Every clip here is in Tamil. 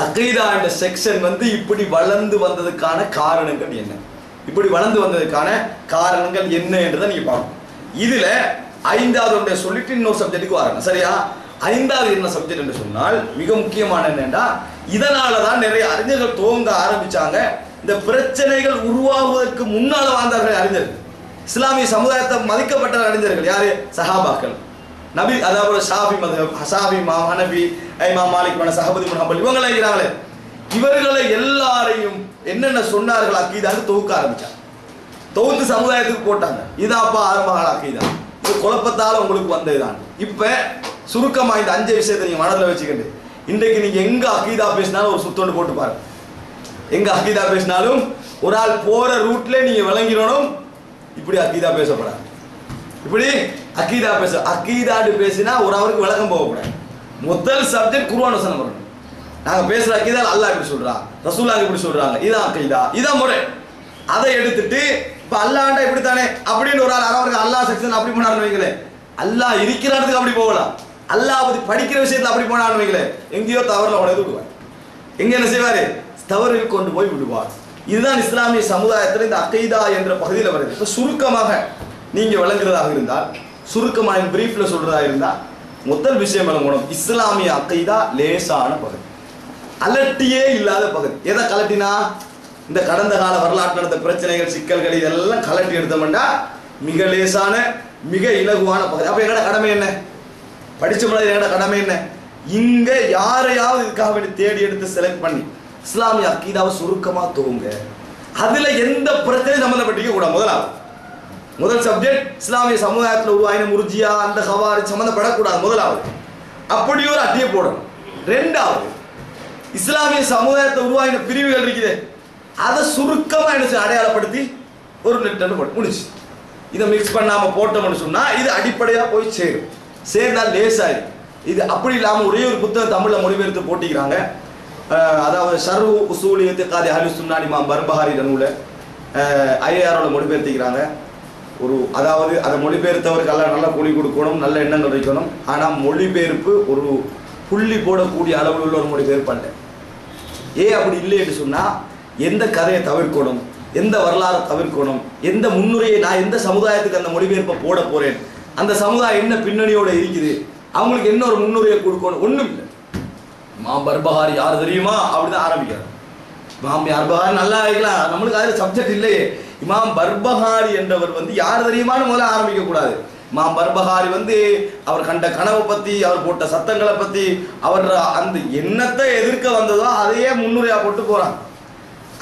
அகீதா என்ற செக்ஷன் வந்து இப்படி வளர்ந்து வந்ததுக்கான காரணங்கள் என்ன, இப்படி வளர்ந்து வந்ததுக்கான காரணங்கள் என்ன என்றதை நீங்க பார்க்கணும். இதுல ஐந்தாவது சொல்லிட்டு இன்னொரு சப்ஜெக்டுக்கு வரணும். சரியா? ஐந்தாவது என்ன சப்ஜெக்ட் என்று சொன்னால் மிக முக்கியமான என்னன்னா, இதனாலதான் நிறைய அறிஞர்கள் துவங்க ஆரம்பிச்சாங்க. இந்த பிரச்சனைகள் உருவாகுவதற்கு முன்னால வாழ்ந்தார்கள் அறிஞர்கள். இஸ்லாமிய சமுதாயத்தை மதிக்கப்பட்ட அறிஞர்கள் யாரு? சஹாபாக்கள், நபி, அதாவது ஷாஃபி மத்ஹப், ஷாஃபி இமாம், ஹனபி இமாம் மாலிக், ஸஹபதி இப்னு ஹம்பல், இவங்களே இருக்கிறாங்களே, இவர்களை எல்லாரையும் என்னென்ன சொன்னார்கள் அக்கீதான்னு தொகுக்க ஆரம்பிச்சாங்க. தொகுத்து சமுதாயத்துக்கு போட்டாங்க. இதாப்பா ஆரம்ப கால அக்கீதா, இது குழப்பத்தால உங்களுக்கு வந்ததுதான். இப்ப சுருக்கமா இந்த 5 விஷயத்தை நீங்க மனதில் வச்சுக்கிட்டு இன்றைக்கு நீங்க எங்க அக்கீதா பேசினாலும் ஒரு சுத்தோண்டு போட்டு பாருங்க. எங்க அக்கீதா பேசினாலும் ஒரு ஆள் போற ரூட்ல நீங்க விளங்கிடணும், இப்படி அக்கீதா பேசப்படாது, இப்படி அக்கீதா பேச, அக்கீதாடு பேசினா ஒரு அவருக்கு விளக்கம் போகக்கூடாது. முதல் சப்ஜெக்ட் குர்ஆன் வசனம் வரணும். நாங்க பேசுற அக்கீதா அல்லாஹ் இப்படி சொல்றான், ரசூலுல்லாஹ் இப்படி சொல்றாங்க, இதான் அக்கீதா, இதான் முறை. அதை எடுத்துட்டு இப்ப அல்லாஹ்ண்டா இப்படித்தானே அப்படின்னு ஒரு ஆள் அவருக்கு அல்லாஹ் செக்ஷன் அப்படி போனான்னு வைங்களேன், அல்லாஹ் இருக்கிற இடத்துக்கு அப்படி போகலாம், அல்லாஹ் பத்தி படிக்கிற விஷயத்துல அப்படி போனான்னு வைங்களேன், எங்கேயோ தவறுல உடனே விடுவார். எங்க என்ன செய்வாரு? தவறில் கொண்டு போய் விடுவார். இதுதான் இஸ்லாமிய சமுதாயத்தில் இந்த அக்கீதா என்ற பகுதியில் வருது. இப்ப சுருக்கமாக நீங்க விளங்குறதாக இருந்தால், சுருக்கமாக பிரீஃப்ல சொல்றதா இருந்தால், முதல் விஷயம் விளங்கணும், இஸ்லாமிய அக்கீதா லேசான பகுதி, அலட்டியே இல்லாத பகுதி. எதை கலட்டினா? இந்த கடந்த கால வரலாற்று நடந்த பிரச்சனைகள், சிக்கல்கள், இதெல்லாம் கலட்டி எடுத்தோம்னா மிக லேசான, மிக இலகுவான பகுதி. அப்ப என்னோட கடமை என்ன? படிச்ச முன்னாடி என்னோட கடமை என்ன? இங்க யாரையாவது இதுக்காக வேண்டி தேடி எடுத்து செலக்ட் பண்ணி இஸ்லாமிய அக்கீதாவை சுருக்கமா தூங்க, அதுல எந்த பிரச்சனையும் சம்பந்தப்பட்டிருக்க கூடாது. முதல் சப்ஜெக்ட் இஸ்லாமிய சமுதாயத்தில் உருவாயின முர்ஜியா அந்த ஹவாரிஜ் சம்பந்தப்படக்கூடாது. முதலாவது அப்படி ஒரு அட்டியை போடணும். ரெண்டாவது இஸ்லாமிய சமுதாயத்தை உருவாயின பிரிவுகள் இருக்குது, அதை சுருக்கமா என்ன அடையாளப்படுத்தி ஒரு நெட் போட்டு முடிச்சு. இதை மிக்ஸ் பண்ணாம போட்டோம்னு சொன்னா இது அடிப்படையா போய் சேரும். சேர்ந்தால் லேசாயிரு. இது அப்படி இல்லாம ஒரே ஒரு புத்தகம் தமிழ்ல மொழிபெயர்த்து போட்டிக்கிறாங்க. அதாவது ஷர்ஹு உஸூல் இஅ்திகாதி அஹ்லு சுன்னah இமாம் பர்பஹாரி நூல ஐஆரோட மொழிபெயர்த்திக்கிறாங்க. ஒரு அதாவது அதை மொழிபெயர்த்தவருக்கு எல்லாம் நல்ல கூலி கொடுக்கணும், நல்ல எண்ணங்கள் வைக்கணும். ஆனால் மொழிபெயர்ப்பு ஒரு புள்ளி போடக்கூடிய அளவில் உள்ள ஒரு மொழிபெயர்ப்பு அல்ல. ஏன் அப்படி இல்லை என்று சொன்னால், எந்த கதையை தவிர்க்கணும், எந்த வரலாறை தவிர்க்கணும், எந்த முன்னுரையை நான் எந்த சமுதாயத்துக்கு அந்த மொழிபெயர்ப்பை போட போறேன், அந்த சமுதாயம் என்ன பின்னணியோட இருக்குது, அவங்களுக்கு என்ன ஒரு முன்னுரையை கொடுக்கணும், ஒன்றும் இல்லை. இமாம் பர்பஹாரி யார் தெரியுமா அப்படிதான் ஆரம்பிக்கிறார். இமாம் பர்பஹாரி நல்லா இருக்கலாம், நம்மளுக்கு அதில் சப்ஜெக்ட் இல்லையே. இமாம் பர்பஹாரி என்றவர் யார் தெரியுமான்னு முதல்ல ஆரம்பிக்க கூடாது. இமாம் பர்பஹாரி அவர் கண்ட கனவை பத்தி, அவர் போட்ட சத்தங்களை பத்தி, அவர் அந்த எண்ணத்தை எதிர்க்க வந்ததோ அதையே முன்னுரையா போட்டு போறாங்க.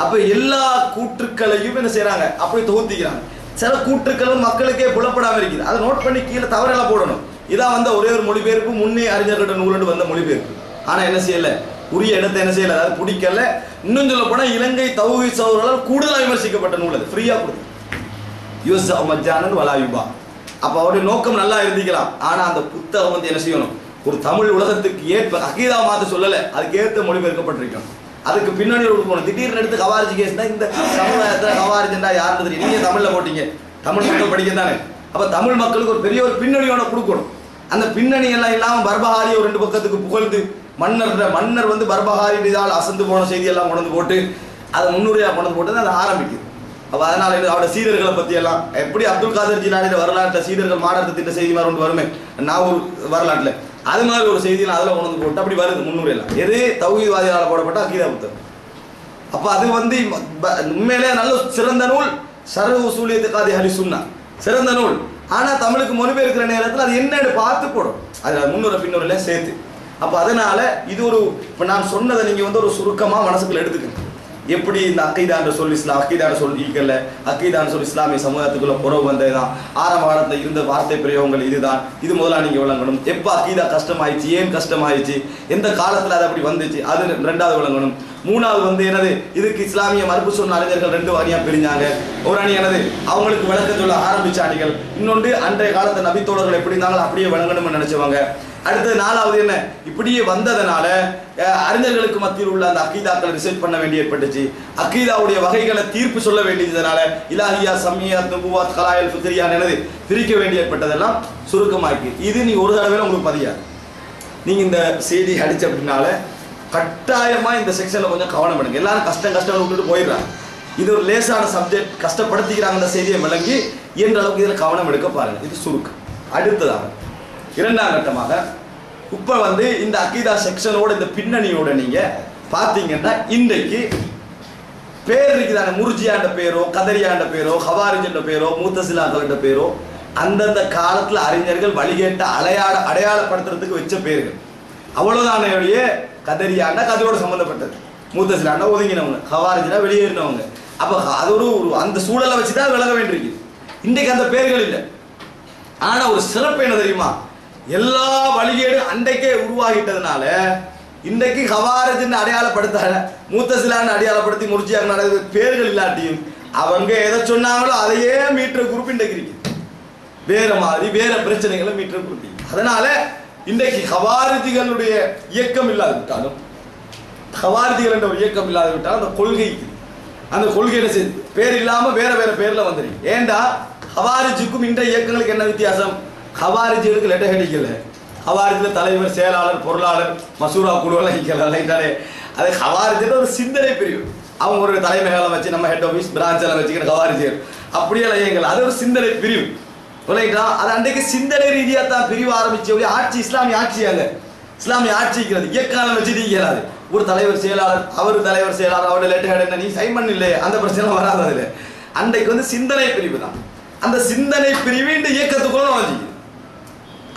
அப்ப எல்லா கூற்றுக்களையும் என்ன செய்யறாங்க, அப்படி தொகுத்திக்கிறாங்க. சில கூற்றுக்களும் மக்களுக்கே புலப்படாம இருக்குது, அதை நோட் பண்ணி கீழே தவறெல்லாம் போடணும். இதான் ஒரே ஒரு மொழிபெயர்ப்பு, முன்னே அறிஞர்கிட்ட நூலண்டு வந்த மொழிபெயர்ப்பு. ஆனா என்ன செய்யல, உரிய இடத்தை என்ன செய்யல, அதாவது பிடிக்கல. இன்னும் சொல்ல போனா இலங்கை தௌஹீத் சகோதரர்களால் கூடுதலாக விமர்சிக்கப்பட்ட நூல் அது, ஃப்ரீயா கொடுத்து யூஸ் மஜ்ஜானன் வலாயுபா. அப்ப அவருடைய நோக்கம் நல்லா இருந்திக்கலாம். ஆனா அந்த புத்தகம் என்ன செய்யணும், ஒரு தமிழ் உலகத்துக்கு ஏற்ப அகீதா மாத்த சொல்லல, அதுக்கு ஏற்ற மொழிபெயர்க்கப்பட்டிருக்கணும். அதுக்கு பின்னணி கொடுக்கணும். திடீர்னு எடுத்து கவாரிஜி கேஸ் தான், இந்த சமுதாயத்தில் கவாரிஜா யாருன்னு தெரியும், நீங்க தமிழ்ல போட்டீங்க, தமிழ் மக்கள் படிக்க தானே. அப்ப தமிழ் மக்களுக்கு ஒரு பெரிய ஒரு பின்னணியோட கொடுக்கணும். அந்த பின்னணி எல்லாம் இல்லாம பர்பஹாரி ஒரு 2 பக்கத்துக்கு புகழ்ந்து மன்னர் பர்பஹாரி இதால் அசந்து போன செய்தி எல்லாம் கொண்டு போட்டு அதை முன்னுரையா கொண்டு போட்டு அதை ஆரம்பிக்குது. அப்ப அதனால அவருடைய சீடர்களை பத்தி எல்லாம், எப்படி அப்துல் காதர் ஜிலானியோட வரலாற்று சீடர்கள் மாடத்திட்ட செய்தி மாதிரி ஒன்று வருமே, நான் ஒரு வரலாற்றுல அது மாதிரி ஒரு செய்தியெல்லாம் அதில் கொண்டு போட்டு அப்படி வருது முன்னுரையெல்லாம். எது தௌஹீத்வாதிகளால் போடப்பட்ட அகீதா புத்தகம். அப்ப அது உண்மையிலே நல்ல சிறந்த நூல், ஷர்ஹு உஸூல் இஅ்திகாதி அஹ்லி சுன்னah சிறந்த நூல். ஆனா தமிழுக்கு மொழிபெயர்க்கிற நேரத்தில் அது என்னன்னு பார்த்து போடும், அது முன்னுரை பின்னுரையில சேர்த்து. அப்ப அதனால இது ஒரு, இப்ப நான் சொன்னதை நீங்க ஒரு சுருக்கமா மனசுக்குள்ள எடுத்துக்கணும். எப்படி இந்த அக்கீதான்ற சொல் இஸ்லாம், அக்கீதான சொல் ஈக்கல்ல, அக்கீதான சொல் இஸ்லாமிய சமூகத்துக்குள்ள புறவு வந்ததுதான். ஆரம்ப காலத்தில் இருந்த வார்த்தை பிரயோகங்கள் இதுதான். இது முதல்ல நீங்க விளங்கணும். எப்ப அக்கீதா கஷ்டமாயிடுச்சு, ஏன் கஷ்டமாயிடுச்சு, எந்த காலத்துல அது அப்படி வந்துச்சு, அது 2வது விளங்கணும். 3வது என்னது, இதுக்கு இஸ்லாமிய மறுப்பு சொன்ன அறிஞர்கள் 2 அணியா பிரிஞ்சாங்க. ஒரு அணி என்னது, அவங்களுக்கு விளக்கம் சொல்ல ஆரம்பிச்ச அணிகள். இன்னொன்று அன்றைய காலத்து நபித்தோழர்கள் எப்படி இருந்தாங்களோ அப்படியே விளங்கணும்னு நினைச்சவங்க. அடுத்து 4வது என்ன, இப்படியே வந்ததனால அறிஞர்களுக்கு மத்தியில் உள்ள அந்த அக்கீதாக்களை ரிசர்ச் பண்ண வேண்டி ஏற்பட்டுச்சு. அக்கீதாவுடைய வகைகளை தீர்ப்பு சொல்ல வேண்டியதனால இலாஹியா, சம்மியாத், நுபுவாத், கலாயல், ஃபித்ரியா என்னது பிரிக்க வேண்டி ஏற்பட்டதெல்லாம் சுருக்கமாக்கி. இது நீ ஒரு தடவை உங்களுக்கு பதியாது. நீங்க இந்த செய்தி அடிச்ச அப்படின்னால கட்டாயமா இந்த செக்ஷன்ல கொஞ்சம் கவனம் எடுங்க. எல்லாரும் கஷ்டம் விட்டுட்டு போயிடுறாங்க. இது ஒரு லேசான சப்ஜெக்ட், கஷ்டப்படுத்திக்கிறாங்க அந்த செய்தியை விளங்கி என்ற அளவுக்கு இதில் கவனம் எடுக்க பாருங்க. இது சுருக்கம். அடுத்ததாக இரண்டாம் கட்டமாக இப்போ இந்த அகீதா செக்ஷனோட இந்த பின்னணியோட நீங்க பார்த்தீங்கன்னா இன்றைக்கு பேர் இருக்குதானே, முர்ஜியாண்ட பேரோ கதரியாண்ட பேரோ ஹவாரிஜ்ன்ற பேரோ மூத்தசிலாக்கள பேரோ அந்தந்த காலத்தில் அறிஞர்கள் வழிகேட்ட அடையாளப்படுத்துறதுக்கு வச்ச பேர்கள். அவ்வளவுதானே. கதரியாண்டா கதரோடு சம்பந்தப்பட்டது, மூத்தசிலாண்டா ஒதுங்கினவங்க, ஹவாரிஜ்னா வெளியேறினவங்க. அப்போ அது ஒரு அந்த சூழலை வச்சுதான் விலக வேண்டியிருக்குது. இன்றைக்கு அந்த பேர்கள் இல்லை. ஆனா ஒரு சிறப்பு என்ன தெரியுமா, எல்லா வழிகேடு அன்றைக்கே உருவாகிட்டதுனால இன்றைக்கு ஹவாரிஜ்னு அடையாளப்படுத்த மூத்தசிலான்னு அடையாளப்படுத்தி முர்ஜியாக்கு பேர்கள் இல்லாட்டியும் அவங்க எதை சொன்னாங்களோ அதையே மீட்டர் குரூப் இன்றைக்கு இருக்கு. வேற மாதிரி வேற பிரச்சனைகளை மீட்டர் குரூப். அதனால இன்றைக்கு ஹவாரிஜிகளுடைய இயக்கம் இல்லாவிட்டாலும், ஹவாரிஜிகள் என்ற ஒரு இயக்கம் இல்லாவிட்டாலும் அந்த கொள்கை என்ன செய்யுது, பேர் இல்லாம வேற வேற பேர்ல வந்துருக்கு. ஏண்டா ஹவாரிஜுக்கும் இன்றைய இயக்கங்களுக்கு என்ன வித்தியாசம்? ஹவாரிஜிகளுக்கு லெட்டர் ஹெடிக்கல, ஹவாரிஜில் தலைவர் செயலாளர் பொருளாளர் மசூரா குழுவெல்லாம் இக்கலாலே. அது ஹவாரிஜில் ஒரு சிந்தனை பிரிவு. அவங்க ஒரு தலைமைகளை வச்சு நம்ம ஹெட் ஆஃபீஸ் பிரான்ச்செல்லாம் வச்சுக்கிற ஹவாரிஜியர் அப்படியெல்லாம் இயங்கல. அது ஒரு சிந்தனை பிரிவு. அது அன்றைக்கு சிந்தனை ரீதியாக தான் பிரிவு ஆரம்பிச்சு ஆட்சி இஸ்லாமிய ஆட்சியாங்க. இஸ்லாமிய ஆட்சிக்கிறது இயக்காலம் வச்சு நீங்கிறாது. ஒரு தலைவர் செயலாளர், அவர் தலைவர் செயலாளர், அவருடைய லெட்டர் ஹெட் என்ன, நீ சைமன் இல்லை, அந்த பிரச்சனை வராது. அதுல அன்றைக்கு சிந்தனை பிரிவு தான். அந்த சிந்தனை பிரிவு இந்த இயக்கத்துக்குள்ள நுழைஞ்சிக்குது.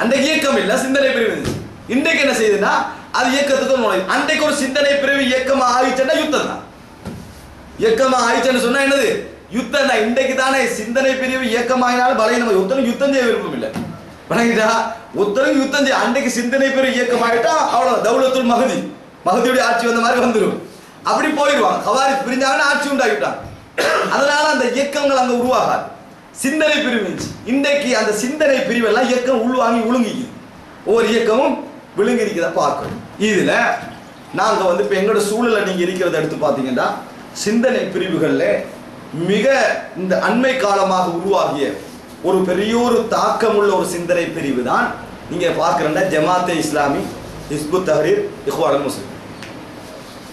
அன்றைக்கு இயக்கம் இல்லை, சிந்தனை பிரிவு. இன்றைக்கு என்ன செய்யுதுன்னா அது இயக்கத்துக்குள்ள நுழையுது. அன்றைக்கு ஒரு சிந்தனை பிரிவு இயக்கமா ஆயிடுச்சுன்னா யுத்தம் தான். இயக்கமா ஆயிடுச்சுன்னு சொன்னா என்னது, யுத்தம் தான். இன்றைக்கு தானே சிந்தனை பிரிவு இயக்கமாயினாலும் பலகீனமா ஒருத்தனுக்கு யுத்தம் செய்ய விருப்பம் இல்லை. வணங்கிட்டா ஒருத்தருக்கு யுத்தம் செய்ய. அன்றைக்கு சிந்தனை பிரிவு இயக்கமாயிட்டா அவ்வளவு தௌலத்துல் மகதியுடைய ஆட்சி வந்த மாதிரி வந்துடும். அப்படி போயிடுவாங்க. ஹவாரிஜ் பிரிஞ்சாங்கன்னா ஆட்சி உண்டாகிட்டாங்க. அதனால அந்த இயக்கங்கள் அங்க உருவாகாது. சிந்தனை பிரிவு இன்றைக்கு அந்த சிந்தனை பிரிவெல்லாம் இயக்கம் உள்வாங்கி விழுங்கிக்குது. ஒவ்வொரு இயக்கமும் விழுங்கி இருக்கிறத பார்க்கணும். இதுல நாங்க இப்ப எங்களோட சூழலை நீங்க இருக்கிறத எடுத்து பார்த்தீங்கன்னா சிந்தனை பிரிவுகள்ல மிக இந்த அண்மை காலமாக உருவாகிய ஒரு பெரிய ஒரு தாக்கமுள்ள ஒரு சிந்தனை பிரிவு தான் நீங்க பார்க்கிறேன்னா ஜமாத்தே இஸ்லாமி, ஹிஸ்புத் தஹ்ரீர், இஹ்வானுல் முஸ்லிமீன்.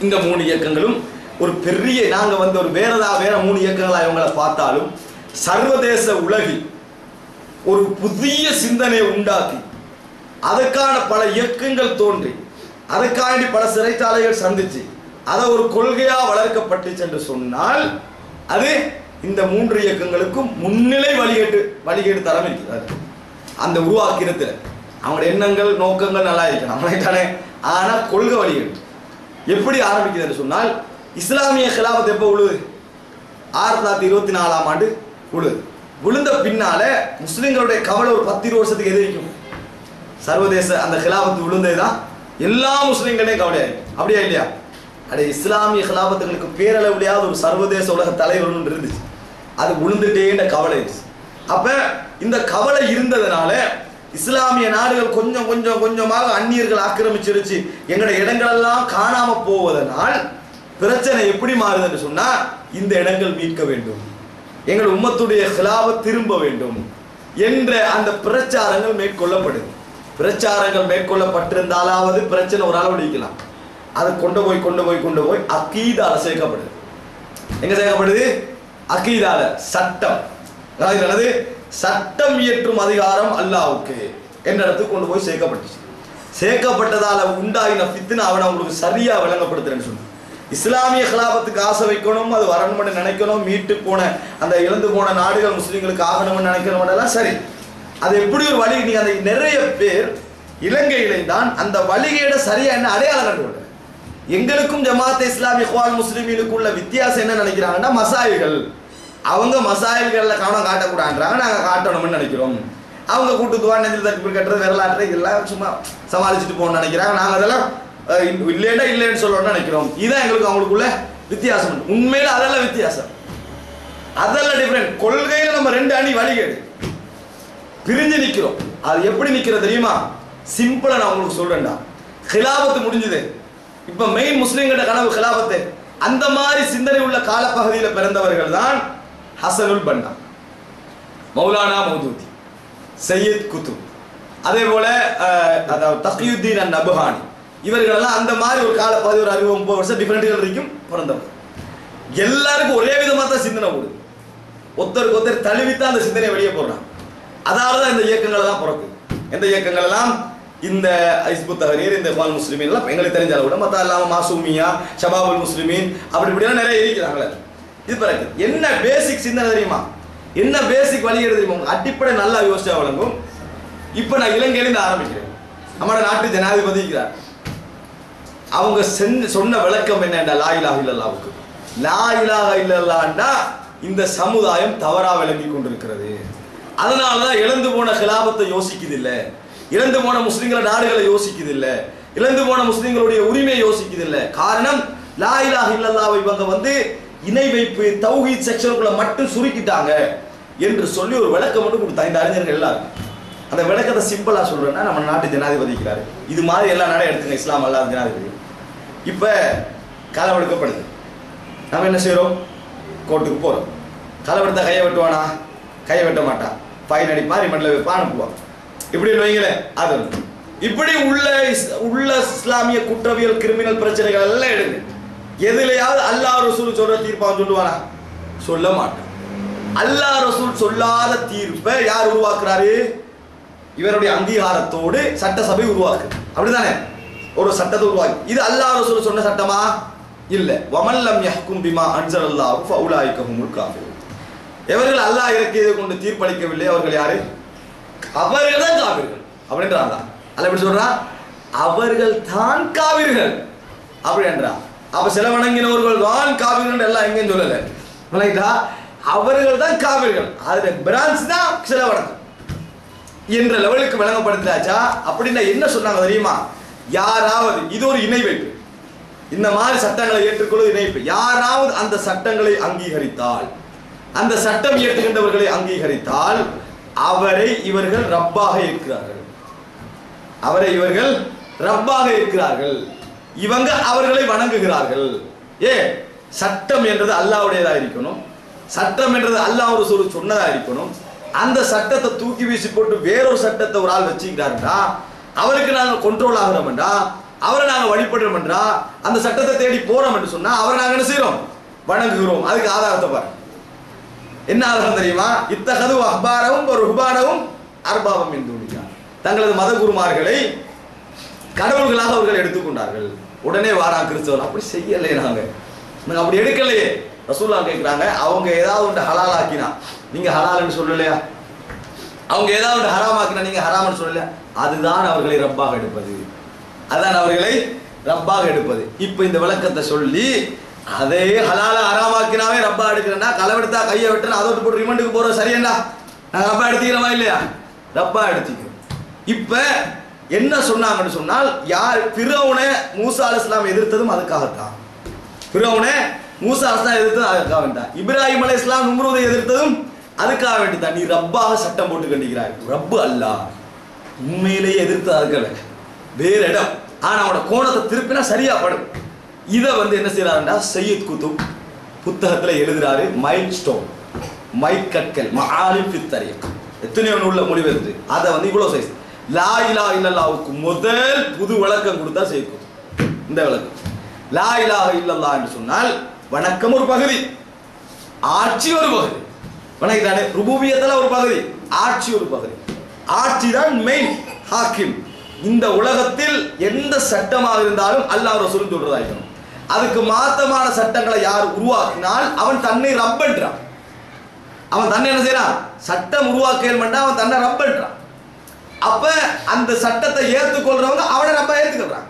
இந்த மூணு இயக்கங்களும் ஒரு பெரிய நாங்க ஒரு வேற 3 இயக்கங்களா இவங்களை பார்த்தாலும் சர்வதேச உலகில் ஒரு புதிய சிந்தனையை உண்டாக்கி அதற்கான பல இயக்கங்கள் தோன்றி அதற்காண்டி பல சிறைச்சாலைகள் சந்திச்சு அதை ஒரு கொள்கையா வளர்க்கப்பட்டுச்சு என்று சொன்னால் அது இந்த 3 இயக்கங்களுக்கும் முன்னிலை வழிகேடு தரம் இருக்கிறது. அந்த உருவாக்கினத்துல அவங்களோட எண்ணங்கள் நோக்கங்கள் நல்லா இருக்கணும், ஆனா கொள்கை வழிகேடு எப்படி ஆரம்பிக்குது என்று சொன்னால் இஸ்லாமிய கிலாபத் எப்போ உழுது, 1924ஆம் ஆண்டு உழுது. விழுந்த பின்னால முஸ்லிம்களுடைய கவலை ஒரு 10-20 வருஷத்துக்கு எதிர்க்கும். சர்வதேச அந்த கிலாபத்து விழுந்ததுதான் எல்லா முஸ்லிம்களையும் கவலையாயிருக்கும். அப்படியா இல்லையா? அடே இஸ்லாமிய கிலாபத்துகளுக்கு பேரளவுலையாவது ஒரு சர்வதேச உலக தலைவர் ஒன்று இருந்துச்சு. அது விழுந்துட்டேன்ற கவலை இருந்துச்சு. அப்ப இந்த கவலை இருந்ததுனால இஸ்லாமிய நாடுகள் கொஞ்சமாக அந்நியர்கள் ஆக்கிரமிச்சிருச்சு. எங்களோட இடங்களெல்லாம் காணாம போவதனால் பிரச்சனை எப்படி மாறுது என்று சொன்னா இந்த இடங்கள் மீட்க வேண்டும், எங்கள் உம்மத்துடைய கிலாபத் திரும்ப வேண்டும் என்ற அந்த பிரச்சாரங்கள் மேற்கொள்ளப்படுது. பிரச்சாரங்கள் மேற்கொள்ளப்பட்டிருந்தாலாவது பிரச்சனை ஒரு அளவு நீக்கலாம். அது கொண்டு போய் அகீதால சேர்க்கப்படுது. எங்க சேர்க்கப்படுது? அகீதால. சட்டம் இயற்றும் அதிகாரம் அல்லாஹ்வுக்கு என்ற இடத்துக்கு கொண்டு போய் சேர்க்கப்பட்டுச்சு. சேர்க்கப்பட்டதால உண்டாகின ஃபித்னா அவனை உங்களுக்கு சரியா விளங்கப்படுத்துறேன்னு சொன்ன. இஸ்லாமிய கிலாபத்துக்கு ஆசை வைக்கணும், அது வரணும்னு நினைக்கணும், மீட்டு போன அந்த இழந்து போன நாடுகள் முஸ்லீம்களுக்கு ஆகணும்னு நினைக்கணும், சரி. அது எப்படி ஒரு வழி? நீங்க அந்த நிறைய பேர் இலங்கையிலே தான் அந்த வழிகேட சரியா என்ன அடையாளம் கண்டுகொள்ள. எங்களுக்கும் ஜமாத் இஸ்லாமி இஹ்வான் முஸ்லிமீனுக்கு உள்ள வித்தியாசம் என்ன நினைக்கிறாங்கன்னா மசாயில்கள். அவங்க மசாயில்கள்ல கவனம் காட்டக்கூடாதுன்றாங்க, நாங்க காட்டணும்னு நினைக்கிறோம். அவங்க கூட்டுத்துவா நெஞ்சில் தட்டு கட்டுறது விரலாற்றை இதெல்லாம் சும்மா சமாளிச்சுட்டு போகணும்னு நினைக்கிறாங்க. நாங்க அதெல்லாம் இல்லைன்னு சொல்லணும்னு நினைக்கிறோம். இதுதான் எங்களுக்கு அவங்களுக்குள்ள வித்தியாசம். உண்மையில அதெல்லாம் வித்தியாசம், அதெல்லாம் டிஃபரெண்ட். கொள்கையில நம்ம 2 அணி வழிகேடு பிரிஞ்சு நிக்கிறோம். அது எப்படி நிக்கிறது தெரியுமா? சிம்பிளா நான் உங்களுக்கு சொல்றேன்டா. கிலாபத்து முடிஞ்சது, இப்ப மெயின் முஸ்லிம்கிட்ட கனவு கிலாபத்து. அந்த மாதிரி சிந்தனை உள்ள காலப்பகுதியில் பிறந்தவர்கள் தான் ஹசனுல் பன்னா, மௌலானா மௌதூதி, சையத் குத்துப், அதே போல தகியுத்தீன் அன் நபஹானி, இவர்களெல்லாம் அந்த மாதிரி ஒரு கால 11 60 30 வருஷம் டிஃபரெண்ட்கள் இருக்கும் பிறந்தவங்க. எல்லாருக்கும் ஒரே விதமாக தான் சிந்தனை போடுது. ஒருத்தருக்கு ஒருத்தர் தழுவித்தான் அந்த சிந்தனையை வெளியே போடுறான். அதால தான் இந்த இயக்கங்கள் எல்லாம் பிறக்குது. எந்த இயக்கங்கள் எல்லாம் இந்த ஹிஸ்புத் தஹ்ரீர், இந்த இஹ்வான் முஸ்லிமீன் எல்லாம் எங்களுக்கு தெரிஞ்சால கூட மற்ற இல்லாமல் மாசூமியா, ஷபாபுல் முஸ்லிமீன் அப்படி இப்படிலாம் நிறைய இருக்கிறாங்களே. இது பிறகு என்ன பேசிக் சிந்தனை தெரியுமா? என்ன பேசிக் வழி தெரியுமா? உங்க அடிப்படை நல்லா யோசிச்சா வழங்கும். இப்போ நான் இலங்கையிலிருந்து ஆரம்பிக்கிறேன். நம்மளோட நாட்டு ஜனாதிபதி இருக்கிறார். அவங்க சொன்ன விளக்கம் என்னன்னா லா இலாஹ இல்லல்லாஹ்வுக்கு. லா இலாஹ இல்லல்லாஹ்னா இந்த சமுதாயம் தவறா விளங்கி கொண்டிருக்கிறது. அதனாலதான் இழந்து போன ஹிலாபத்தை யோசிக்குது இல்ல, இழந்து போன முஸ்லிம்கள நாடுகளை யோசிக்குது இல்ல, இழந்து போன முஸ்லிம்களுடைய உரிமையை யோசிக்குது இல்ல. காரணம் லா இலாஹ இல்லல்லாஹ்வை இவங்க இணை வைப்பு தௌஹீத் செக்ஷனுக்குள்ள மட்டும் சுருக்கிட்டாங்க என்று சொல்லி ஒரு விளக்கம் மட்டும் கொடுத்தாங்க இந்த அறிஞர்கள் எல்லாரும். அந்த விளக்கத்தை சிம்பிளா சொல்றேன்னா, நம்ம நாட்டு ஜனாதிபதி இருக்கிறாரு, இது மாதிரி எல்லா நாடும் எடுத்துங்க, இஸ்லாம் அல்லாத ஜனாதிபதி. இப்ப காலம் எடுக்கப்படுது, நம்ம என்ன செய்யறோம்? கோர்ட்டுக்கு போறோம். காலம் எடுத்தா கையை வெட்டுவானா? கையை வெட்ட மாட்டான். ஃபைன் அடிப்பா, ரிமண்ட்ல வைப்பா, அனுப்புவான். இப்படி வைங்களேன். அது இப்படி உள்ள இஸ்லாமிய குற்றவியல் கிரிமினல் பிரச்சனைகள் எல்லாம் எடுங்க. எதுலையாவது அல்லாஹ் ரசூல் சொல்ற தீர்ப்பான்னு சொல்லுவானா? சொல்ல மாட்டான். அல்லாஹ் ரசூல் சொல்லாத தீர்ப்பை யார் உருவாக்குறாரு? இவருடைய அங்கீகாரத்தோடு சட்டசபை உருவாக்கு. அப்படிதானே? ஒரு சட்டத்தை உருவாக்கி, இது அல்லாஹ் ரசூல் சொன்ன சட்டமா? இல்ல. வமல்லம் யஹ்கும் பிமா அன்ஸலல்லாஹு ஃபஉலாயிக ஹுமுல் காஃபிரூன். எவர்கள் அல்லாஹ் இறக்கியதை கொண்டு தீர்ப்பளிக்கவில்லை அவர்கள் யாரு? அவர்கள் தான் காவிர்கள் அப்படின்றாங்க. அல்ல எப்படி சொல்றான்? அவர்கள் தான் காவிர்கள் அப்படின்றான். அப்ப சில வணங்கினவர்கள் தான் காவிர்கள் எல்லாம் எங்கேயும் சொல்லல. அவர்கள் தான் காவிர்கள், அதுல பிரான்ச் தான் சில வணக்கம் என்ற லெவலுக்கு விளங்கப்படுத்தாச்சா? அப்படின்னா என்ன சொன்னாங்க தெரியுமா? யாராவது இது ஒரு இணை வைப்பு, இந்த மாதிரி சட்டங்களை ஏற்றுக்கொள்வது இணை வைப்பு. யாராவது அந்த சட்டங்களை அங்கீகரித்தால், அந்த சட்டம் ஏற்றுகின்றவர்களை அங்கீகரித்தால் அவரை இவர்கள் ரப்பாக இருக்கிறார்கள். அவரை இவர்கள் ரப்பாக இருக்கிறார்கள். இவங்க அவர்களை வணங்குகிறார்கள். சட்டம் என்றது அல்லாஹ்வுடையதா இருக்கணும். சட்டம் என்றது அல்லாஹ் ஒரு சொல்லு சொன்னதா இருக்கணும். அந்த சட்டத்தை தூக்கி வீசி போட்டு வேறொரு சட்டத்தை ஒரு ஆள் வச்சுக்கிறாருன்னா அவருக்கு நாங்கள் கண்ட்ரோல் ஆகிறோம்டா, அவரை நாங்கள் வழிபடுறோம்டா, அந்த சட்டத்தை தேடி போறோம் என்று சொன்னா அவரை நாங்கள் என்ன செய்யறோம்? வணங்குகிறோம். அதுக்கு ஆதாரத்தை பாரு. என்ன ஆதாரம் தெரியுமா? இத்தகது அஹ்பாரவும் ஒரு ருஹ்பானவும் அர்பாபம் என்று தங்களது மத குருமார்களை கடவுள்களாக அவர்கள் எடுத்துக்கொண்டார்கள். உடனே வாரா கிறிஸ்தவன் அப்படி செய்யலையே, நாங்க அப்படி எடுக்கலையே. ரசூலுல்லாஹ் கேட்கிறாங்க, அவங்க ஏதாவது ஒன்று ஹலால் ஆக்கினா நீங்க ஹலால்னு சொல்லலையா? அவங்க ஏதாவது ஒன்று ஹராம் ஆக்கினா நீங்க ஹராம்னு சொல்லலையா? அதுதான் அவர்களை ரப்பாக எடுப்பது, அதான் அவர்களை ரப்பாக எடுப்பது. இப்ப இந்த விளக்கத்தை சொல்லி அதே ஹலால ஹராமாக்கினாவே ரப்பா எடுக்கிறேன்னா, களவெடுத்தா கையை வெட்டுனா அதோட்டு போட்டு ரிமண்டுக்கு போறது சரியேண்டா, நாங்கள் ரப்பா எடுத்துக்கிறோமா இல்லையா? ரப்பா எடுத்துக்கிறோம். இப்ப என்ன சொன்னாங்கன்னு சொன்னால், யார் ஃபிரௌனை மூசா அலைஹிஸ்ஸலாம் எதிர்த்ததும் அதுக்காகத்தான். ஃபிரௌனை மூசா அலைஹிஸ்ஸலாம் எதிர்த்ததும் அதுக்காக வேண்டாம். இப்ராஹிம் அலைஹிஸ்ஸலாம் நும்ரூதை எதிர்த்ததும் அதுக்காக வேண்டிதான். நீ ரப்பாக சட்டம் போட்டு கண்டிக்கிறாய். ரப்பு அல்லாஹ் உண்மையிலேயே எதிர்த்து அதுக்கல வேற இடம். ஆனா அவனோட கோணத்தை திருப்பினா சரியா படும். இதை என்ன செய்யறாருன்னா, சையத் குதுப் புத்தகத்துல எழுதுறாரு. மைல் ஸ்டோன், மைக்கற்கள், மஆலிம் ஃபித் தரீக், எத்தனையோ உள்ள மொழிபெயர்த்து அதை இவ்வளவு சைஸ். லா இலாஹ இல்லல்லாஹ்வுக்கு முதல் புது விளக்கம் கொடுத்தா சையத் குதுப். இந்த விளக்கம் லா இலாஹ இல்லல்லாஹ் என்று சொன்னால் வணக்கம் ஒரு பகுதி, ஆட்சி ஒரு பகுதி. வணங்கிட்டானே, ருபூபியத்துல ஒரு பகுதி, ஆட்சி ஒரு பகுதி. ஆட்சி தான் மெயின் ஹாக்கிம். இந்த உலகத்தில் எந்த சட்டமாக இருந்தாலும் அல்லாஹ் ரசூல் சொல்றதாயிருக்கணும். அதுக்கு மாத்தமான சட்டங்களை யார் உருவாக்கினால் அவன் தன்னை ரப்பன்றான். அவன் தன்னை என்ன செய்யறான்? சட்டம் உருவாக்க அவன் தன்னை ரப்பன்றான். அப்ப அந்த சட்டத்தை ஏற்றுக்கொள்றவங்க அவனை ரப்ப ஏற்றுக்கிறான்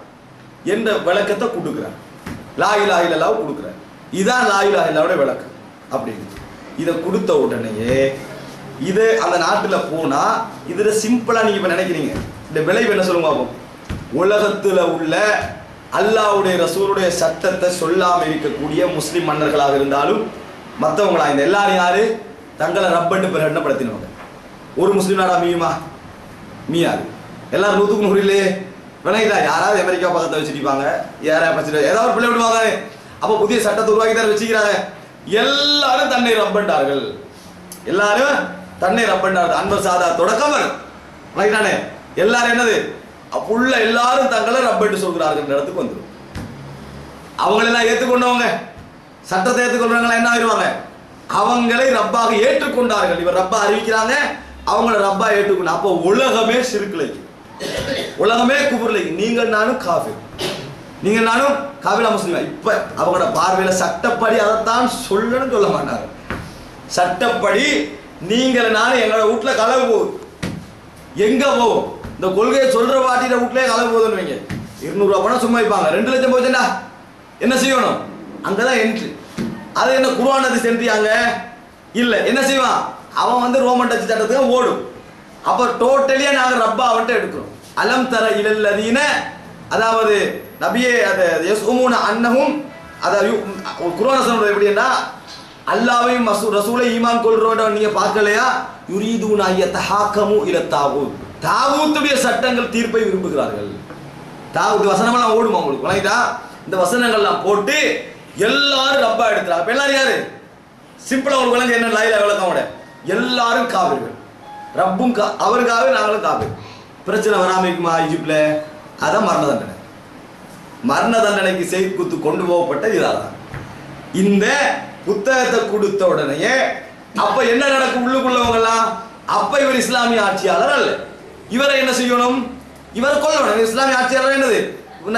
என்ற விளக்கத்தை கொடுக்குறான். லா இலாஹ இல்லல்லாஹ் கொடுக்குறான். இதான் லா இலாஹ இல்லல்லாஹ்வுடைய விளக்கம். அப்படின்னு இதை கொடுத்த உடனேயே இது அந்த நாட்டுல போனா இதுல சிம்பிளா நீங்க இப்ப நினைக்கிறீங்க, இந்த விளைவு என்ன சொல்லுங்க பாப்போம். உலகத்துல உள்ள அல்லாஹ்வுடைய ரசூலுடைய சட்டத்தை சொல்லாம இருக்கக்கூடிய முஸ்லிம் மன்னர்களாக இருந்தாலும் மற்றவங்களா இந்த எல்லாரும் யாரு? தங்களை ரப்பண்டு பிரகடனப்படுத்தினவங்க. ஒரு முஸ்லிம் நாடா மீயுமா? மீயாது. எல்லாரும் 100க்கு 100 இல்லையே. வேணா யாராவது அமெரிக்கா பக்கத்தை வச்சுருப்பாங்க, யாராவது ஏதாவது பிள்ளை விடுவாங்க. அப்போ புதிய சட்டத்தை உருவாக்கி தான் வச்சுக்கிறாங்க. எல்லாரும் தன்னை ரப்பண்டார்கள். எல்லாரும் தன்னை ரப்பண்டார்கள். அன்பர் சாதா தொடக்கம் ரைட்டானே. எல்லாரும் என்னது? அப்புள்ள எல்லாரும் தங்களை ரப்பென்று சொல்கிறார்கள் இடத்துக்கு வந்துடும். அவங்களெல்லாம் ஏற்றுக்கொண்டவங்க, சட்டத்தை ஏற்றுக்கொள்றவங்க என்ன ஆயிடுவாங்க? அவங்களை ரப்பாக ஏற்றுக்கொண்டார்கள். இவர் ரப்பா அறிவிக்கிறாங்க, அவங்கள ரப்பா ஏற்றுக்கொண்டு. அப்போ உலகமே சிறுக்கிலை, உலகமே குபுர்லை. நீங்கள் நானும் காஃபிர், நீங்கள் நானும் காபிலா முஸ்லிம். இப்ப அவங்களோட பார்வையில சட்டப்படி அதைத்தான் சொல்லணும்னு சொல்ல மாட்டாங்க. சட்டப்படி நீங்கள் நானும் எங்களோட வீட்டுல களவு போகுது, எங்க போவோம்? இந்த கொள்கையை சொல்ற பாட்டியில வீட்லயே களவு போகுதுன்னு வைங்க. 200 ரூபா பணம் சும்மா வைப்பாங்க. 2 லட்சம் போச்சுன்னா என்ன செய்யணும்? அங்கதான் என்ட்ரி. அது என்ன குர்ஆன் சென்றியாங்க இல்ல, என்ன செய்வான் அவன் வந்து ரோமன் டச் சட்டத்துக்கு ஓடும். அப்ப டோட்டலியா நாங்க ரப்பா அவன்கிட்ட எடுக்கிறோம். அலம் தர இலல்லதீன, அதாவது நபியே அது யஸ்உமூன அன்னஹும், அதாவது குர்ஆன் சொல்றது எப்படின்னா அல்லாஹ்வையும் ரசூலை ஈமான் கொள்றவங்க நீங்க பார்க்கலையா? யுரீதுன யதஹாகமு இல தாகூத், தாகூத்துடைய சட்டங்கள் தீர்ப்பை விரும்புகிறார்கள். தாகூத் வசனமெல்லாம் ஓடுமா உங்களுக்கு வணங்கிட்டா? இந்த வசனங்கள்லாம் போட்டு எல்லாரும் ரப்பா எடுத்துறாங்க. அப்ப எல்லாரும் யாரு? சிம்பிளா உங்களுக்கு விளங்க என்ன லைலா விளக்கமோட எல்லாரும் காபிர்கள். ரப்பும் அவருக்காகவே நாங்களும் காபிர். பிரச்சனை வராம இருக்குமா ஈஜிப்ட்ல? அதான் மரண தண்டனை. மரண தண்டனைக்கு செய்து குத்து கொண்டு போகப்பட்ட இதாதான். இந்த புத்தகத்தை கொடுத்த உடனே அப்ப என்ன நடக்கும் உள்ளுக்குள்ளவங்க எல்லாம்? அப்ப இவர் இஸ்லாமிய ஆட்சியாளர் அல்ல, இவரை என்ன செய்யணும்? இவரை கொல்லணும். இஸ்லாமிய ஆட்சியாளர் என்னது?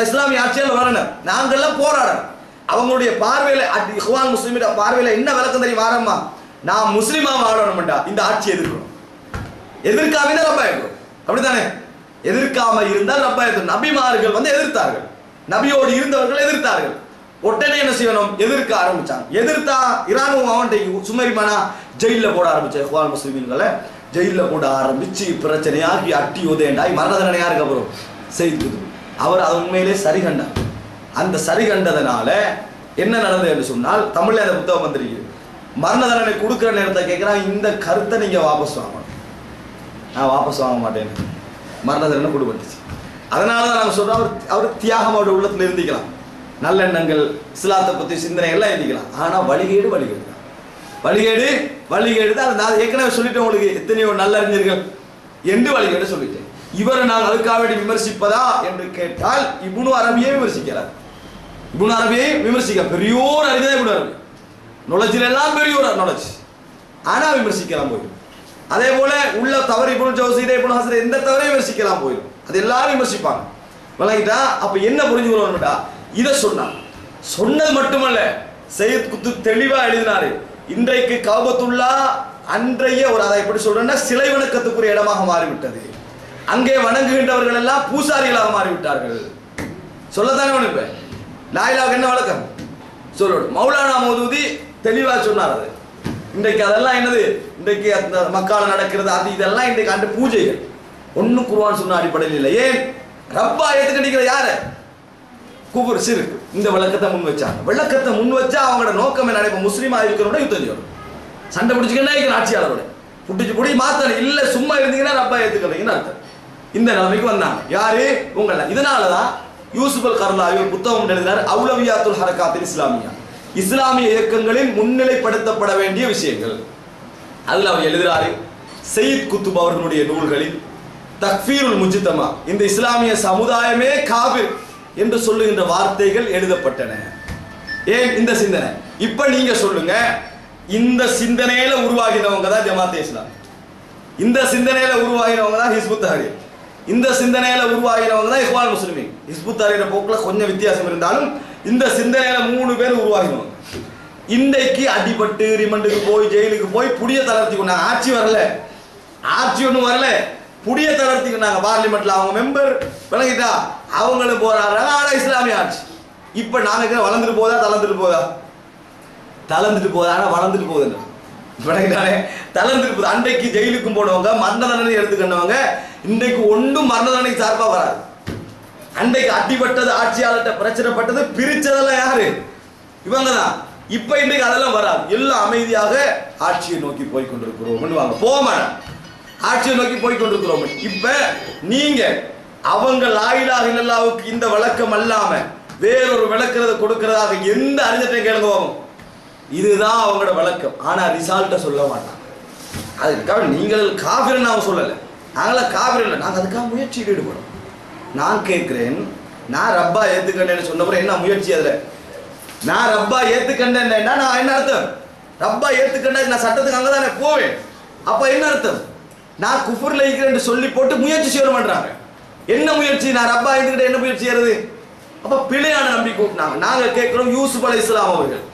இஸ்லாமிய ஆட்சியாளர் வரணும், நாங்கெல்லாம் போராடணும். அவங்களுடைய பார்வையில இஹ்வான் முஸ்லிமிட பார்வையில என்ன விளக்கம் தெரியும்? வாரம்மா நான் முஸ்லிமா வாழணும்டா இந்த ஆட்சி எதிர்க்கணும். எதிர்க்காம ரப்பா இருக்கும், அப்படித்தானே? எதிர்க்காம இருந்தால் ரப்பா இருக்கும். நபிமார்கள் வந்து எதிர்த்தார்கள், நபியோடு இருந்தவர்கள் எதிர்த்தார்கள். உடனே என்ன செய்யணும்? எதிர்க்க ஆரம்பிச்சாங்க. எதிர்த்தா ஈரானும் அவன்கிட்ட சுமரிமானா ஜெயில போட ஆரம்பிச்ச இஹ்வான் முஸ்லிம்களை ஜெயில போட ஆரம்பிச்சு பிரச்சனையாகி அட்டி உதயண்டாய் மரண தண்டனை யாருக்கு அப்புறம் செய்து அவர் அது உண்மையிலே சரி கண்டார். அந்த சரி கண்டதனால என்ன நடந்தது என்று சொன்னால், தமிழ்ல அந்த புத்தகம் வந்திருக்கு. மரண தண்டனை கொடுக்குற நேரத்தை கேட்கிறான், இந்த கருத்தை நீங்க வாபஸ் வாங்கணும். நான் வாபஸ் வாங்க மாட்டேன், மரண தண்டனை கொடுப்பட்டுச்சு. அதனாலதான் நாங்க சொல்றோம், அவர் தியாகம் அவருடைய உள்ளத்துல இருந்திக்கலாம், நல்லெண்ணங்கள் இஸ்லாத்தை பத்தி சிந்தனை எல்லாம் இருந்திக்கலாம். ஆனா வழிகேடு வழிகேடு வழிகேடு வழிகேடு தான். நான் ஏற்கனவே சொல்லிட்டேன் உங்களுக்கு, எத்தனையோ நல்லறிஞர்கள் என்று வழிகேடு சொல்லிட்டேன். இவரை நான் அதுக்காக வேண்டி விமர்சிப்பதா என்று கேட்டால் இப்னு அரபியை விமர்சிக்கிறார். இப்னு அரபியை விமர்சிக்க பெரியோர் அறிஞர் இப்னு அரபி, நுழைச்சில எல்லாம் பெரியோர் நுழைச்சு, ஆனா விமர்சிக்கலாம் போயிடும். அதே போல உள்ள தவறு இப்னு ஜௌஸி இப்னு ஹஸர் எந்த தவறையும் விமர்சிக்கலாம் போயிடும். அது எல்லாரும் விமர்சிப்பாங்க. விளங்கிட்டா? அப்ப என்ன புரிஞ்சுக்கணும்டா, இதை சொன்னது மட்டுமல்ல, சையத் குத்து தெளிவா எழுதினாரு. இன்றைக்கு கஅபத்துல்லா அன்றைய ஒரு, அதை எப்படி சொல்றேன்னா சிலை வணக்கத்துக்குரிய இடமாக மாறிவிட்டது. அங்கே வணங்குகின்றவர்கள் எல்லாம் பூசாரிகளாக மாறிவிட்டார்கள். சொல்லத்தானே உனக்கு லாயிலாவுக்கு என்ன வழக்கம் சொல்லணும். மௌலானா மௌதூதி தெளிவா சொன்னார். அது இன்றைக்கு அதெல்லாம் என்னது, இன்றைக்கு அந்த மக்கால நடக்கிறது அது இதெல்லாம் இன்றைக்கு அந்த பூஜைகள் ஒன்னும் குர்ஆன் சொன்ன அடிப்படையில் இல்லை. ஏன்? ரப்பா ஏத்துக்கிற யாரு? குபுர் சிறுக்கு. இந்த விளக்கத்தை முன் வச்சாங்க. விளக்கத்தை முன் வச்சா அவங்களோட நோக்கம் என்ன? இப்ப முஸ்லீமா இருக்கிறோட யுத்தம் செய்யணும், சண்டை பிடிச்சிக்கன்னா ஆட்சியாளரோட புட்டிச்சு புடி மாத்தணும். இல்ல சும்மா இருந்தீங்கன்னா ரப்பா ஏத்துக்கிறீங்கன்னு அர்த்தம். இந்த நிலைமைக்கு வந்தாங்க யாரு? உங்கள. இதனாலதான் யூசுப் அல் கர்லாவி ஒரு புத்தகம் எழுதினார், அவுலவியாத்துல் ஹரகாத்தில் இஸ்லாமியா, இஸ்லாமிய இயக்கங்களில் முன்னிலைப்படுத்தப்பட வேண்டிய விஷயங்கள். அதுல அவர் எழுதுறாரு, சையத் குத்துப் அவர்களுடைய நூல்களில் தக்ஃபீருல் முஜ்தமா, இந்த இஸ்லாமிய சமுதாயமே காபிர் என்று சொல்லுகின்ற வார்த்தைகள் எழுதப்பட்டன. ஏன் இந்த சிந்தனை? இப்ப நீங்க சொல்லுங்க, இந்த சிந்தனையில உருவாகினவங்க தான் ஜமாத்தே இஸ்லாம், இந்த சிந்தனையில உருவாகினவங்க தான் ஹிஸ்புத் தஹ்ரீர், இந்த சிந்தனையில உருவாகினவங்க தான் இஹ்வான் முஸ்லிமீன். ஹிஸ்புத் தஹ்ரீர் போக்குல கொஞ்சம் வித்தியாசம் இருந்தாலும் இந்த சிந்தனையில 3 பேர் உருவாகினவங்க. இன்றைக்கு அடிபட்டு ரிமண்டுக்கு போய் ஜெயிலுக்கு போய் புடிய தளர்த்தி கொண்டாங்க. ஆட்சி வரல, ஆட்சி ஒன்றும் வரல, புடிய தளர்த்தி கொண்டாங்க. பார்லிமெண்ட்ல அவங்க மெம்பர் விளங்கிட்டா, அவங்களும் போறாங்க. ஆனா இஸ்லாமிய ஆட்சி. இப்ப நாங்க வளர்ந்துட்டு போதா தளர்ந்துட்டு போதா? தளர்ந்துட்டு போதா, ஆனா வளர்ந்துட்டு போகுது. விளங்கிட்டானே, தளர்ந்துட்டு போகுது. அன்றைக்கு ஜெயிலுக்கும் போனவங்க, மரண தண்டனை எடுத்துக்கிட்டவங்க இன்றைக்கு ஒன்றும் மரண தண்டனைக்கு சார்பா வராது. அன்றைக்கு அடிபட்டது, ஆட்சியாளர்கிட்ட பிரச்சனைப்பட்டது, பிரிச்சதெல்லாம் யாரு? இவங்க தான். இப்ப இன்றைக்கு அதெல்லாம் வராது. எல்லாம் அமைதியாக ஆட்சியை நோக்கி போய் கொண்டிருக்கிறோம். போமா, ஆட்சியை நோக்கி போய் கொண்டிருக்கிறோம். இப்ப நீங்க அவங்க லா இலாஹ இல்லல்லாஹ்வுக்கு இந்த விளக்கம் அல்லாம வேறொரு விளக்கறத கொடுக்கிறதாக எந்த அறிஞர்கிட்ட கேளுங்க, இதுதான் அவங்களோட விளக்கம். ஆனா ரிசால்ட்ட சொல்ல மாட்டாங்க. அதுக்காக நீங்கள் காபிர்னு நாம சொல்லல, நாங்கள காபிர் இல்லை, நாங்க அதுக்காக முயற்சியில் ஈடுபடும். நான் கேட்கிறேன், நான் ரப்பா ஏத்துக்கண்டேன்னு சொன்னப்பறம் என்ன முயற்சி அதுல? நான் ரப்பா ஏத்துக்கண்டேன்னா நான் என்ன அர்த்தம்? ரப்பா ஏத்துக்கண்டா நான் சட்டத்துக்கு அங்கதானே போவேன். அப்ப என்ன அர்த்தம்? நான் குஃபர்ல இருக்கிறேன்னு சொல்லி போட்டு முயற்சி செய்ய மாட்டாங்க. என்ன முயற்சி? நான் ரப்பா ஏத்துக்கிட்ட என்ன முயற்சி செய்யறது? அப்ப பிழையான நம்பிக்கை கூட்டினாங்க. நாங்க கேட்கிறோம், யூசுப் அலைஹிஸ்ஸலாம் அவர்கள்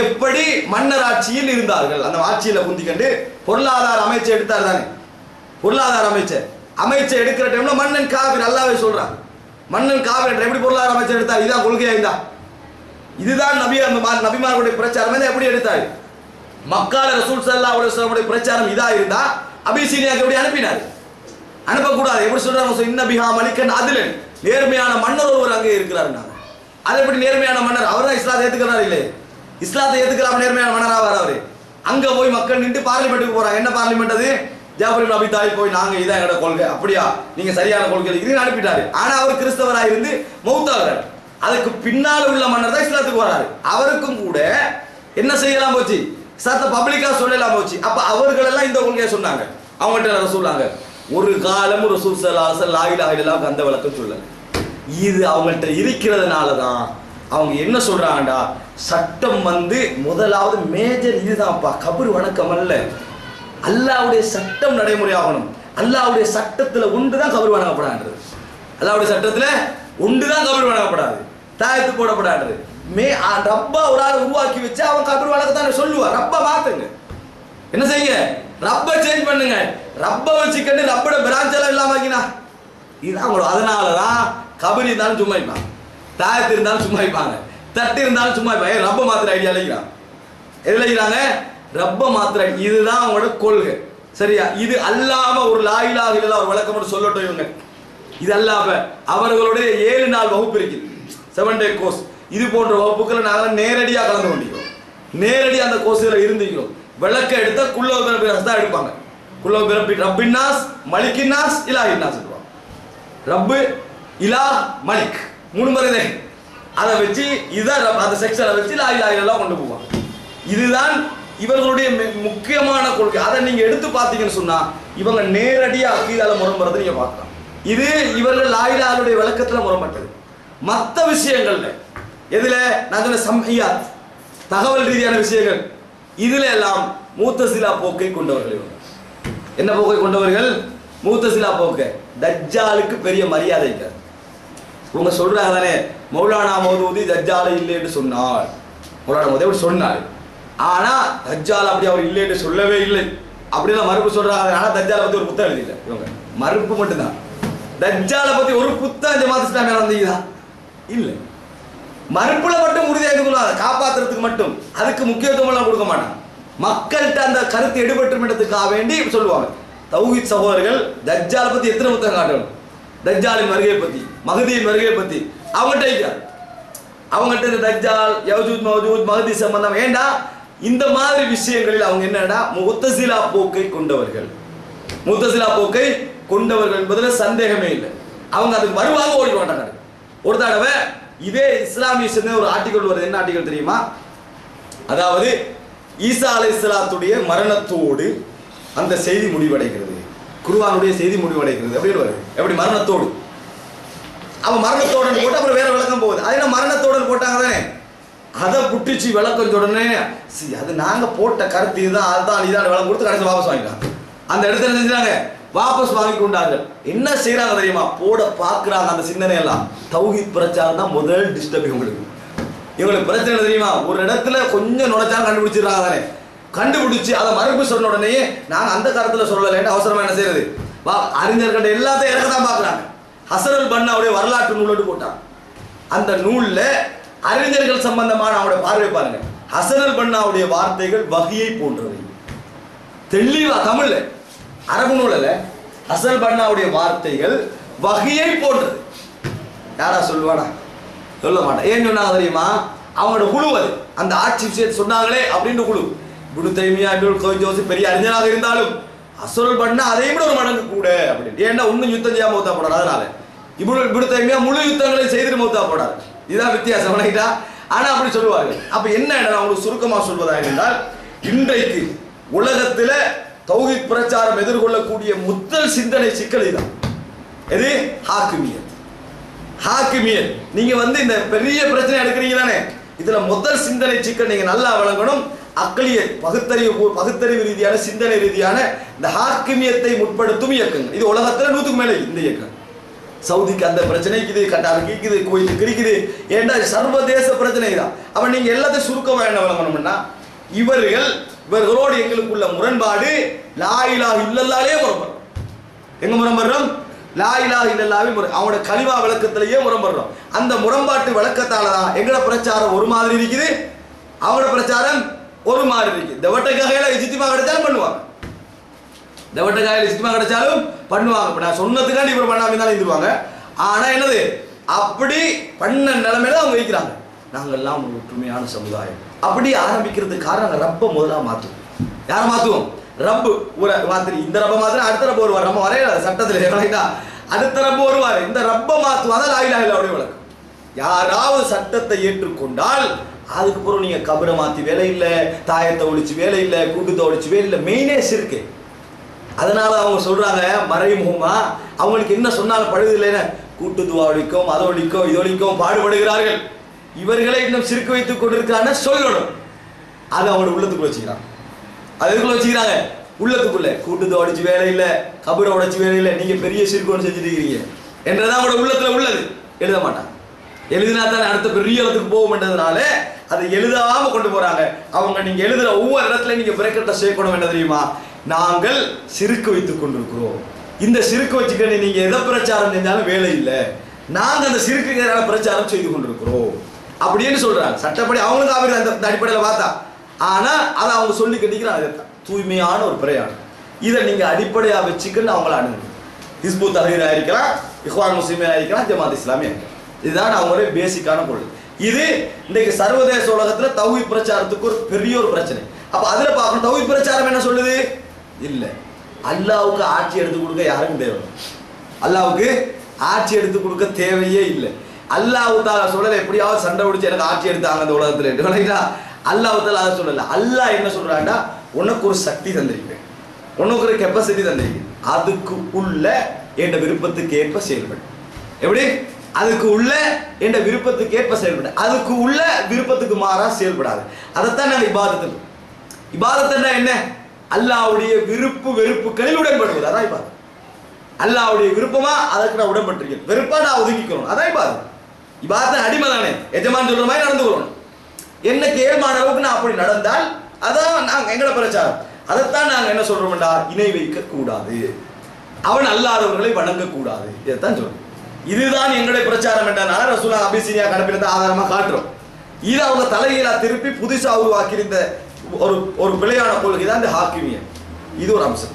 எப்படி மன்னர் ஆட்சியில் இருந்தார்கள்? அந்த ஆட்சியில குந்திக்கண்டு பொருளாதார அமைச்சை எடுத்தார் தானே. பொருளாதார அமைச்சை எடுக்கிற டைம்ல மன்னன் காபிர், அல்லாஹ்வே சொல்றான் மன்னன் காபிர் எப்படி பொருளாதார அமைச்சர் எடுத்தார்? இதான் கொள்கையா இருந்தா? இதுதான் நபிமார்களுடைய பிரச்சாரம். எப்படி எடுத்தாரு? மக்கால ரசூல் ஸல்லல்லாஹு அலைஹி வஸல்லம் பிரச்சாரம் இதா இருந்தா அபிசீனியாக்கு எப்படி அனுப்பினார்? அனுப்பக்கூடாது. எப்படி சொல்றாங்க? இன்ன பிஹா மலிக்கன் அதுலன், நேர்மையான மன்னர் ஒருவர் அங்கே இருக்கிறார். அது எப்படி நேர்மையான மன்னர்? அவர் தான் இஸ்லாத்தை ஏத்துக்கிறார் இல்லை? இஸ்லாத்தை ஏத்துக்கிறாம நேர்மையான மன்னராவார் அவரு? அங்க போய் மக்கள் நின்று பார்லிமெண்ட்டுக்கு போறாங்க. என்ன பார்லிமெண்ட் அது? ஜாஃபர் இப்னு அபி தாலிப் போய் நாங்க இதான் எங்களோட கொள்கை, அப்படியா நீங்க சரியான கொள்கை இருக்கிறீங்க அனுப்பிட்டாரு. ஆனா அவர் கிறிஸ்தவராக இருந்து மௌத்தாகிறார். அதுக்கு பின்னால் உள்ள மன்னர் தான் இஸ்லாத்துக்கு வராரு. அவருக்கும் கூட என்ன செய்யலாம் போச்சு? இஸ்லாத்தை பப்ளிக்கா சொல்லலாம் போச்சு. அப்ப அவர்கள் எல்லாம் இந்த கொள்கையை சொன்னாங்க. அவங்கள்ட்ட ரசூலாங்க ஒரு காலம் ரசூல் ஸல்லல்லாஹு அலைஹி வஸல்லம் லா இலாஹா இல்லல்லாஹ் அந்த விளக்கம் சொல்லல. இது அவங்கள்ட்ட இருக்கிறதுனால தான் அவங்க என்ன சொல்றாங்கடா, சட்டம் முதலாவது மேஜர் இதுதான்ப்பா, கபர் வணக்கம் அல்ல, அல்லாஹ்வுடைய சட்டம் நடைமுறையாகணும். அல்லாஹ்வுடைய சட்டத்துல ஒன்றுதான் கபர் வணங்கப்படாது. அல்லாஹ்வுடைய சட்டத்துல ஒன்றுதான் கபர் வணங்கப்படாது, தாயத்து போடப்படாது. ரப்பா ஒரு ஆள் உருவாக்கி வச்சு அவன் கபர் வணக்கத்தானே சொல்லுவான். ரப்பா மாத்துங்க, என்ன செய்ய? ரப்ப சேஞ்ச் பண்ணுங்க. ரப்ப வச்சுக்கிட்டு ரப்போட பிரான்ச் எல்லாம் இல்லாம இதுதான் அவங்களோட. அதனாலதான் கபர் இருந்தாலும் சும்மா இருப்பாங்க, தாயத்து இருந்தாலும் சும்மா இருப்பாங்க, தட்டு இருந்தாலும் சும்மா இருப்பாங்க. ரப்ப மாத்திர ஐடியா இல்லைங்கிறான். எதுல இருக்கிறாங்க? ரப்ப மாத்திர. இதுதான் அவங்களோட கொள்கை. சரியா? இது அல்லாம ஒரு லா இலாஹா இல்லல்லாஹ் ஒரு விளக்கம் மட்டும் சொல்லட்டும் இவங்க. இது அல்லாம அவர்களுடைய 7 நாள் வகுப்பு இருக்குது, 7 டே கோர்ஸ். இது போன்ற வகுப்புகளை நாங்கள் நேரடியாக கலந்து கொண்டிருக்கிறோம். நேரடியாக அந்த கோர்ஸில் இருந்துக்கிறோம். விளக்க எடுத்தா குல்லோ பிறப்பினாஸ் தான் எடுப்பாங்க. குல்லோ பிறப்பி ரப்பின்னாஸ் மலிக்கின்னாஸ் இலாஹின்னாஸ் இருப்பாங்க. ரப்பு இலா மலிக் 3 முறை அதை வச்சு இதுதான் அந்த செக்ஷனை வச்சு லா இலாஹா இல்லல்லாஹ் கொண்டு போவாங்க. இதுதான் இவர்களுடைய முக்கியமான கொள்கை. அதை நீங்க எடுத்து பார்த்தீங்கன்னு சொன்னா இவங்க நேரடியாக அக்கீதால முரண்படுறதை நீங்க பார்க்கலாம். இது இவர்கள் லா இலாஹாவுடைய விளக்கத்துல முரண்பட்டது. மற்ற விஷயங்கள்ல எதுல நான் சொன்ன சம்ஹியாத் தகவல் ரீதியான விஷயங்கள் இதுல எல்லாம் மூத்தசிலா போக்கை கொண்டவர்கள். இவங்க என்ன போக்கை கொண்டவர்கள்? மூத்தசிலா போக்கை. தஜ்ஜாலுக்கு பெரிய மரியாதை இருக்காது. இவங்க சொல்றாங்க தானே, மௌலானா மௌதூதி தஜ்ஜாலை இல்லைன்னு சொன்னார். மௌலானா மௌதூதி அப்படி சொன்னார், ஆனா தஜ்ஜால் அப்படி அவர் இல்லைன்னு சொல்லவே இல்லை அப்படின்னா மறுப்பு சொல்றாங்க. ஆனா தஜ்ஜாலை பத்தி ஒரு புத்தகம் எழுதிಇಲ್ಲ. இவங்க மறுப்பு மட்டும்தான். தஜ்ஜாலை பத்தி ஒரு புத்தகம் ஜமாத் இஸ்லாமியா வந்தீங்களா? இல்லை. மறுப்புல மட்டும் உறுதியாக காப்பாற்றுறதுக்கு மட்டும் அதுக்கு முக்கியத்துவம் எல்லாம் கொடுக்க மாட்டாங்க. மக்கள்கிட்ட அந்த கருத்து எடுபட்டுமென்றதுக்காக வேண்டி சொல்லுவாங்க. தௌஹீத் சகோதரர்கள் தஜ்ஜாலை பத்தி எத்தனை புத்தகம் காட்டணும்? தஜ்ஜாலின் வருகையை பத்தி, மஹதியின் வருகையை பத்தி அவங்ககிட்ட இந்த தஜ்ஜால், யஜூஜ் மௌஜூஜ், மஹதி சம்பந்தம் ஏண்டா இந்த மாதிரி விஷயங்களில் அவங்க என்னடா முத்தசிலா போக்கை கொண்டவர்கள். முத்தசிலா போக்கை கொண்டவர்கள் என்பதில் சந்தேகமே இல்லை. அவங்க அதுக்கு வருவாங்க, ஓடி மாட்டாங்க. ஒரு தடவை இதே இஸ்லாமிய சேர்ந்த ஒரு ஆர்டிகல் வருது. என்ன ஆர்டிகல் தெரியுமா? அதாவது ஈசா அலைஹிஸ்ஸலாத்துடைய மரணத்தோடு அந்த செய்தி முடிவடைகிறது, குர்ஆனுடைய செய்தி முடிவடைகிறது அப்படின்னு வருது. எப்படி மரணத்தோடு? அவன் மரணத்தோடு போட்டு அப்புறம் வேற விளக்கம் போகுது. அது என்ன மரணத்தோடு போட்டாங்க தானே, அதை புட்டிச்சு விளக்கம் உடனே அது நாங்க போட்ட கருத்து இதுதான், அதுதான் இதான் விளக்கம் கொடுத்து கடைசி வாபஸ் வாங்கிட்டாங்க. அந்த இடத்துல செஞ்சாங்க, வாபஸ் வாங்கி கொண்டார்கள். என்ன செய்யறாங்க தெரியுமா? போட பாக்குறாங்க அந்த சிந்தனை எல்லாம். தௌஹீத் பிரச்சாரம் தான் முதல் டிஸ்டர்ப் இவங்களுக்கு. இவங்களுக்கு பிரச்சனை தெரியுமா? ஒரு இடத்துல கொஞ்சம் நுழைச்சாலும் கண்டுபிடிச்சிடறாங்க தானே. கண்டுபிடிச்சு அதை மறுப்பு சொன்ன உடனே நாங்க அந்த காலத்துல சொல்லலைன்னு அவசரமா என்ன செய்யறது? அறிஞர்கள் எல்லாத்தையும் இறக்க தான் பாக்குறாங்க. ஹசனுல் பன்னாவுடைய வரலாற்று நூல் போட்டாங்க. அந்த நூல்ல அறிஞர்கள் சம்பந்தமான அவருடைய பார்வை பாருங்க. ஹசனுல் பன்னாவுடைய வார்த்தைகள் வஹியை போன்றது. தெளிவா தமிழ்ல, அரபு நூலில் ஹசனுல் பன்னாவுடைய வார்த்தைகள் வஹியை போன்றது. யாரா சொல்லுவாடா? சொல்ல மாட்டேன். ஏன் சொன்னாங்க தெரியுமா? அவங்களோட குழு அது. அந்த ஆட்சி விஷயத்தை சொன்னாங்களே அப்படின்னு குழு. இப்னு தைமியா, இப்னு கௌஜி பெரிய அறிஞராக இருந்தாலும் ஹசனுல் பன்னா அதை விட ஒரு மடங்கு கூட அப்படின்னு. ஏன்னா இன்னும் யுத்தம் செய்யாம மௌத்தா போடாது. அதனால இப்னு தைமியா முழு யுத்தங்களை செய்து மௌத்தா போடாது. இதுதான் வித்தியாசம். ஆனா அப்படி சொல்லுவார்கள். அப்ப என்ன அவங்களுக்கு சுருக்கமா சொல்வதாக இருந்தால், இன்றைக்கு உலகத்துல தௌஹீத் பிரச்சாரம் எதிர்கொள்ளக்கூடிய முதல் சிந்தனை சிக்கல் இதுதான். எது? ஹாக்கிமியத். ஹாக்கிமியத். நீங்க இந்த பெரிய பிரச்சனை எடுக்கிறீங்க தானே, இதுல முதல் சிந்தனை சிக்கல் நீங்க நல்லா வழங்கணும். அக்லியத், பகுத்தறிவு ரீதியான சிந்தனை ரீதியான இந்த ஹாக்கிமியத்தை முற்படுத்தும் இயக்கங்கள். இது உலகத்துல 100க்கு மேல இந்த இயக்கம். சவுதிக்கு அந்த பிரச்சனை இருக்குது, கட்டாருக்கு இருக்குது, குவைத்துக்கு இருக்குது, ஏண்டா சர்வதேச பிரச்சனை தான். அப்ப நீங்க எல்லாத்தையும் சுருக்கமா என்ன வழங்கணும்னா, இவர்களோடு எங்களுக்குள்ள முரண்பாடு லா இலாஹ இல்லல்லாஹ்வே முரண்படுறோம். எங்க முரண்படுறோம்? லா இலாஹ இல்லல்லாஹ்வே அவனோட கலிமா விளக்கத்திலேயே முரண்படுறோம். அந்த முரண்பாட்டு விளக்கத்தால தான் எங்களோட பிரச்சாரம் ஒரு மாதிரி இருக்குது, அவங்களோட பிரச்சாரம் ஒரு மாதிரி இருக்கு. தெவட்டக்காயில இஜ்திமா கிடைச்சாலும் பண்ணுவாங்க, தெவட்டக்காயில இஜ்திமா கிடைச்சாலும் பண்ணுவாங்க. இப்ப நான் சொன்னதுக்காண்டி இவர் பண்ணாம இருந்தாலும் இருந்துருவாங்க. ஆனா என்னது, அப்படி பண்ண நிலைமையில அவங்க வைக்கிறாங்க. நாங்கெல்லாம் ஒரு ஒற்றுமையான சமுதாயம் அப்படி ஆரம்பிக்கிறதுக்கு காரணம் ரப்ப முதலா மாத்துவோம். யாரை மாத்துவோம்? ரப்பு ஒரு மாத்திரி. இந்த ரப்ப மாத்திரம் அடுத்த ரப்ப வருவார். நம்ம வரைய சட்டத்தில் அடுத்த ரப்ப வருவார். இந்த ரப்ப மாத்துவாதான் லா இலாஹ இல்லல்லாஹ்வுடைய வழக்கம். யாராவது சட்டத்தை ஏற்றுக்கொண்டால் அதுக்கு பிறகு நீங்க கபரை மாத்தி வேலை இல்லை, தாயத்தை ஒழிச்சு வேலை இல்லை, கூட்டத்தை ஒழிச்சு வேலை இல்லை, மெயினே இருக்கு. அதனால அவங்க சொல்றாங்க மறைமுகமா அவங்களுக்கு என்ன சொன்னாலும் பழுது இல்லைன்னு கூட்டு துவா ஒழிக்கும், அதை ஒழிக்கும், இது ஒழிக்கும் பாடுபடுகிறார்கள். இவர்களை இன்னும் சிறுக்கு வைத்துக் கொண்டிருக்கான சொல்லணும். அது அவங்களோட உள்ளத்துக்குள்ள வச்சுக்கிறாங்க. அது எதுக்குள்ள வச்சுக்கிறாங்க? உள்ளத்துக்குள்ள. கூட்டு உடைச்சு வேலை இல்லை, கபரை உடைச்சு வேலை இல்லை, நீங்க பெரிய சிறுக்கு ஒன்று செஞ்சுட்டு இருக்கீங்க என்றதான் அவங்களோட உள்ளத்துல உள்ளது. எழுத மாட்டாங்க. எழுதினா தானே அடுத்த பெரிய இடத்துக்கு போகும்ன்றதுனால அதை எழுதாம கொண்டு போறாங்க. அவங்க நீங்க எழுதுற ஒவ்வொரு இடத்துல நீங்க பிரேக்கெட்டை சேர்க்கணும். என்ன தெரியுமா? நாங்கள் சிறுக்கு வைத்துக் கொண்டிருக்கிறோம். இந்த சிறுக்கு வச்சுக்க நீங்க எதை பிரச்சாரம் செஞ்சாலும் வேலை இல்லை, நாங்க அந்த சிறுக்கு பிரச்சாரம் செய்து கொண்டிருக்கிறோம் அப்படின்னு சொல்றாங்க. சட்டப்படி அவங்களுக்கு அவர் அந்த அடிப்படையில் பார்த்தா, ஆனா அதை அவங்க சொல்லி கட்டிக்கிறாங்க. தூய்மையான ஒரு பிரயாணம். இதை நீங்க அடிப்படையா வச்சுக்கன்னு அவங்கள அணுகு. ஹிஸ்பு தஹ்ரீர் ஆயிருக்கலாம், இஹ்வான் முஸ்லிமே ஆயிருக்கலாம், ஜமாத் இஸ்லாமியா இருக்கலாம். இதுதான் அவங்களுடைய பேசிக்கான பொருள். இது இன்றைக்கு சர்வதேச உலகத்துல தௌஹீத் பிரச்சாரத்துக்கு ஒரு பெரிய ஒரு பிரச்சனை. அப்ப அதுல பார்க்கணும், தௌஹீத் பிரச்சாரம் என்ன சொல்லுது? இல்ல, அல்லாஹ்வுக்கு ஆட்சி எடுத்து கொடுக்க யாருக்கும் தேவை, அல்லாஹ்வுக்கு ஆட்சி எடுத்து கொடுக்க தேவையே இல்லை. அல்லாஹ் தஆலா சொல்லல எப்படியாவது சண்டை பிடிச்சு எனக்கு ஆட்சி எடுத்தாங்க அந்த உலகத்துல. அல்லாஹ் தஆலா அதை சொல்லல. அல்லாஹ் என்ன சொல்றாண்டா, உனக்கு ஒரு சக்தி தந்திருக்கேன், உனக்கு ஒரு கெப்பாசிட்டி தந்திருக்கேன், அதுக்கு உள்ள என் விருப்பத்துக்கு ஏற்ப செயல்படும். எப்படி? அதுக்கு உள்ள என்ற விருப்பத்துக்கு ஏற்ப செயல்பட, அதுக்கு உள்ள விருப்பத்துக்கு மாறா செயல்படாது. அதைத்தான் நாங்கள் இபாதத்து. இபாதத்துன்னா என்ன? அல்லாஹ்வுடைய விருப்பு வெறுப்புகளில் உடன்படுவது, அதான் இபாதத். அல்லாஹ்வுடைய விருப்பமா அதுக்கு நான் உடன்பட்டிருக்கேன், வெறுப்பா நான் ஒதுங்கிக்கணும், அதான் இபாதத். இபாதத் அடிமை தானே, எஜமான் சொல்ற மாதிரி நடந்து கொள்ளணும். என்ன கேள்மான அளவுக்கு நான் அப்படி நடந்தால் அதான் நாங்க எங்களோட பிரச்சாரம். அதைத்தான் நாங்க என்ன சொல்றோம்டா, இணை வைக்க கூடாது, அவன் அல்லாதவர்களை வணங்க கூடாது, இதைத்தான் சொல்றோம். இதுதான் எங்களுடைய பிரச்சாரம் என்றனால ரசூலுல்லாஹ் அபிசீனியா கணப்பிலத்தை ஆதாரமா காட்டுறோம். இது அவங்க தலைகீழா திருப்பி புதுசா உருவாக்கியிருந்த ஒரு பிழையான கொள்கை தான் இந்த ஹாக்கிமியத். இது ஒரு அம்சம்.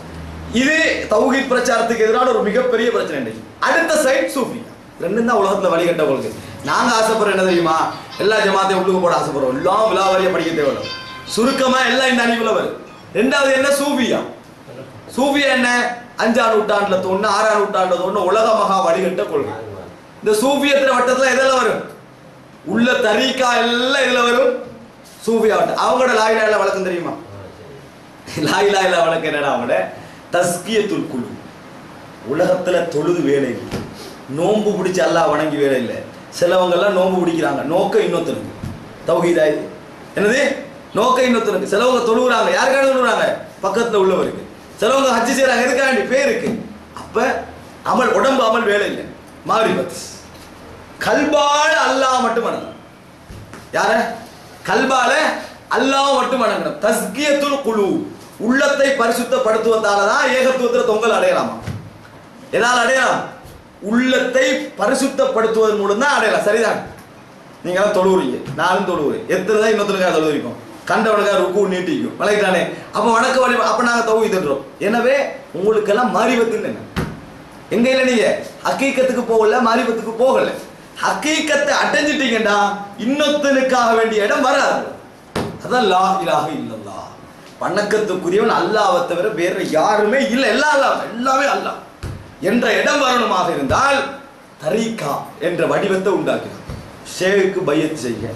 இது தௌஹீத் பிரச்சாரத்துக்கு எதிரான ஒரு மிகப்பெரிய பிரச்சனை. அடுத்த சைட் சூஃபி. ரெண்டும் தான் உலகத்துல வழிகட்ட கொள்கை. நாங்க ஆசைப்படுற என்ன தெரியுமா? எல்லா ஜமாத்தையும் உள்ளுக்கு போட ஆசைப்படுறோம், எல்லாம் விலாவரியா படிக்க தேவையில்லை, சுருக்கமா எல்லாம் இந்த அணிக்குள்ள வரும். ரெண்டாவது என்ன? சூஃபியா. சூஃபியா என்ன? 5ஆம் நூற்றாண்டுல தோணுன 6ஆம் நூற்றாண்டுல தோணுன உலக மகா வழிகட்ட கொள்கை. இந்த சூஃபியத்தின் வட்டத்துல எதெல்லாம் வரும்? உள்ள தரீக்கா எல்லாம் இதுல வரும். சூஃபியா வட்டம். அவங்களோட லா இலாஹ இல்லல்லாஹ் வழக்கம் தெரியுமா? லா இலாஹ இல்லல்லாஹ் வழக்கம் என்னடா? அவங்களோட தஸ்கியத்துல் குலூப். உலகத்துல தொழுது வேலை இல்லை, நோன்பு பிடிச்சி அல்லாஹ் வணங்கி வேலை இல்லை. சிலவங்க எல்லாம் நோன்பு பிடிக்கிறாங்க, நோக்க இன்னொருத்தருக்கு. தௌஹீதா இது என்னது? நோக்க இன்னொருத்தருக்கு. சிலவங்க தொழுகிறாங்க, யாருக்காக தொழுகிறாங்க? பக்கத்துல உள்ளவருக்கு. சிலவங்க ஹஜ்ஜி செய்யறாங்க, எதுக்காண்டி? பேருக்கு. அப்ப அமல், உடம்பு அமல் வேலை இல்லை. மாரிபத். கல்பால அல்லாஹ் மட்டும் வணங்கணும். யார? கல்பால அல்லாஹ் மட்டும் வணங்கணும். தஸ்கியத்துல் குலூப். உள்ளத்தை பரிசுத்தப்படுத்துவதால தான் ஏகத்துவத்தில் தொங்கல் அடையலாமா? எதால் அடையலாம்? உள்ளத்தை பரிசுத்தப்படுத்துவதன் மூலம் தான் அடையலாம். சரிதான்? நீங்க எல்லாம் தொழுவுறீங்க, நானும் தொழுவுறேன். எத்தனை தான் இன்னொருத்தருக்காக தொழுவிக்கும், கண்டவனுக்காக ருக்கு நீட்டிக்கும், வளைக்கிறானே. அப்ப வணக்க வழி, அப்ப நாங்க தௌஹீத் தட்டுறோம். எனவே உங்களுக்கெல்லாம் மாரிபத்தில் என்ன? எங்க இல்லை, நீங்க ஹக்கீக்கத்துக்கு போகல, மாரிபத்துக்கு போகல. ஹக்கீக்கத்தை அடைஞ்சிட்டீங்கடா, இன்னொருத்தனுக்காக வேண்டிய இடம் வராது. அதான் லா இலாஹ இல்லல்லாஹ். வணக்கத்துக்குரியவன் அல்லாஹ்வை தவிர வேற யாருமே இல்லை, எல்லாம் அல்லாஹ், எல்லாமே அல்லாஹ் என்ற இடம் வரணுமாக இருந்தால் தரீக்கா என்ற வடிவத்தை உண்டாக்கணும். ஷேக்கு பையத் செய்ய,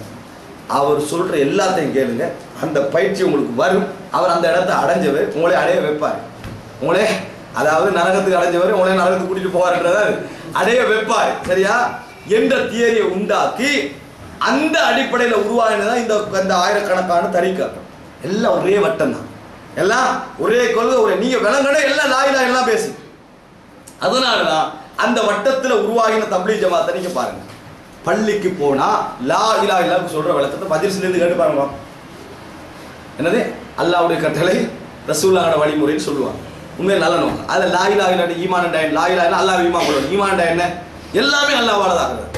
அவர் சொல்ற எல்லாத்தையும் கேளுங்க, அந்த பயிற்சி உங்களுக்கு வரும். அவர் அந்த இடத்தை அடைஞ்சவர் உங்களை அடைய வைப்பார். உங்களே, அதாவது நரகத்துக்கு அடைஞ்சவர் உங்களே நரகத்துக்கு கூட்டிட்டு போவார்ன்றத அடைய வைப்பார். சரியா? என்ற தியரியை உண்டாக்கி அந்த அடிப்படையில் உருவாகினதான் இந்த ஆயிரக்கணக்கான தரீக்காக்கள். எல்லாம் ஒரே வட்டம் தான், எல்லாம் ஒரே கொள்கை, ஒரே நீங்க விளங்கட எல்லாம் லா இலாஹ இல்லல்லாஹ் பேசு. அதனாலதான் அந்த வட்டத்தில் உருவாகின தப்லீக் ஜமாத்தை நீங்க பாருங்க. பள்ளிக்கு போனா லா இலாஹ இல்லல்லாஹ் சொல்ற விளக்கத்தை மஜ்லிஸ்ல இருந்து கேட்டு பாருங்க. என்னது அல்லாஹ்வுடைய கட்டளை ரசூலுல்லாஹ்வோட வழிமுறைன்னு சொல்லுவாங்க. உண்மையில நல்ல நோக்கம். அது லா இலாஹ இல்லல்லாஹ் ஈமான் என்ற லா இலாஹ இல்லல்லாஹ் அல்லாஹ் ஈமான் கொள்ளணும். ஈமான் என்ன? எல்லாமே அல்லாஹ்வால தான் ஆகுது.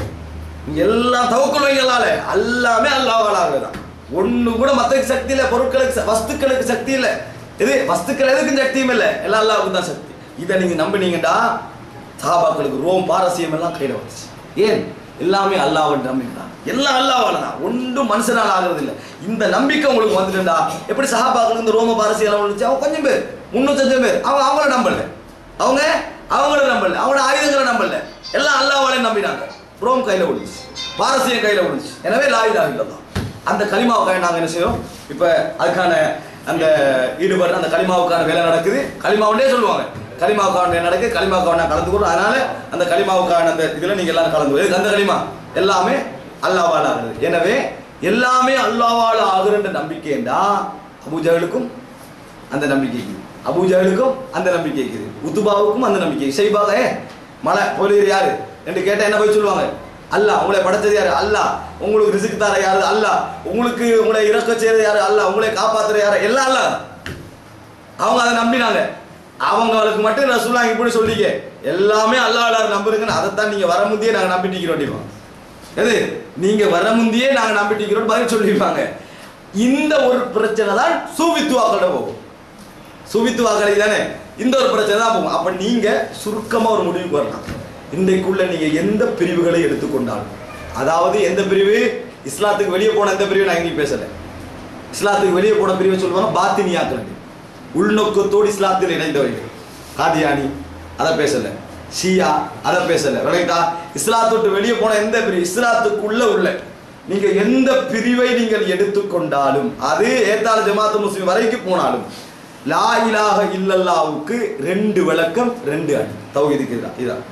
எல்லாம் தவக்குல் வைங்களால எல்லாமே அல்லாஹ்வால ஆகுதுதான். ஒண்ணு கூட மத்த சக்தி இல்ல, பொருட்களுக்கு வஸ்துக்களுக்கு சக்தி இல்ல. இது வஸ்துக்கள் எதுக்கும் சக்தியும் இல்லை, எல்லாம் அல்லாஹ்வுக்கு தான் சக்தி. இதை நீங்க நம்பினீங்கடா சஹாபாக்களுக்கு ரோம் பாரசீகம் எல்லாம் கையில வந்துச்சு. ஏன்? எல்லாமே அல்லாஹ்வை நம்பினா, எல்லாம் அல்லாஹ்வால தான், ஒன்றும் மனுஷனால ஆகிறது இல்லை. இந்த நம்பிக்கை உங்களுக்கு வந்துட்டுண்டா எப்படி சஹாபாக்களுக்கு இந்த ரோம பாரசீகம் எல்லாம் வந்துச்சு? அவங்க கொஞ்சம் பேர் 300 பேர் அவங்கள நம்பல, அவங்கள நம்பல, அவங்களோட ஆயுதங்களை நம்பல, எல்லாம் அல்லாஹ்வாலே நம்பினாங்க. ரோம் கையில விழுந்துச்சு, பாரசீகம் கையில விழுந்துச்சு. எனவே லா இலாஹ இல்லல்லாஹ் அந்த கலிமாவுக்காக நாங்கள் என்ன செய்யறோம்? இப்போ அதுக்கான அந்த ஈடுபாடு, அந்த கலிமாவுக்கான வேலை நடக்குது. கலிமாவுண்டே சொல்லுவாங்க, கலிமாவுக்கான நடக்குது, கலிமாவுக்கான நான் கலந்துக்கிறோம். அதனால அந்த கலிமாவுக்கான அந்த இதில் நீங்கள் எல்லாரும் கலந்து அந்த கலிமா எல்லாமே அல்லாஹ்வால ஆகுது. எனவே எல்லாமே அல்லாஹ்வால ஆகுற நம்பிக்கைண்டா அபூஜஹலுக்கும் அந்த நம்பிக்கை இருக்குது, அபூஜஹலுக்கும் அந்த நம்பிக்கை இருக்குது, உத்துபாவுக்கும் அந்த நம்பிக்கை. ஷைபாக மலை பொலியர் யாரு என்று கேட்டால் என்ன போய் சொல்லுவாங்க? அல்லாஹ். உங்களை படைச்சது யாரு? அல்லாஹ். உங்களுக்கு ரிஸ்க் தர யாரு? அல்லாஹ். உங்களுக்கு உங்களை இறக்க செய்யறது யாரு? அல்லாஹ். உங்களை காப்பாத்துற யாரு? எல்லாம் அல்லாஹ். அவங்க அதை நம்பினாங்க. அவங்களுக்கு மட்டும் ரசூலுல்லாஹ் இப்படி சொல்லிக்க எல்லாமே அல்லாஹ் நம்புறீங்கன்னு அதைத்தான் நீங்க வர முந்தையே நாங்க நம்பிட்டிக்கிறோம். எது நீங்க வர முந்தையே நாங்க நம்பிட்டிக்கிறோம் பதில் சொல்லிருப்பாங்க. இந்த ஒரு பிரச்சனை தான் சூபித்துவாக்களோட போகும். சூபித்துவாக்களை தானே இந்த ஒரு பிரச்சனை தான் போகும். அப்ப நீங்க சுருக்கமா ஒரு முடிவுக்கு வரலாம். இன்றைக்குள்ள நீங்க எந்த பிரிவுகளை எடுத்துக்கொண்டாலும், அதாவது எந்த பிரிவு, இஸ்லாத்துக்கு வெளியே போன எந்த பிரிவு நான் எங்கேயும் பேசல. இஸ்லாத்துக்கு வெளியே போன பிரிவை சொல்லுவாங்க பாத்தினியாக்கள், உள்நோக்கத்தோடு இஸ்லாத்தில் இணைந்தவர்கள். காதியானி அதை பேசல, ஷியா அதை பேசல. விளங்கிட்டா? இஸ்லாத்தோட்டு வெளியே போன எந்த பிரிவு, இஸ்லாத்துக்குள்ள உள்ள நீங்க எந்த பிரிவை நீங்கள் எடுத்துக்கொண்டாலும், அது ஏத்தால ஜமாத்து முஸ்லிம் வரைக்கும் போனாலும், லா இலாஹ இல்லல்லாஹ்வுக்கு 2 விளக்கம் 2 அடி தௌஹீதுக்கு இதான்.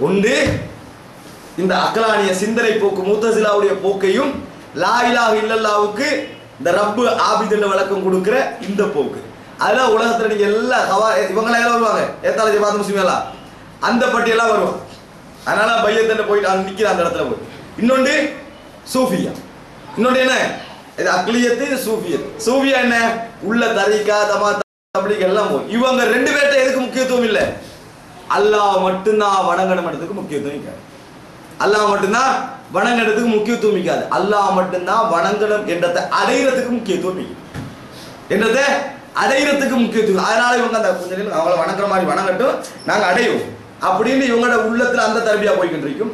ஒன்று இந்த அக்லானிய சிந்தனை போக்கு முத்தசிலாவுடைய போக்கையும், லா இலாஹ இல்லல்லாஹ்வுக்கு இந்த ரப்பு ஆபிதுன்னு விளக்கம் கொடுக்கிற இந்த போக்கு. அதெல்லாம் உலகத்துல நீங்க எல்லாம் இவங்களா எல்லாம் வருவாங்க, ஏத்தால ஜமாத் முஸ்லிம் எல்லாம் அந்த பட்டியெல்லாம் வருவாங்க. அதனால பையத்தண்ட போயிட்டு அந்த நிக்கிற அந்த இடத்துல போய். இன்னொன்று சூஃபியா, இன்னொன்று என்ன? இது அக்லியத்து சூஃபியத். சூஃபியா என்ன? உள்ள தரீகா தமாத் தப்லீக் எல்லாம் போய். இவங்க 2 பேர்ட்ட எதுக்கு முக்கியத்துவம் இல்லை? அல்லாஹ் மட்டும்தான் வணங்கணும் இடத்துக்கு முக்கியத்துவம் இருக்காது. அல்லாஹ் மட்டும்தான் வணங்கறதுக்கு முக்கியத்துவம் இருக்காது. அல்லாஹ் மட்டும்தான் வணங்கணும் என்றதை அடைகிறதுக்கு முக்கியத்துவம் இருக்கு. என்றதை அடைகிறதுக்கு முக்கியத்துவம். அதனால இவங்க அந்த கொஞ்ச நேரம் அவங்கள வணங்குற மாதிரி வணங்கட்டும், நாங்கள் அடைவோம் அப்படின்னு இவங்களோட உள்ளத்துல அந்த தரபியா போய்கிட்டு இருக்கும்.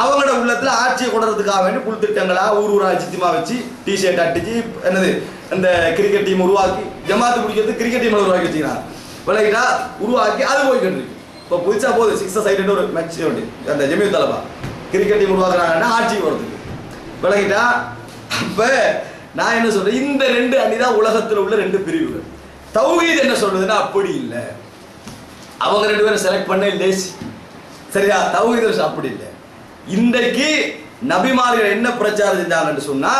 அவங்களோட உள்ளத்துல ஆட்சியை கொடுறதுக்காக வேண்டி புல் திட்டங்களா ஊரா சித்திமா வச்சு டிஷர்ட் அடிச்சு என்னது அந்த கிரிக்கெட் டீம் உருவாக்கி, ஜமாத்து பிடிக்கிறது கிரிக்கெட் டீம் உருவாக்கி வச்சுக்கிறாங்க. விளையாட்டா உருவாக்கி அது போய்கிட்டு இருக்கு. இப்போ புதுசா போகுது 6 சைடு ஒரு மேட்ச் உண்டு, அந்த ஜமீர் தலபா கிரிக்கெட் டீம் உருவாக்குறாங்கன்னா ஆட்சிக்கு போறதுக்கு. விளையாட்டா அப்ப நான் என்ன சொல்றேன், இந்த 2 அணிதான் உலகத்தில் உள்ள 2 பிரிவுகள். தௌஹீத் என்ன சொல்றதுன்னா அப்படி இல்லை. அவங்க 2 பேரும் செலக்ட் பண்ண லேசி, சரியா? தௌஹீத் அப்படி இல்லை. இன்றைக்கு நபிமார்கள் என்ன பிரச்சாரம் செஞ்சாங்கன்னு சொன்னா,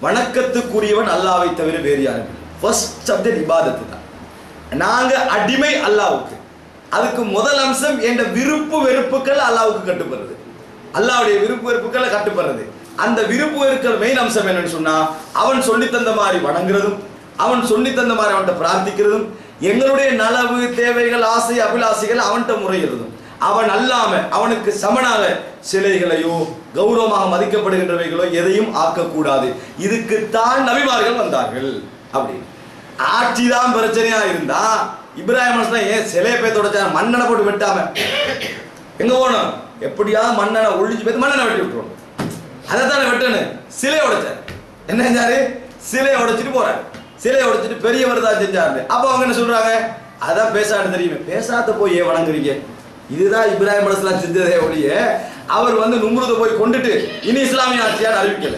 வணக்கத்துக்குரியவன் அல்லாஹ்வை தவிர வேறு யாரும். ஃபர்ஸ்ட் சப்ஜெக்ட் இபாதத்து தான். நாங்க அடிமை அல்லாஹ்வுக்கு. அதுக்கு முதல் அம்சம் என்ற விருப்பு வெறுப்புகள் அல்லாஹ்வுக்கு கட்டுப்படுறது, அல்லாஹ்வுடைய விருப்பு வெறுப்புகளை கட்டுப்படுறது. அந்த விருப்பு வெறுப்புகள் மெயின் அம்சம் என்னன்னு சொன்னா, அவன் சொல்லி தந்த மாதிரி வணங்குறதும், அவன் சொல்லி தந்த மாதிரி அவன்கிட்ட பிரார்த்திக்கிறதும், எங்களுடைய நலவு தேவைகள் ஆசை அபிலாசைகள் அவன்கிட்ட முறையிறதும், அவன் அல்லாம அவனுக்கு சமனாக சிலைகளையோ கௌரவமாக மதிக்கப்படுகின்றவைகளோ எதையும் ஆக்கக்கூடாது. இதுக்குத்தான் நபிமார்கள் வந்தார்கள். அப்படி ஆட்சி தான் பிரச்சனையா இருந்தா இப்ராஹிம் ஏன் சிலையை பேத்தோட மண்ணனை போட்டு வெட்டாம எங்க போனோம்? எப்படியாவது மண்ணனை ஒழிஞ்சு போய் மண்ணனை வெட்டி விட்டுருவோம். அதைத்தானே வெட்டணும். சிலையை உடைச்சாரு. என்ன செஞ்சாரு? சிலையை உடைச்சிட்டு போறாரு. சிலையை உடைச்சிட்டு பெரியவர் தான் செஞ்சாரு. அப்ப அவங்க என்ன சொல்றாங்க? அதான் பேசாட்டு தெரியுமே, பேசாத போய் ஏன் வணங்குறீங்க? இதுதான் இப்ராஹிம் அலைஹிஸ்ஸலாம் செஞ்சதே ஒழிய அவர் நும்ருதை போய் கொண்டுட்டு இனி இஸ்லாமிய ஆட்சியார் அறிவிக்கல.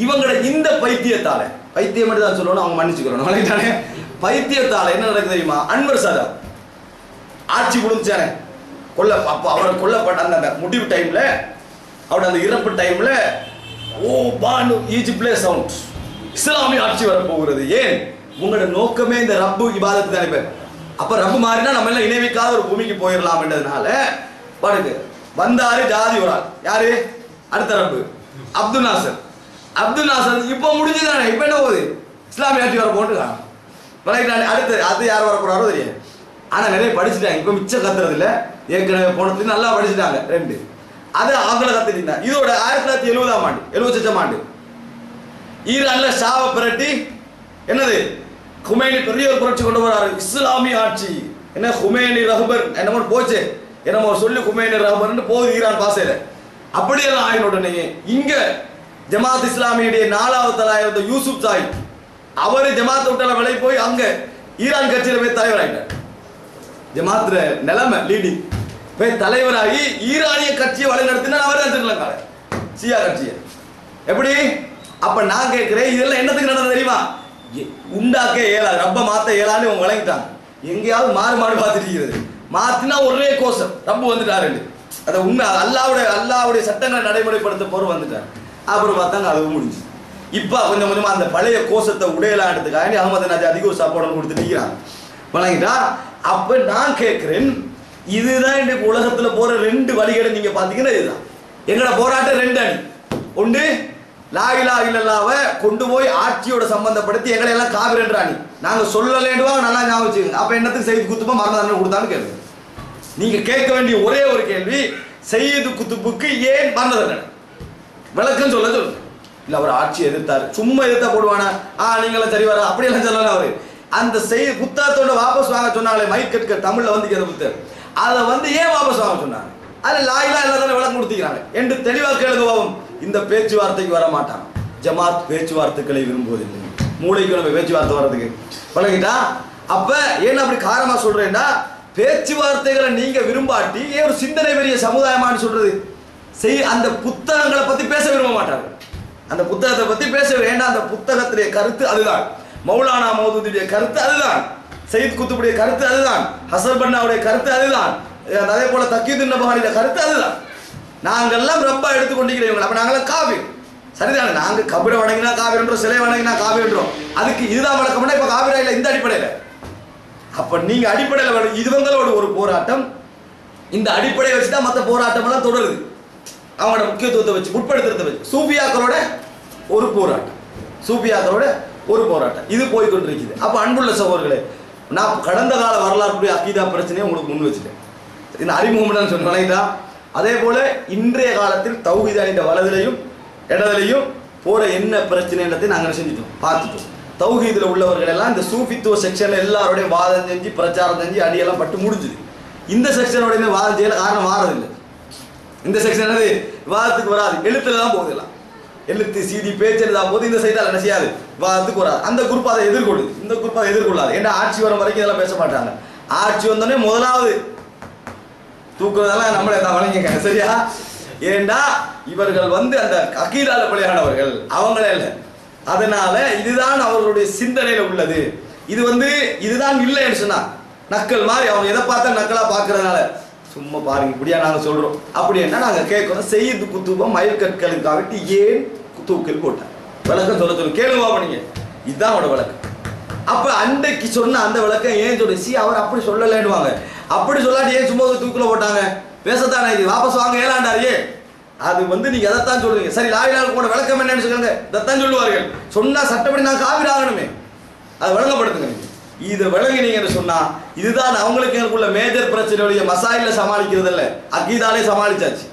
இவங்களோட இந்த பைத்தியத்தால, பைத்தியம் மட்டும் தான் சொல்லணும், அவங்க மன்னிச்சுக்கிறோம். பைத்தியத்தால என்ன நடக்குது தெரியுமா? அன்வர் சாதா ஆட்சி முடிஞ்சானே அப்ப அவர் கொல்லப்பட்ட அந்த முடிவு டைம்ல அவருடைய அந்த இறப்பு டைம்ல ஓ பானு ஈஜிப்ட்ல சவுண்ட் இஸ்லாமிய ஆட்சி வரப்போகிறது. ஏன்? உங்களோட நோக்கமே இந்த ரப்பு இபாதத்து தானே. பேர் அப்ப ரப்பு மாறினா நம்ம எல்லாம் இணைவிக்காத ஒரு பூமிக்கு போயிடலாம் என்றதுனால பாருங்க வந்தாரு ஜாதி ஒரு ஆள். யாரு? அடுத்த ரப்பு அப்துல் நாசர். அப்துல் நாசர் இப்போ முடிஞ்சுதானே, இப்ப என்ன போகுது? இஸ்லாமிய ஆட்சி வர போட்டு அடுத்து அது யார் வர போறாரோ தெரியாது. ஆனா நிறைய படிச்சுட்டாங்க, இப்ப மிச்சம் கத்துறது இல்ல. ஏற்கனவே போனதுல நல்லா படிச்சுட்டாங்க ரெண்டு. அது அவங்கள கத்துட்டீங்க. இதோட 1970ஆம் ஆண்டு 76ஆம் ஆண்டு ஈரான்ல ஷாவை பிரட்டி என்னது குமைனி பெரிய ஒரு புரட்சி கொண்டு வராரு. இஸ்லாமிய ஆட்சி என்ன குமைனி ரஹ்பர் என்னமோ போச்சு, என்னமோ சொல்லி குமைனி ரஹ்பர்னு போகுது ஈரான் பாசையில. அப்படியெல்லாம் ஆயின உடனே இங்க ஜமாத் இஸ்லாமியுடைய 4வது தலைவர் யூசுப் சாய் அவரு ஜமாத் விட்டால விலை போய் அங்க ஈரான் கட்சியில போய் தலைவராயிட்டார். ஜமாத் நிலைமை லீடிங் போய் தலைவராகி ஈரானிய கட்சியை வழிநடத்தினா அவர் தான் சியா கட்சியை. எப்படி? அப்ப நான் கேட்கிறேன், இதெல்லாம் என்னத்துக்கு நடந்தது தெரியுமா? உண்டாக்க இயலாது, ரப்ப மாத்த இயலான்னு இவங்க வழங்கிட்டாங்க. எங்கேயாவது மாறு பார்த்துட்டு இருக்கிறது, மாத்தினா ஒரே கோஷம் ரப்பு வந்துட்டாரு. அதை உண்மை அல்லாவுடைய சட்டங்களை நடைமுறைப்படுத்த போற வந்துட்டார். அப்புறம் பார்த்தாங்க அது முடிஞ்சு. இப்ப கொஞ்சம் கொஞ்சமா அந்த பழைய கோஷத்தை உடையலான்றதுக்காக அகமது நஜாதிக்கு ஒரு சப்போர்ட் கொடுத்துட்டு வழங்கிட்டா. அப்ப நான் கேட்கிறேன், இதுதான் இன்னைக்கு உலகத்துல போற ரெண்டு வழிகளை நீங்க பாத்தீங்கன்னா இதுதான் எங்களோட போராட்டம். ரெண்டு அணி. ஒன்று லா இலாஹ இல்லல்லாஹ்வை கொண்டு போய் ஆட்சியோட சம்பந்தப்படுத்தி எங்களை எல்லாம் காபிர் என்ற அணி. நாங்க சொல்லலேண்டுவாங்க, நல்லா ஞாபகம் வச்சுக்கோங்க. அப்ப என்னத்துக்கு சையது குத்துபா மரண தண்டனை கொடுத்தான்னு கேள்வி. நீங்க கேட்க வேண்டிய ஒரே ஒரு கேள்வி, சையது குத்துபுக்கு ஏன் மரண தண்டனை? விளக்கம் சொல்லுங்க. இல்ல அவர் ஆட்சி எதிர்த்தாரு, சும்மா எதிர்த்தா போடுவானா? நீங்களும் சரி வர அப்படியெல்லாம் சொல்லல. அவரு அந்த புத்தகத்தோட வாபஸ் வாங்க சொன்னாங்களே, மைக்கெட்க தமிழ்ல வந்து புத்தகம், அதை ஏன் வாபஸ் வாங்க சொன்னாங்க? அதுல லா இலாஹ இல்லல்லாஹ் விளக்கம் கொடுத்துக்கிறாங்க என்று தெளிவாக கேளுங்க. பாவம் இந்த பேச்சுவார்த்தைக்கு வர மாட்டாங்க. ஜமாத் பேச்சுவார்த்தைகளை விரும்புவதில்லை. மூளைக்கு நம்ம பேச்சுவார்த்தை வர்றதுக்கு பழகிட்டா. அப்ப ஏன் அப்படி காரணமா சொல்றேன்னா, பேச்சுவார்த்தைகளை நீங்க விரும்பாட்டி ஏன் ஒரு சிந்தனை பெரிய சமுதாயமானு சொல்றது? அந்த புத்தகங்களை பத்தி பேச விரும்ப மாட்டாங்க. அந்த புத்தகத்தை பத்தி பேச வேண்டாம். அந்த புத்தகத்துடைய கருத்து அதுதான். மௌலானா மௌதூதியுடைய கருத்து அதுதான். சையத் குத்துபுடைய கருத்து அதுதான். ஹசன் பன்னாவுடைய கருத்து அதுதான். அதே போல தக்கீதுன் நபஹானியுடைய கருத்து அதுதான். நாங்கெல்லாம் ரப்பா எடுத்துக்கொண்டிருக்கிறவங்க. அப்ப நாங்களாம் காபீர் சரிதானே? நாங்க கபரை வணங்கினா காபீர் என்றோம், சிலை வணங்கினா காபீர் என்றோம். அதுக்கு இதுதான் வழக்கம்னா இப்ப காபீரா இல்ல இந்த அடிப்படையில. அப்ப நீங்க அடிப்படையில இதுவங்களோட ஒரு போராட்டம், இந்த அடிப்படையை வச்சுதான் மற்ற போராட்டம் எல்லாம் தொடருது. அவங்களோட முக்கியத்துவத்தை வச்சு உட்படுத்துறதை வச்சு சூஃபியாக்களோட ஒரு போராட்டம், சூஃபியாக்களோட ஒரு போராட்டம் இது போய்கொண்டிருக்குது. அப்ப அன்புள்ள சகோதரர்களே, நான் கடந்த கால வரலாற்றுடைய அக்கீதா பிரச்சனையை உங்களுக்கு முன் வச்சுட்டேன். இந்த அறிமுகம் சொன்னதான். அதே போல இன்றைய காலத்தில் தௌஹீத் அணிந்த வலதிலையும் இடதுலையும் போற என்ன பிரச்சனைன்றதை நாங்கள் செஞ்சுட்டோம், பார்த்துட்டோம். தௌஹீதுல உள்ளவர்கள் எல்லாம் இந்த சூஃபித்துவ செக்ஷன்ல எல்லாரோடையும் வாதம் செஞ்சு பிரச்சாரம் செஞ்சு அடியெல்லாம் பட்டு முடிஞ்சுது. இந்த செக்ஷனோட வாதம் செய்யல, காரணம் மாறதில்லை. இந்த செக்ஷன் விவாதத்துக்கு வராது, எழுத்துல தான் போகுது. எல்லாம் எழுத்து சீடி பேச்சு எழுதாம் போது இந்த சைடால் என்ன செய்யாது, விவாதத்துக்கு வராது. அந்த குரூப் அதை எதிர்கொள்ளுது, இந்த குரூப் அதை எதிர்கொள்ளாது. ஏன்னா ஆட்சி வரும் வரைக்கும் இதெல்லாம் பேச மாட்டாங்க. ஆட்சி வந்தோடனே முதலாவது தூக்குறதெல்லாம் நம்மளே தான் வழங்கிக்க, சரியா? ஏண்டா இவர்கள் அந்த அகீதால பிள்ளையானவர்கள் அவங்களே இல்லை. அதனால இதுதான் அவர்களுடைய சிந்தனையில உள்ளது. இது இதுதான் இல்லைன்னு சொன்னா நக்கல் மாதிரி அவங்க எதை பார்த்தா நக்கலா பாக்குறதுனால சும்மா பாருங்க இப்படியா நாங்க சொல்றோம் அப்படின்னா நாங்க கேட்கணும். செய்து குத்துபம் மயில் கற்களுக்காக ஏன் தூக்கில் போட்டாங்க விளக்கம் சொல்ல கேளுவா பண்ணீங்க. இதுதான் அவனோட விளக்கம். அப்ப அன்றைக்கு சொன்ன அந்த விளக்கம் ஏன் சொல்லி அவர் அப்படி சொல்லலேன்னுவாங்க. அப்படி சொல்லாட்டி ஏன் சும்மா தூக்கில போட்டாங்க? பேசத்தானே இது வாபஸ் வாங்க ஏலாண்டாரியே. அது நீங்க எதைத்தான் சொல்றீங்க. சரி லா இலாஹ கூட விளக்கம் என்னன்னு சொல்லுங்க, இதைத்தான் சொல்லுவார்கள். சொன்னா சட்டப்படி நான் காபீர் ஆகணுமே, அதை விளங்கப்படுத்துங்க. இதை விளங்கினீங்கன்னு சொன்னா இதுதான் அவங்களுக்கு எனக்குள்ள மேஜர் பிரச்சனையுடைய மசாயில சமாளிக்கிறது இல்ல, அக்கீதாலே சமாளிச்சாச்சு,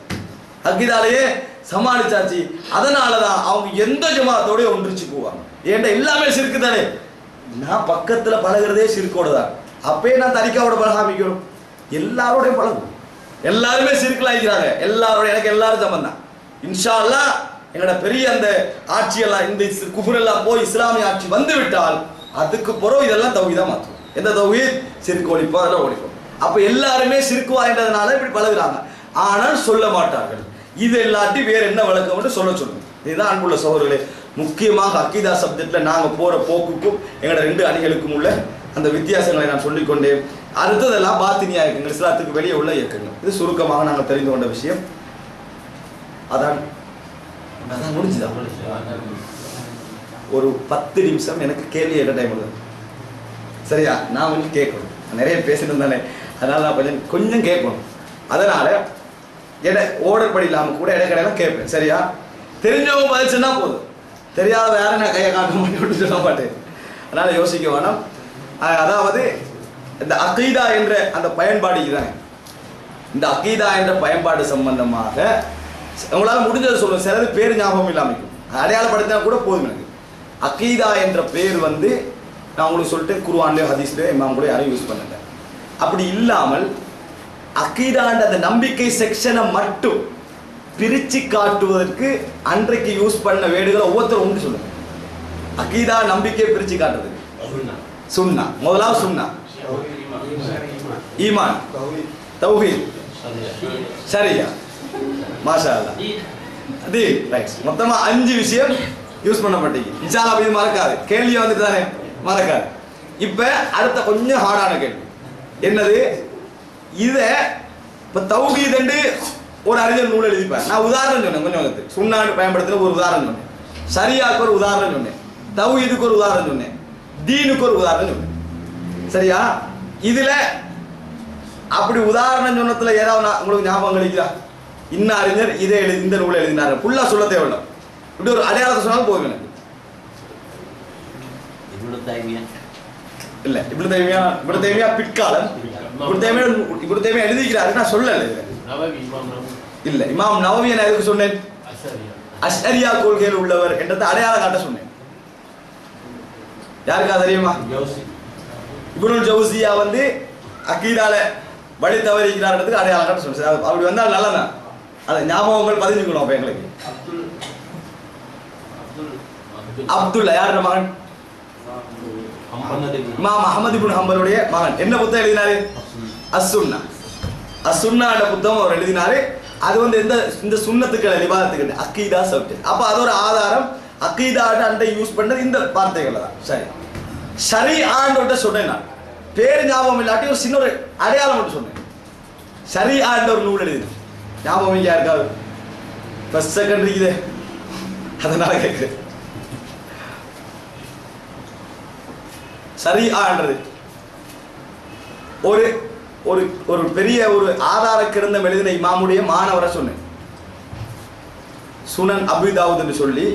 அக்கீதாலேயே சமாளிச்சாச்சு. அதனாலதான் அவங்க எந்த ஜமாத்தோடய ஒன்றிச்சு போவாங்க. ஏன்டா எல்லாமே சிறுக்கு தானே. நான் பக்கத்துல பழகிறதே சிறுக்கோட தான். அப்பயே நான் தரிக்காவோட பழக ஆரம்பிக்கணும். எல்லாரோடையும் பழகும், எல்லாருமே சிறுக்கலாகிறாங்க. எல்லாரோட எனக்கு எல்லாரும் சம்பந்தம். இன்ஷா அல்லாஹ் எங்களோட பெரிய அந்த ஆட்சியெல்லாம் இந்த குஃபுரெல்லாம் போய் இஸ்லாமிய ஆட்சி வந்து விட்டால் அதுக்கு பிறகு இதெல்லாம் தௌஹீதா மாற்றும். எந்த தௌஹீத்? சிறுக்கு ஒழிப்போம், அதெல்லாம் ஒழிப்போம். அப்ப எல்லாருமே சிறுக்கு வாய்ந்ததுனால இப்படி பழகுறாங்க. ஆனால் சொல்ல மாட்டார்கள். இது இல்லாட்டி வேற என்ன விளக்கம் சொல்ல சொல்லுங்க. இதுதான் அன்புள்ள சகோதரர்களே, முக்கியமாக அக்கீதா சப்ஜெக்ட்ல நாங்க போற போக்குக்கும் எங்களோட ரெண்டு அணிகளுக்கும் உள்ள அந்த வித்தியாசங்களை நான் சொல்லிக்கொண்டேன். அடுத்ததெல்லாம் பாத்தினியா இயக்கங்கள், இஸ்லாத்துக்கு வெளியே உள்ள இயக்கங்கள். இது சுருக்கமாக நாங்கள் தெரிந்து கொண்ட விஷயம். அதான் முடிஞ்சுதா? ஒரு 10 நிமிஷம் எனக்கு கேள்வி கேட்க டைம் வருது. சரியா? நான் வந்து கேட்கணும், நிறைய பேசிட்டு தானே, அதனால நான் கொஞ்சம் கேட்கணும். அதனால ஆர்டர் படி இல்லாமல் கூட இடைக்கடையெல்லாம் கேட்பேன். சரியா? தெரிஞ்சவங்க பதில் சொன்னா போதும், தெரியாத யாரும் நான் கையை காட்ட மாட்டேன் சொல்ல மாட்டேன். அதனால யோசிக்க வேணாம். அதாவது இந்த அகீதா என்ற அந்த பயன்பாடு இதுதானே. இந்த அகீதா என்ற பயன்பாடு சம்பந்தமாக உங்களால் முடிஞ்சதை சொல்லுங்க. சிலது பேர் ஞாபகம் இல்லாமல் அடையாளப்படுத்தினா கூட போதும். எனக்கு அகீதா என்ற பேர் வந்து நான் உங்களுக்கு சொல்லிட்டு குர்ஆன்லயோ ஹதீஸ்லயோ இமாம் கூட யாரையும் யூஸ் பண்ணுங்க. அப்படி இல்லாமல் அகீதான்ற அந்த நம்பிக்கை செக்ஷனை மட்டும் பிரிச்சு காட்டுவதற்கு அன்றைக்கு யூஸ் பண்ண வேர்டுகளை ஒவ்வொருத்தரும் ஒன்று சொல்லுங்க. அகீதா நம்பிக்கையை பிரிச்சு காட்டுறது சுன்னா. முதலாவது சுன்னா, ஈமான், தௌஹீத், ஷரியா, மாஷா அல்லாஹ், தீன். ரைட். மொத்தமா 5 விஷயம் யூஸ் பண்ணப்பட்டீங்க. இன்ஷா அல்லாஹ் இது மறக்காது. கேள்வியை வந்துட்டு தானே மறக்காது. இப்ப அடுத்த கொஞ்சம் ஹார்டான கேள்வி என்னது? இத இப்ப தௌஹீத் என்று ஒரு அறிஞர் நூல் எழுதிப்பார். நான் உதாரணம் சொன்னேன், கொஞ்சம் சுன்னான்னு பயன்படுத்துற ஒரு உதாரணம் சொன்னேன், ஷரியாக்கு ஒரு உதாரணம் சொன்னேன், தௌஹீதுக்கு ஒரு உதாரணம் சொன்னேன், தீனுக்கு ஒரு உதாரணம் சொன்னேன். சரியா? இதுல அப்படி உதாரணம் சொன்னதுல ஏதாவது உங்களுக்கு ஞாபகம் கிடைக்குதா? இன்ன அறிஞர் இதை இந்த நூலை எழுதினார் ஃபுல்லா சொல்ல தேவையில்லை. இப்படி ஒரு அடையாளத்தை சொன்னாலும் போதும் எனக்கு. இல்ல இப்னு தைமியா பிற்காலம் இப்னு தைமியா எழுதிக்கிறாரு, நான் சொல்லல. இல்ல இமாம் நவவி நான் எதுக்கு சொன்னேன்? அஷ்அரியா கொள்கையில் உள்ளவர் என்றதை அடையாளம் காட்ட சொன்னேன். யாருக்கா தெரியுமா? இப்னுல் ஜௌசியா வந்து அகீதால வழி தவறிக்கிறார்ன்றதுக்கு அடையாளம் காட்ட சொன்னேன். அப்படி வந்தால் நல்லதான், அதை ஞாபகங்கள் பதிஞ்சுக்கணும். அப்ப எங்களுக்கு அப்துல்லா யாரோட மகன்? இமாம் அஹ்மத் இப்னு ஹம்பலுடைய மகன். என்ன புத்தகம் எழுதினாரு? அஸ்-சுன்னா. அஸ்-சுன்னா என்ற புத்தகம் அவர் எழுதினாரு. அது வந்து இந்த சுன்னத்துக்களை விவாதத்துக்கு அகீதா சப்ஜெக்ட். அப்ப அது ஒரு ஆதாரம். அகீதா அண்டை யூஸ் பண்ணது இந்த வார்த்தைகள் தான். சரி, ஷரீஆன்ற சொன்னேன் நான். பேர் ஞாபகம் இல்லாட்டி ஒரு சின்ன ஒரு அடையாளம் மட்டும் சொன்னேன். ஷரீஆன்ற ஒரு நூல் எழுதினேன். ஞாபகம் இல்லையா இருக்காது? ஃபர்ஸ்ட் செகண்ட் இருக்குது, அதனால கேட்குறேன். ஷரீஆன்றது ஒரு ஒரு ஒரு பெரிய ஒரு ஆதார கிரந்தம் எழுதின இமாமுடைய மாணவரை சொன்னேன். சுனன் அபூ தாவூத் என்று சொல்லி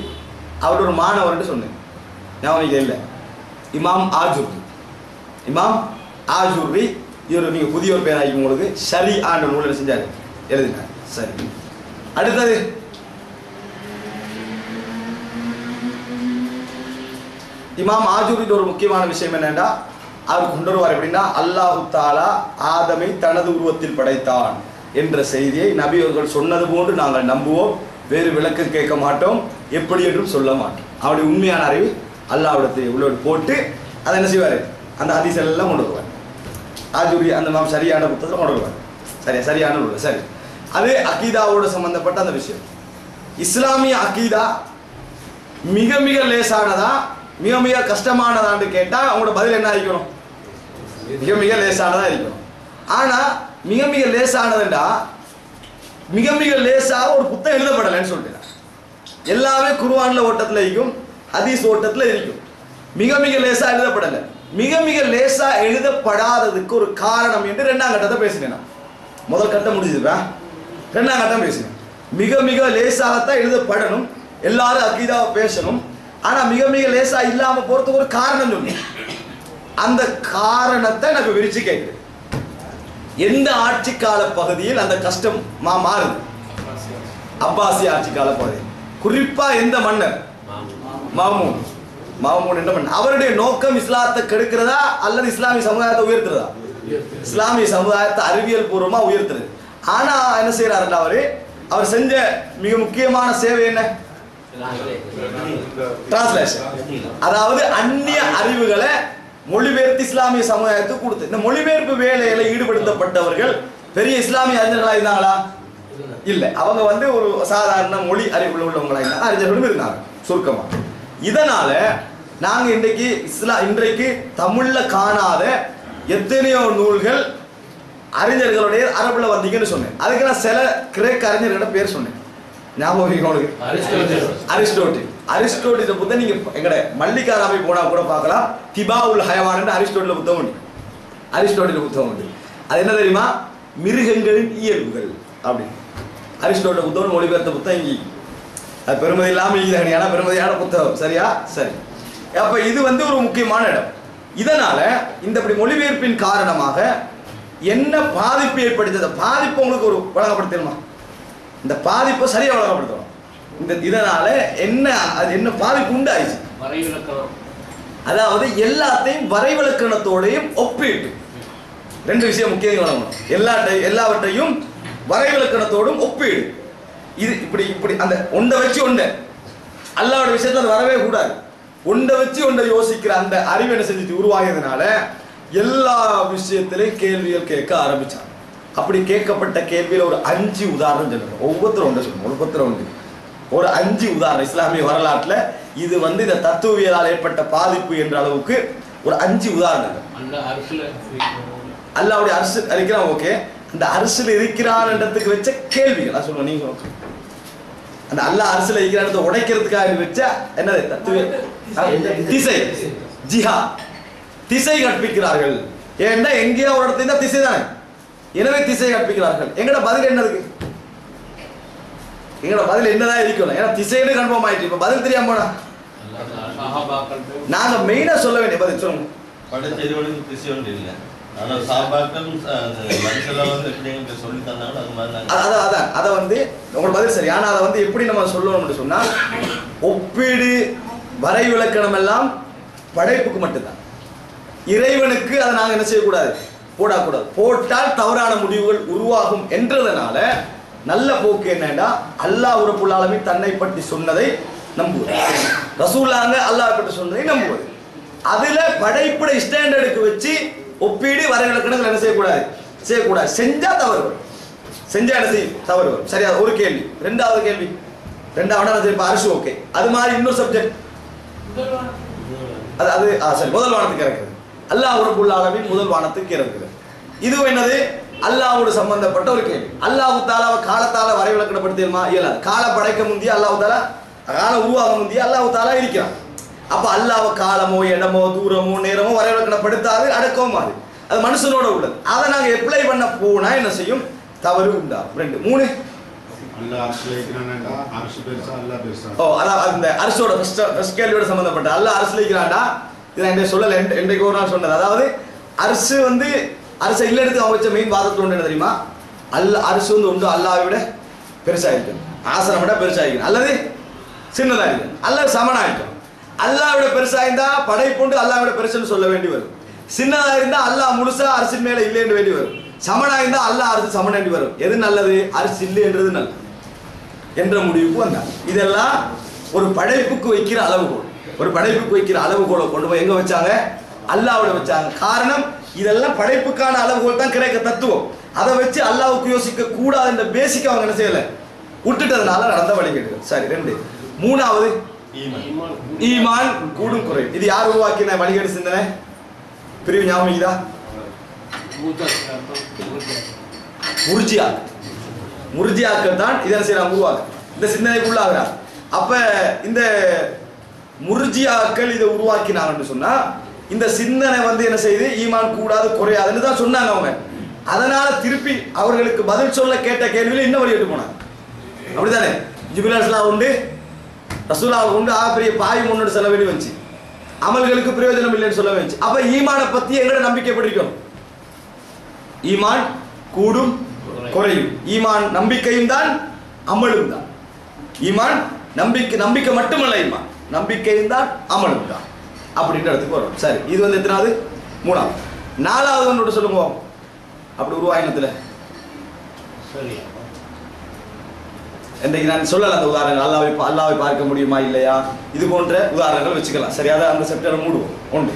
அவரோட ஒரு மாணவர் சொன்னேன். ஞாபகம் இல்லை. இமாம் ஆஜுர்ரி. இமாம் ஆஜுர்ரி இவர் நீங்க புதிய ஒரு பேராகி உங்களுக்கு ஷரீஆன்ற நூல் செஞ்சாரு, எழுதினார். சரி, அடுத்தது இமாம் ஆஜுரின் ஒரு முக்கியமான விஷயம் என்னன்னா, அவர் கொண்டு வருவார் எப்படின்னா, அல்லாஹு தாலா ஆதமை தனது உருவத்தில் படைத்தான் என்ற செய்தியை நபி அவர்கள் சொன்னது போன்று நாங்கள் நம்புவோம், வேறு விளக்கம் கேட்க மாட்டோம், எப்படி என்றும் சொல்ல மாட்டோம். அவருடைய உண்மையான அறிவு அல்லாஹ்விடத்தை உள்ளோடு போட்டு அதை என்ன செய்வார்? அந்த ஹதீஸ் எல்லாம் கொண்டு வருவார். ஆஜுரி அந்த நாம் சரியான புத்தகத்தை கொண்டு வருவார். சரியா? சரியான உள்ள. சரி, அது அகீதாவோடு சம்பந்தப்பட்ட அந்த விஷயம். இஸ்லாமிய அகீதா மிக மிக லேசானதா மிக மிக கஷ்டமானதான்னு கேட்டா அவங்களோட பதில் என்ன இருக்கணும்? மிக மிக லேசானதா இருக்கணும். ஆனா மிக மிக லேசானதுண்டா மிக மிக லேசாக ஒரு புத்தகம் எழுதப்படலைன்னு சொல்லிட்டு எல்லாமே குர்ஆன்ல ஓட்டத்துல இருக்கும், ஹதீஸ் ஓட்டத்துல இருக்கும். மிக மிக லேசா எழுதப்படலை. மிக மிக லேசா எழுதப்படாததுக்கு ஒரு காரணம் என்று 2ஆம் கட்டத்தை பேசினேன். முதல் கட்டம் முடிஞ்சதுப்பா, 2ஆம் கட்டம் பேசினேன். மிக மிக லேசாகத்தான் எழுதப்படணும், எல்லாரும் அகீதாவை பேசணும். ஆனா மிக மிக லேசா இல்லாம போறதுக்கு ஒரு காரணம் சொன்னேன். அந்த காரணத்தை எனக்கு விரிச்சு கேட்குது. எந்த ஆட்சி கால பகுதியில் அந்த கஷ்டம் மாறுது? அப்பாசி ஆட்சி கால பகுதி. குறிப்பா எந்த மன்னர்? மாமூன். மாமூன் என்ற மன்னர். அவருடைய நோக்கம் இஸ்லாத்தை கெடுக்கிறதா அல்லது இஸ்லாமிய சமுதாயத்தை உயர்த்துறதா? இஸ்லாமிய சமுதாயத்தை அறிவியல் பூர்வமா உயர்த்துறது. ஆனா என்ன செய்யறாரு? அவர் செஞ்ச மிக முக்கியமான சேவை என்ன? டிரான்ஸ்லேஷன். அதாவது அந்நிய அறிவுகளை மொழிபெயர்த்து இஸ்லாமிய சமுதாயத்துக்கு கொடுத்து. இந்த மொழிபெயர்ப்பு வேலையில ஈடுபடுத்தப்பட்டவர்கள் பெரிய இஸ்லாமிய அறிஞர்களா இருந்தாங்களா? இல்ல. அவங்க வந்து ஒரு சாதாரண மொழி அறிவுள்ள உள்ளவங்களா இருந்தாங்க, அறிஞர்களும் இருந்தாங்க சுருக்கமா. இதனால நாங்க இன்றைக்கு தமிழ்ல காணாத எத்தனையோ நூல்கள் அறிஞர்களுடைய அரபுல வந்தீங்கன்னு சொன்னேன். அதுக்கு நான் சில கிரேக்க அறிஞர்களிட பேர் சொன்னேன். ஞாபகம் அரிஸ்டோட்டில் புத்தகம் நீங்க எங்கட மல்லிகாராமை போனா கூட பார்க்கலாம். திபாவுல் ஹயவான் அரிஸ்டோட்டில் புத்தகம் உண்டு. அரிஸ்டோட்டில் புத்தகம் உண்டு. அது என்ன தெரியுமா? மிருகங்களின் இயல்புகள் அப்படி அரிஸ்டோட்டில் புத்தகம் மொழிபெயர்த்த புத்தகம் இங்கே. அது பெருமதி இல்லாமல் பெருமதியான புத்தகம். சரியா? சரி. அப்ப இது ஒரு முக்கியமான இடம். இதனால இந்த மொழிபெயர்ப்பின் காரணமாக என்ன பாதிப்பு ஏற்படுத்தது? பாதிப்பு உங்களுக்கு ஒரு வழங்கப்படுத்தணுமா? இந்த பாதிப்பை சரியா வழங்கப்படுத்தணும். இதனால என்ன பாதிப்பு உண்டாயிடுச்சு? அதாவது எல்லாத்தையும் வரைவிலக்கணத்தோடையும் ஒப்பிட்டு ரெண்டு விஷயம் முக்கியம் வழங்கணும். எல்லாவற்றையும் வரைவிலக்கணத்தோடும் ஒப்பீடு. இது இப்படி அந்த ஒன்றை வச்சு ஒன்றை அல்லாவோட விஷயத்துல அது வரவே கூடாது. ஒன்றை வச்சு ஒன்றை யோசிக்கிற அந்த அறிவு என்ன செஞ்சுட்டு உருவாகியதுனால எல்லா விஷயத்திலையும் கேள்விகள் கேட்க ஆரம்பிச்சாங்க. அப்படி கேட்கப்பட்ட கேள்வியில் ஒரு 5 உதாரணம் சொல்லணும். ஒவ்வொருத்தரும் ஒன்று சொல்லணும். ஒவ்வொருத்தரும் ஒன்று ஒரு 5 உதாரணம் இஸ்லாமிய வரலாற்றில் இது இந்த தத்துவியலால் ஏற்பட்ட பாதிப்பு என்ற அளவுக்கு ஒரு 5 உதாரணங்கள். அல்லாவுடைய அரசு இருக்கிறான். ஓகே, அந்த அரசில் இருக்கிறான்றதுக்கு வச்ச கேள்விகள் நான் சொல்லுவேன். நீங்க சொல்லுங்க. அந்த அல்லா அரசில் இருக்கிற உடைக்கிறதுக்காக வச்ச என்னது தத்துவ திசை ஜிஹா திசை கற்பிக்கிறார்கள். ஏன்னா எங்கேயோ ஒரு இடத்துல திசை தானே, எனவே திசை கற்பிக்கிறார்கள். எங்கட பதில் என்னதுக்கு? எங்கட பதில் என்னதான் இருக்கணும்? ஏன்னா திசைன்னு கன்ஃபார்ம் ஆயிட்டு இப்ப பதில் தெரியாம போனா நாங்க மெயினா சொல்ல வேண்டிய பதில் சொல்லுங்க. அதை உங்களோட பதில் சரி. ஆனா அதை எப்படி நம்ம சொல்லணும்னு சொன்னா ஒப்பீடு வரைவிலக்கணம் எல்லாம் படைப்புக்கு மட்டும்தான். இறைவனுக்கு அதை நாங்கள் என்ன செய்யக்கூடாது, போடக்கூடாது. போட்டால் தவறான முடிவுகள் உருவாகும் என்றதுனால நல்ல போக்கு என்னன்னா அல்லாஹ் ரப்புல் ஆலமீன் தன்னை பற்றி சொன்னதை நம்புவது, ரசூலுல்லாஹ் அல்லாஹ் பற்றி சொன்னதை நம்புவது. அதுல படைப்புடைய ஸ்டாண்டர்டுக்கு வச்சு ஒப்பீடு வரைவிலக்கணங்கள் என்ன செய்யக்கூடாது. செஞ்சா தவறு வரும். செஞ்சா என்ன செய்யும்? தவறு வரும். சரியா? ஒரு கேள்வி. ரெண்டாவது கேள்வி அரிசி. ஓகே, அது மாதிரி இன்னொரு சப்ஜெக்ட் சரி, முதல் வானத்துக்கு இறக்குறது. அல்லாஹ் ரப்புல் ஆலமீன் முதல் வானத்துக்கு இறக்குறது. இது என்னது? அல்லாஹ்வோடு சம்பந்தப்பட்ட ஒரு கேள்வி. அல்லாஹ் தஆலாவை காலத்தால வரைவிலக்கணப்படுத்தியமா? இயலாது. கால படைக்க முந்திய அல்லாஹ் தஆலா, கால உருவாக முந்திய அல்லாஹ் தஆலா இருக்கிறான். அப்ப அல்லாஹ் காலமோ இடமோ தூரமோ நேரமோ வரைவிலக்கணப்படுத்தாது, அடக்கவும் ஆகுது. அது மனுஷனோட உள்ளது. அதை நாங்க அப்ளை பண்ண போனா என்ன செய்யும்? தவறு உண்டாகும். 2 3 அந்த அரசோட ஃபர்ஸ்ட் கேள்வியோட சம்பந்தப்பட்ட அல்லாஹ் அரசுல இருக்கிறான்டா. இதை என்ன சொல்லல, இன்றைக்கு ஒரு நாள் சொன்னது. அதாவது அரசு அரசை இல்லெடுத்து அவன் வச்ச மெயின் வாதத்தில் ஒன்று என்ன தெரியுமா? அரசு ஒன்று அல்லாஹ்வை விட பெருசாக இருக்கணும், ஆசனம் விட பெருசாக இருக்கணும், அல்லது சின்னதாக இருக்கணும், அல்லது சமனாக இருக்கணும். அல்லாஹ்வை விட பெருசாக இருந்தா படைப்புண்டு அல்லாஹ்வை விட பெருசுன்னு சொல்ல வேண்டி வரும். சின்னதாக இருந்தா அல்லாஹ் முழுசா அரசின் மேல இல்லைன்னு வேண்டி வரும். சமனாக இருந்தா அல்லாஹ் அரசு சமன் வேண்டி வரும். எது நல்லது? அரசு இல்லை என்றது நல்லது என்ற முடிவுக்கு வந்தாங்க. இதெல்லாம் ஒரு படைப்புக்கு வைக்கிற அளவுகோல். ஒரு படைப்புக்கு வைக்கிற அளவுகோலை கொண்டு போய் எங்க வச்சாங்க? அல்லாஹ்வோட வச்சாங்க. காரணம், இதெல்லாம் படைப்புக்கான அளவுகோல் தான் கிரேக்க தத்துவம். அதை வச்சு அல்லாஹ்வுக்கு யோசிக்க கூடாது என்ற பேசிக் அவங்க என்ன செய்யல, விட்டுட்டதுனால நடந்த வழிகேடுகள். சரி, 2 3வது ஈமான் கூடும் குறை. இது யார் உருவாக்கின வழிகேடு சிந்தனை? பிரிவு ஞாபகம் இதா? முர்ஜியாக்கள் தான் இதனை செய்யறாங்க, உருவாக்க இந்த சிந்தனைக்குள்ளாகிறார். அப்ப இந்த முர்ஜியாக்கள் இதை உருவாக்கினாங்கன்னு சொன்னா இந்த சிந்தனை என்ன செய்யுது? ஈமான் கூடாது குறையாதுன்னு தான் சொன்னாங்க அவங்க. அதனால திருப்பி அவர்களுக்கு பதில் சொல்ல கேட்ட கேள்வியில இன்னும் வழி எடுத்து போனாங்க. அப்படித்தானே? ஜிப்ரீல் அலைஹிஸ்ஸலாம் உண்டு, ரசூலுல்லாஹ் உண்டு, பெரிய பாய் முன்னோடு செல்ல வேண்டி வந்துச்சு, அமல்களுக்கு பிரயோஜனம் இல்லைன்னு சொல்ல வேண்டிச்சு. அப்ப ஈமானை பத்தி எங்கட நம்பிக்கை படிக்கணும். ஈமான் கூடும் குறையும். ஈமான் நம்பிக்கையும் தான் அமலும் தான். ஈமான் நம்பிக்கை மட்டுமல்ல, ஈமான் நம்பிக்கையும் தான் அமலும் தான் அப்படின்ற இடத்துக்கு வரும். சரி, இது எத்தனாவது? 3வது. 4வது ஒன்று சொல்லுங்க. அப்படி உருவாயினத்துல இன்றைக்கு நான் சொல்லல அந்த உதாரணங்கள். அல்லாஹ்வை பார்க்க முடியுமா இல்லையா, இது போன்ற உதாரணங்கள் வச்சுக்கலாம். சரி, அதை அந்த செப்டர் மூடுவோம். 1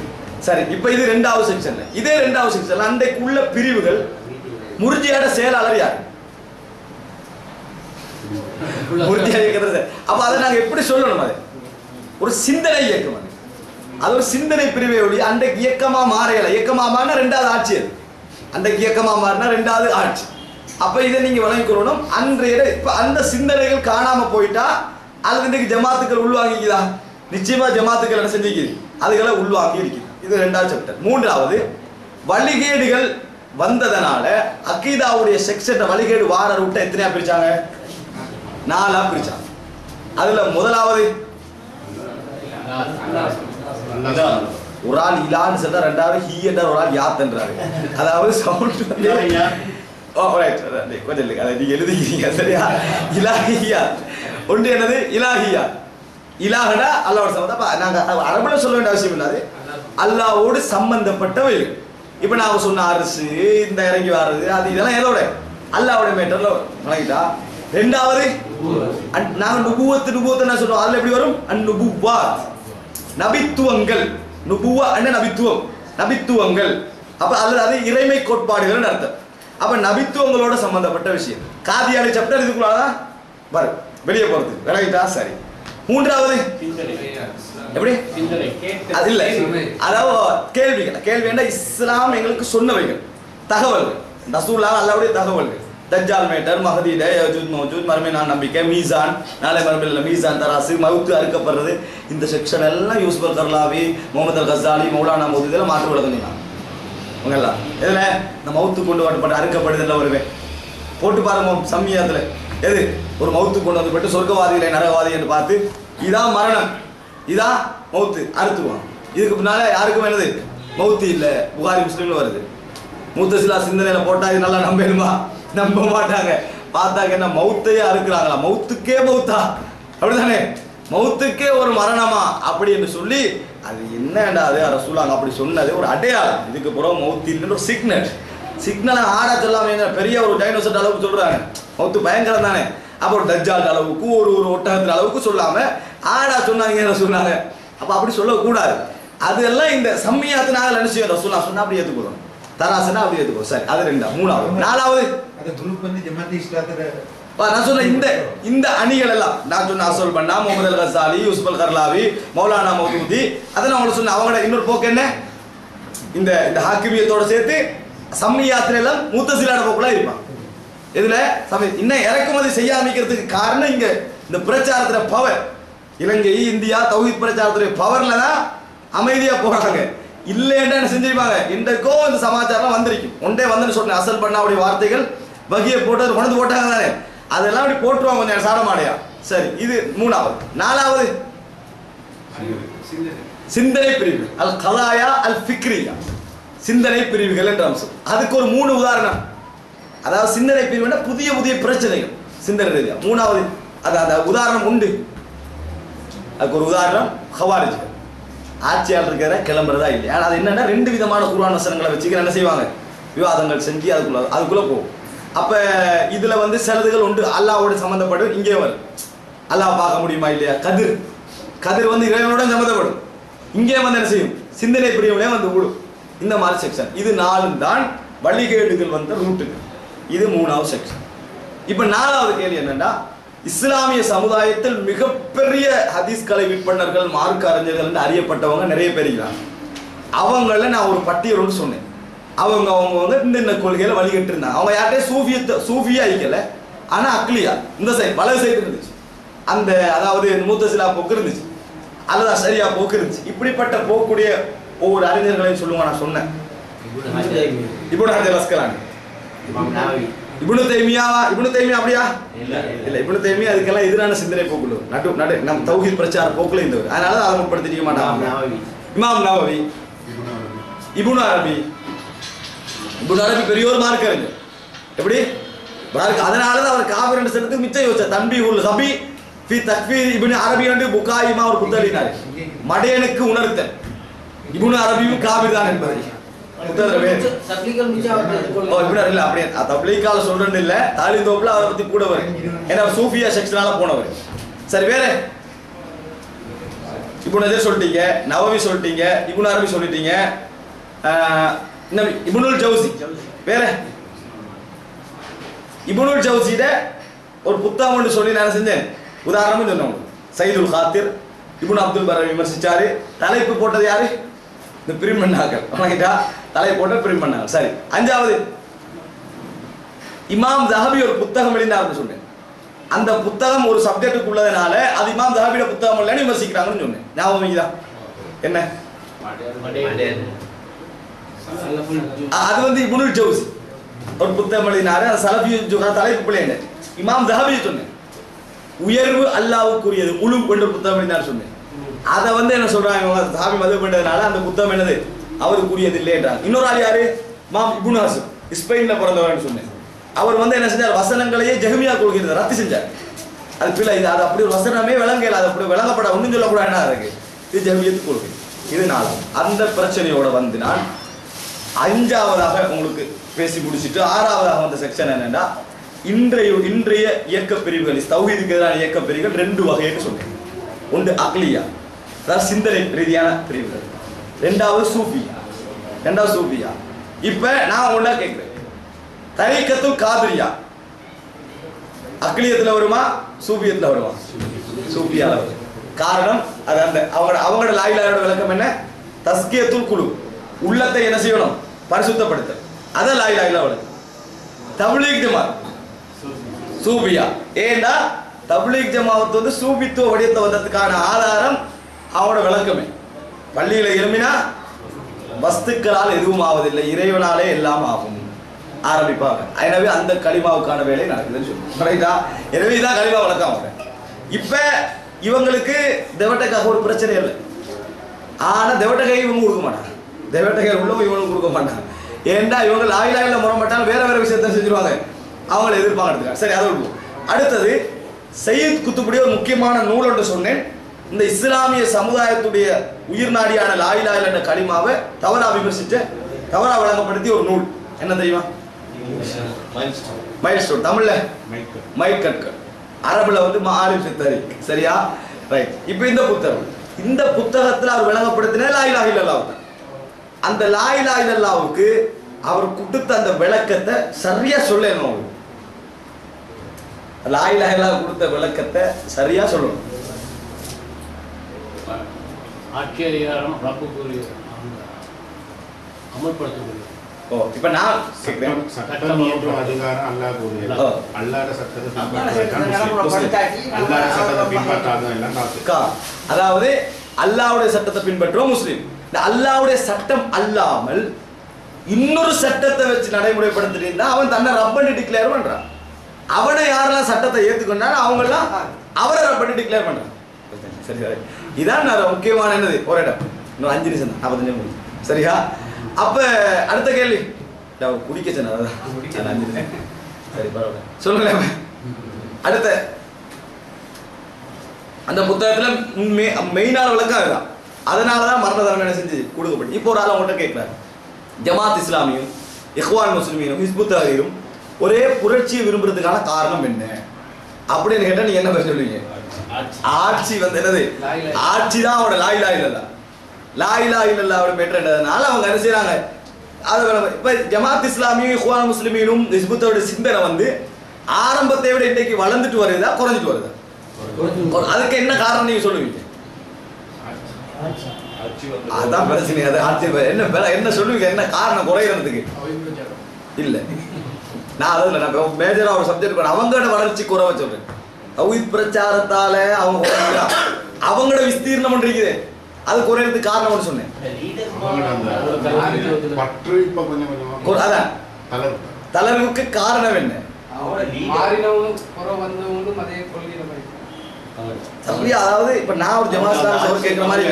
சரி. இப்ப இது 2வது செக்ஷன்ல. இதே 2வது செக்ஷன்ல அன்றைக்கு உள்ள பிரிவுகள். முர்ஜியாட செயலாளர் யார்? முர்ஜியா இயக்கத்தை. அப்ப அதை நாங்க எப்படி சொல்லணும்? அது ஒரு சிந்தனை இயக்கம். அது ஒரு சிந்தனை பிரிவையோடு அன்றைக்கு இயக்கமா மாறையல. இயக்கமா மாறினா 2வது ஆட்சி. அது அன்றைக்கு இயக்கமா மாறினா 2வது ஆட்சி. அப்ப இதை நீங்க வழங்கிக்கொள்ளணும். அன்றைய இப்ப அந்த சிந்தனைகள் காணாம போயிட்டா அது இன்றைக்கு ஜமாத்துக்கள் உள்வாங்கிக்குதா? நிச்சயமா ஜமாத்துக்கள் என்ன செஞ்சுக்குது, அதுகளை உள்வாங்கி இருக்குது. இது 2வது சாப்டர். 3வது வழிகேடுகள் வந்ததனால அக்கீதாவுடைய செக்ஷன் வழிகேடு வார ரூட்டை எத்தனையா பிரிச்சாங்க? 4ஆ பிரிச்சாங்க. அதுல முதலாவது ஒரு ஆள் இலான்னு சொல்ற, 2வது ஹீ என்ற ஒரு ஆள் யாத்ன்றாரு. அதாவது சவுண்ட் கொஞ்சம் இல்லைங்க, அதை நீங்க எழுதிக்கிறீங்க சரியா? இலாஹியா ஒன்று என்னது? இலாஹியா. இலாஹனா அல்லாஹ்வோட சம்பந்தம். நாங்க அரபுல சொல்ல வேண்டிய அவசியம் இல்லாது அல்லாஹ்வோடு சம்பந்தப்பட்டவைகள். இப்ப நாங்க சொன்ன அரசு இந்த இறங்கி வர்றது அது இதெல்லாம் எதோட? அல்லாஹ்வோட மேட்டர்ல வணங்கிட்டா. 2வது நாங்க நுபுவத்து நான் சொல்றோம். அதுல எப்படி வரும்? அந்நுபுவாத், நபித்துவங்கள். நுபுவா என்ன? நபித்துவம், நபித்துவங்கள். அப்ப அது இறைமை கோட்பாடுகள் அர்த்தம். அப்ப நபித்துவங்களோட சம்பந்தப்பட்ட விஷயம். காதியானி சாப்டர் இதுக்குள்ளதான் வரும், வெளியே போறது விலகிட்டா சரி. 3வது எப்படி? அது இல்ல, அதாவது கேள்விகள். கேள்வி என்ன? இஸ்லாம் எங்களுக்கு சொன்னவைகள், தகவல்கள், ரசூலுல்லாஹ் அல்லாஹ்வுடைய தகவல்கள். தஜ்ஜால் மேட்டர், மஹதி, யஜூஜ் மௌஜூத், மறுமை நாள் நம்பிக்கை, மீசான், நாளை மறுமையில மீசான், தராசு, மவுத்து அறுக்கப்படுறது, இந்த செக்ஷன் எல்லாம் யூசுப் அல் கர்லாவி, முகமது அல் கசாலி, மௌலானா மௌதூதி இதெல்லாம் மாற்று விளக்கம் சொன்னாங்க. உங்கெல்லாம் இதுல இந்த மவுத்து கொண்டு வரப்பட்ட அறுக்கப்படுதல்ல வருவேன் போட்டு பாருங்க சம்மியத்துல. எது? ஒரு மவுத்து கொண்டு வந்து சொர்க்கவாதிகளை நரகவாதி என்று பார்த்து இதான் மரணம், இதான் மவுத்து, அறுத்துருவான். இதுக்கு பின்னால யாருக்கும் என்னது? மவுத்து இல்லை. புகாரி முஸ்லீம்ல வருது. முத்தசிலா சிந்தனையில போட்டா இது நல்லா நம்பணுமா? நம்ப மாட்டாங்க. பார்த்தாங்க என்ன மவுத்தையே அறுக்கிறாங்களா? மவுத்துக்கே மவுத்தா? அப்படிதானே? மவுத்துக்கே ஒரு மரணமா அப்படி என்று சொல்லி அது என்னடா அது ரசூலுல்லாஹ் அப்படி சொன்னது ஒரு அடையாளம். இதுக்கு பிறகு மவுத்து இல்லைன்னு ஒரு சிக்னலை ஆடா சொல்லாம பெரிய ஒரு டைனோசர் அளவுக்கு சொல்றாங்க. மவுத்து பயங்கரம் தானே. அப்போ ஒரு தஜ்ஜால் அளவுக்கு ஒரு ஒட்டகத்தின் அளவுக்கு சொல்லாம ஆடா சொன்னாங்க சொன்னாங்க. அப்ப அப்படி சொல்லக்கூடாது. அதெல்லாம் இந்த சம்மியாத்தினால என்ன செய்யும்? ரசூலுல்லாஹ் சொன்னா அப்படி ஏற்றுக்கணும், தராசனா அப்படி ஏற்றுக்கணும். சரி, அது 2வது. 3வது 4வது நான் சொன்ன இந்த அணிகள் எல்லாம் நான் சொன்ன அசல் பண்ணா, முகமது அல் கசாலி, யூசுப் அல் கர்லாவி, மௌலானா மௌதூதி, அதை நான் உங்களுக்கு சொன்ன. அவங்களோட இன்னொரு போக்கு என்ன? இந்த ஹாக்கிமியத்தோட சேர்த்து சம்மியாத்தில எல்லாம் முத்தசிலான போக்குலாம் இருப்பான். இதுல இன்னும் இறக்குமதி செய்யாமிக்கிறதுக்கு காரணம் இங்க இந்த பிரச்சாரத்துல பவர். இலங்கை, இந்தியா தௌஹீத் பிரச்சாரத்துடைய பவர்ல தான் அமைதியா போறாங்க. இல்லைன்னா என்ன செஞ்சிருப்பாங்க? இன்றைக்கோ இந்த சமாச்சாரம் வந்திருக்கும். ஒன்றே வந்து சொன்ன அசல் பண்ணா அப்படி வார்த்தைகள் வகியை போட்டு உணர்ந்து போட்டாங்க தானே, அதெல்லாம் அப்படி போட்டுருவாங்க கொஞ்சம் சாடமாடையா. சரி, இது 3வது. 4வது சிந்தனை பிரிவு, அல் கலாயா அல் ஃபிக்ரியா, சிந்தனை பிரிவுகள் என்ற அம்சம். அதுக்கு ஒரு 3 உதாரணம். அதாவது சிந்தனை பிரிவுனா புதிய புதிய பிரச்சனைகள் சிந்தனை ரீதியா. 3வது அந்த உதாரணம் உண்டு. அதுக்கு ஒரு உதாரணம் ஹவாரிஜ்கள். ஆட்சியாளர் இருக்கிற கிளம்புறதா இல்லையா? ஆனால் அது என்னன்னா 2 விதமான குர்ஆன் வசனங்களை வச்சுக்க என்ன செய்வாங்க? விவாதங்கள் செஞ்சு அதுக்குள்ள போகும். அப்ப இதுல வந்து சிலதுகள் உண்டு அல்லாஹ்வோட சம்பந்தப்படும். இங்கே வரும் அல்லாஹ் பார்க்க முடியுமா இல்லையா? கதிர் வந்து இறைவனோட சம்பந்தப்படும். இங்கே வந்து என்ன செய்யும்? சிந்தனை பிரிவுகளே வந்து விடும். இந்த மாதிரி செக்ஷன். இது 4 தான் வழிகேடுகள் வந்த ரூட்டுகள். இது 3வது செக்ஷன். இப்ப 4வது கேள்வி என்னன்னா, இஸ்லாமிய சமுதாயத்தில் மிகப்பெரிய ஹதீஸ் கலை விற்பனர்கள், மார்க்க அறிஞர்கள் என்று அறியப்பட்டவங்க நிறைய பேர் இருக்கிறாங்க. அவங்கள நான் ஒரு பட்டியலோடு சொன்னேன். அவங்க இந்த கொள்கையில வழிகட்டு இருந்தாங்க. அவங்க யார்கிட்ட சூஃபியா ஐக்கல, ஆனா அக்லியா இந்த சைடு வலது சைடு இருந்துச்சு. அந்த அதாவது முத்தசிலா போக்கு இருந்துச்சு, அல்லது அஷரியா போக்கு இருந்துச்சு. இப்படிப்பட்ட போக்குடைய ஒவ்வொரு அறிஞர்களையும் சொல்லுவாங்க. நான் சொன்னேன் இப்னு ஹஜர் அஸ்கலானி, இப்னு தைமியா அப்படியா? இல்ல, இப்னு தைமியா அதுக்கெல்லாம் எதிரான சிந்தனை போக்குள்ள நடு நம்ம தௌஹீத் பிரச்சார போக்குல இருந்தவர். அதனால அதை முற்படுத்திக்க மாட்டாங்க. இமாம் நவவி, இப்னு அரபி பெரிய ஒரு மார்க் இருக்கு. எப்படி? அதனாலதான் அவர் காபிர் என்று சொல்றதுக்கு மிச்சம் யோசிச்சார். தன்பி உல் சபி ஃபி தக்ஃபீர் இப்னு அரபி என்று புகாயிமா ஒரு புத்தகத்தினார். மடையனுக்கு உணர்த்தல் இப்னு அரபியும் காபிர் தான் என்பதை தப்லீகால சொல்றேன்னு இல்ல, தாலிந்தோப்புல அவரை பத்தி கூட வரும். ஏன்னா சூஃபியா செக்ஷனால போனவர். சரி, வேற இப்னு ஹஜர் சொல்லிட்டீங்க, நவவி சொல்லிட்டீங்க, இப்னு அரபி சொல்லிட்டீங்க, இப்னுல் ஜௌசி. வேற இப்னுல் ஜௌசிட ஒரு புத்தகம் ஒன்று சொல்லி நான் செஞ்சேன். உதாரணமும் சொன்னோம். சைதுல் காத்திர் இப்னு அப்துல் பர் விமர்சிச்சாரு. தலைப்பு போட்டது யாரு? இந்த பிரிம் பண்ணாக்கள். தலைப்பு போட்ட பிரிம் பண்ணாங்க. சரி, 5வது இமாம் தஹபி ஒரு புத்தகம் எழுதினார்னு சொன்னேன். அந்த புத்தகம் ஒரு சப்ஜெக்டுக்கு உள்ளதுனால அது இமாம் தஹபியோட புத்தகம் இல்லைன்னு விமர்சிக்கிறாங்கன்னு சொன்னேன். ஞாபகம் இருக்குதா? என்ன அது வந்து இப்னுல் ஜௌசி ஒரு புத்தகம் எழுதினாரு. அது சலஃபி தலைப்பு பிள்ளைங்க. இமாம் தஹபி சொன்னேன் உயர்வு அல்லாஹ்வுக்குரியது உலு என்ற புத்தகம் எழுதினார் சொன்னேன். அதை வந்து என்ன சொல்றாங்க, தஹபி மதம் பண்ணதுனால அந்த புத்தகம் என்னது அவருக்குரியது இல்லை என்றார். இன்னொரு ஆள் யாரு? இமாம் இப்னு ஹஸம், ஸ்பெயின்ல பிறந்தவர்னு சொன்னேன். அவர் வந்து என்ன செஞ்சார், வசனங்களையே ஜஹ்மியா கொள்கையை ரத்து செஞ்சார். அது பிள்ளை, இது அது அப்படி ஒரு வசனமே விளங்கல, அது அப்படி விளங்கப்பட ஒன்றும் சொல்லக்கூடாது. என்ன இருக்கு இது ஜஹ்மியத்து கொள்கை. இதனால அந்த பிரச்சனையோட வந்து நான் அஞ்சாவதாக உங்களுக்கு பேசி முடிச்சுட்டு ஆறாவதாக வந்த செக்ஷன் என்னன்னா, இன்றைய இயக்க பிரிவுகள், தௌஹீதுக்கு எதிரான இயக்க பிரிவுகள் ரெண்டு வகைன்னு சொன்னேன். ஒன்று அக்லியா, அதாவது சிந்தனை ரீதியான பிரிவுகள். ரெண்டாவது சூஃபியா. இப்ப நான் ஒண்ணா கேட்கிறேன், தரீக்கத்துல் காதிரியா அக்லியத்துல வருமா சூஃபியத்துல வருமா? சூஃபியால வரும். காரணம் அது அந்த அவங்களோட லாயிலாயோட விளக்கம் என்ன? தஸ்கியத்துல் குலூப், உள்ளத்தை என்ன செய்யணும், பரிசுத்தப்படுத்த. அத லாயிலாயில விளக்கம். தப்லீக் ஜமாத் சூஃபியா. ஏண்டா தப்லீக் ஜமாத் வந்து சூஃபித்துவ வடிவத்தை வந்ததுக்கான ஆதாரம் அவனோட விளக்கமே. பள்ளியில எழுமினா வஸ்துக்களால் எதுவும் ஆவதில்லை, இறைவனாலே எல்லாம் ஆகும் ஆரம்பிப்பாங்க. எனவே அந்த களிமாவுக்கான வேலை நடக்குதுன்னு சொல்லுங்க. எனவே தான் களிமா வளர்க்காம. இப்ப இவங்களுக்கு தெவட்டக்காக ஒரு பிரச்சனை இல்லை. ஆனா தெவட்டகை இவங்க கொடுக்க மாட்டாங்க, தெவட்டகை உள்ளவங்க இவங்களுக்கு கொடுக்க மாட்டாங்க. ஏண்டா இவங்க லாயிலாயில முறப்பட்டாலும் வேற வேற விஷயத்த செஞ்சிருவாங்க, அவங்களை எதிர்பார்க்கறதுக்காக. சரி, அதை விடுவோம். அடுத்தது சையத் குத்துபுடைய ஒரு முக்கியமான நூல் ஒன்று சொன்னேன். இந்த இஸ்லாமிய சமுதாயத்துடைய உயிர் நாடியான லாயிலாயில் என்ற களிமாவை தவறா விமர்சித்து தவறா வழங்கப்படுத்தி ஒரு நூல். என்ன தெரியுமா? மைல்ஸ்டோன். தமிழ்ல மைக்கற்கள், அரபுல வந்து மாரிஃப் தரீக். சரியா? ரைட். இப்போ இந்த புத்தகத்தில் அவர் விளங்கப்படுத்தின லா இலாஹ இல்லல்லாஹ். அந்த லா இலாஹ இல்லல்லாஹ்வுக்கு அவர் கொடுத்த அந்த விளக்கத்தை சரியா சொல்லணும். லா இலாஹ இல்லல்லாஹ் கொடுத்த விளக்கத்தை சரியா சொல்லணும். ஆட்சியாளரும் ரப்புக்குரிய அமல்படுத்தக்கூடிய. இப்ப நான் சட்டம் இயற்றும் அதிகாரம் அல்லாஹ் கூறியது. அல்லாஹ்வுடைய சட்டத்தை பின்பற்றாதவங்க. அதாவது அல்லாஹ்வுடைய சட்டத்தை பின்பற்றுவோம் முஸ்லிம். இந்த அல்லாஹ்வுடைய சட்டம் அல்லாமல் இன்னொரு சட்டத்தை வச்சு நடைமுறைப்படுத்திட்டு அவன் தன்னை ரப்பன்னு டிக்ளேர் பண்றான். அவனை யாரெல்லாம் சட்டத்தை ஏத்துக்கொண்டாலும் அவங்க எல்லாம் அவரை ரப்பன்னு டிக்ளேர் பண்றான். சரி, இதான் முக்கியமான என்னது ஒரு இடம். இன்னும் 5 நிமிஷம் தான், 45 நிமிஷம். சரியா? அப்ப அடுத்த கேள்வி குடிக்க சொன்ன. சரி, பரவாயில்ல, சொல்லுங்க. அடுத்த அந்த புத்தகத்துல மெயினான விளக்கம் அதுதான். அதனாலதான் மரண தண்டனை செஞ்சு கொடுக்கப்பட்டு. இப்போ ஒரு ஆள் அவங்கள்ட்ட கேட்கிறாரு, ஜமாத் இஸ்லாமியும் இஹ்வான் முஸ்லிமீனும் ஹிஸ்புத் தஹ்ரீரும் ஒரே புரட்சியை விரும்புறதுக்கான காரணம் என்ன அப்படின்னு கேட்டா நீங்க என்ன பேர் சொல்லுவீங்க? ஆட்சி வந்து என்னது? ஆட்சி தான் அவனோட லா இலாஹ இல்லல்லாஹ். லா இலாஹ இல்லல்லாஹ் பெற்றதுனால அவங்க என்ன செய்யறாங்க? இப்ப ஜமாத் இஸ்லாமியும் இஹ்வான் முஸ்லிமீனும் ஹிஸ்புத்தோட சிந்தனை வந்து ஆரம்பத்தை விட இன்னைக்கு வளர்ந்துட்டு வருதா குறைஞ்சிட்டு வருதா? அதுக்கு என்ன காரணம் நீங்க சொல்லுவீங்க? அதான் பிரச்சனை. அது ஆட்சி என்ன சொல்லுவீங்க? என்ன காரணம் குறைகிறதுக்கு? இல்ல, நான் அதில் நான் மேஜரா ஒரு சப்ஜெக்ட் அவங்களோட வளர்ச்சி குறைவ சொல்றேன். தௌஹீத் பிரச்சாரத்தால அவங்களோட விஸ்தீர்ணம் இருக்குது, அது குறையறதுக்கு காரணம் சொன்னேன். அதான் தளர்வுக்கு காரணம் என்ன? அதாவது இப்ப நான் ஒரு ஜமாத் கேட்கிற மாதிரி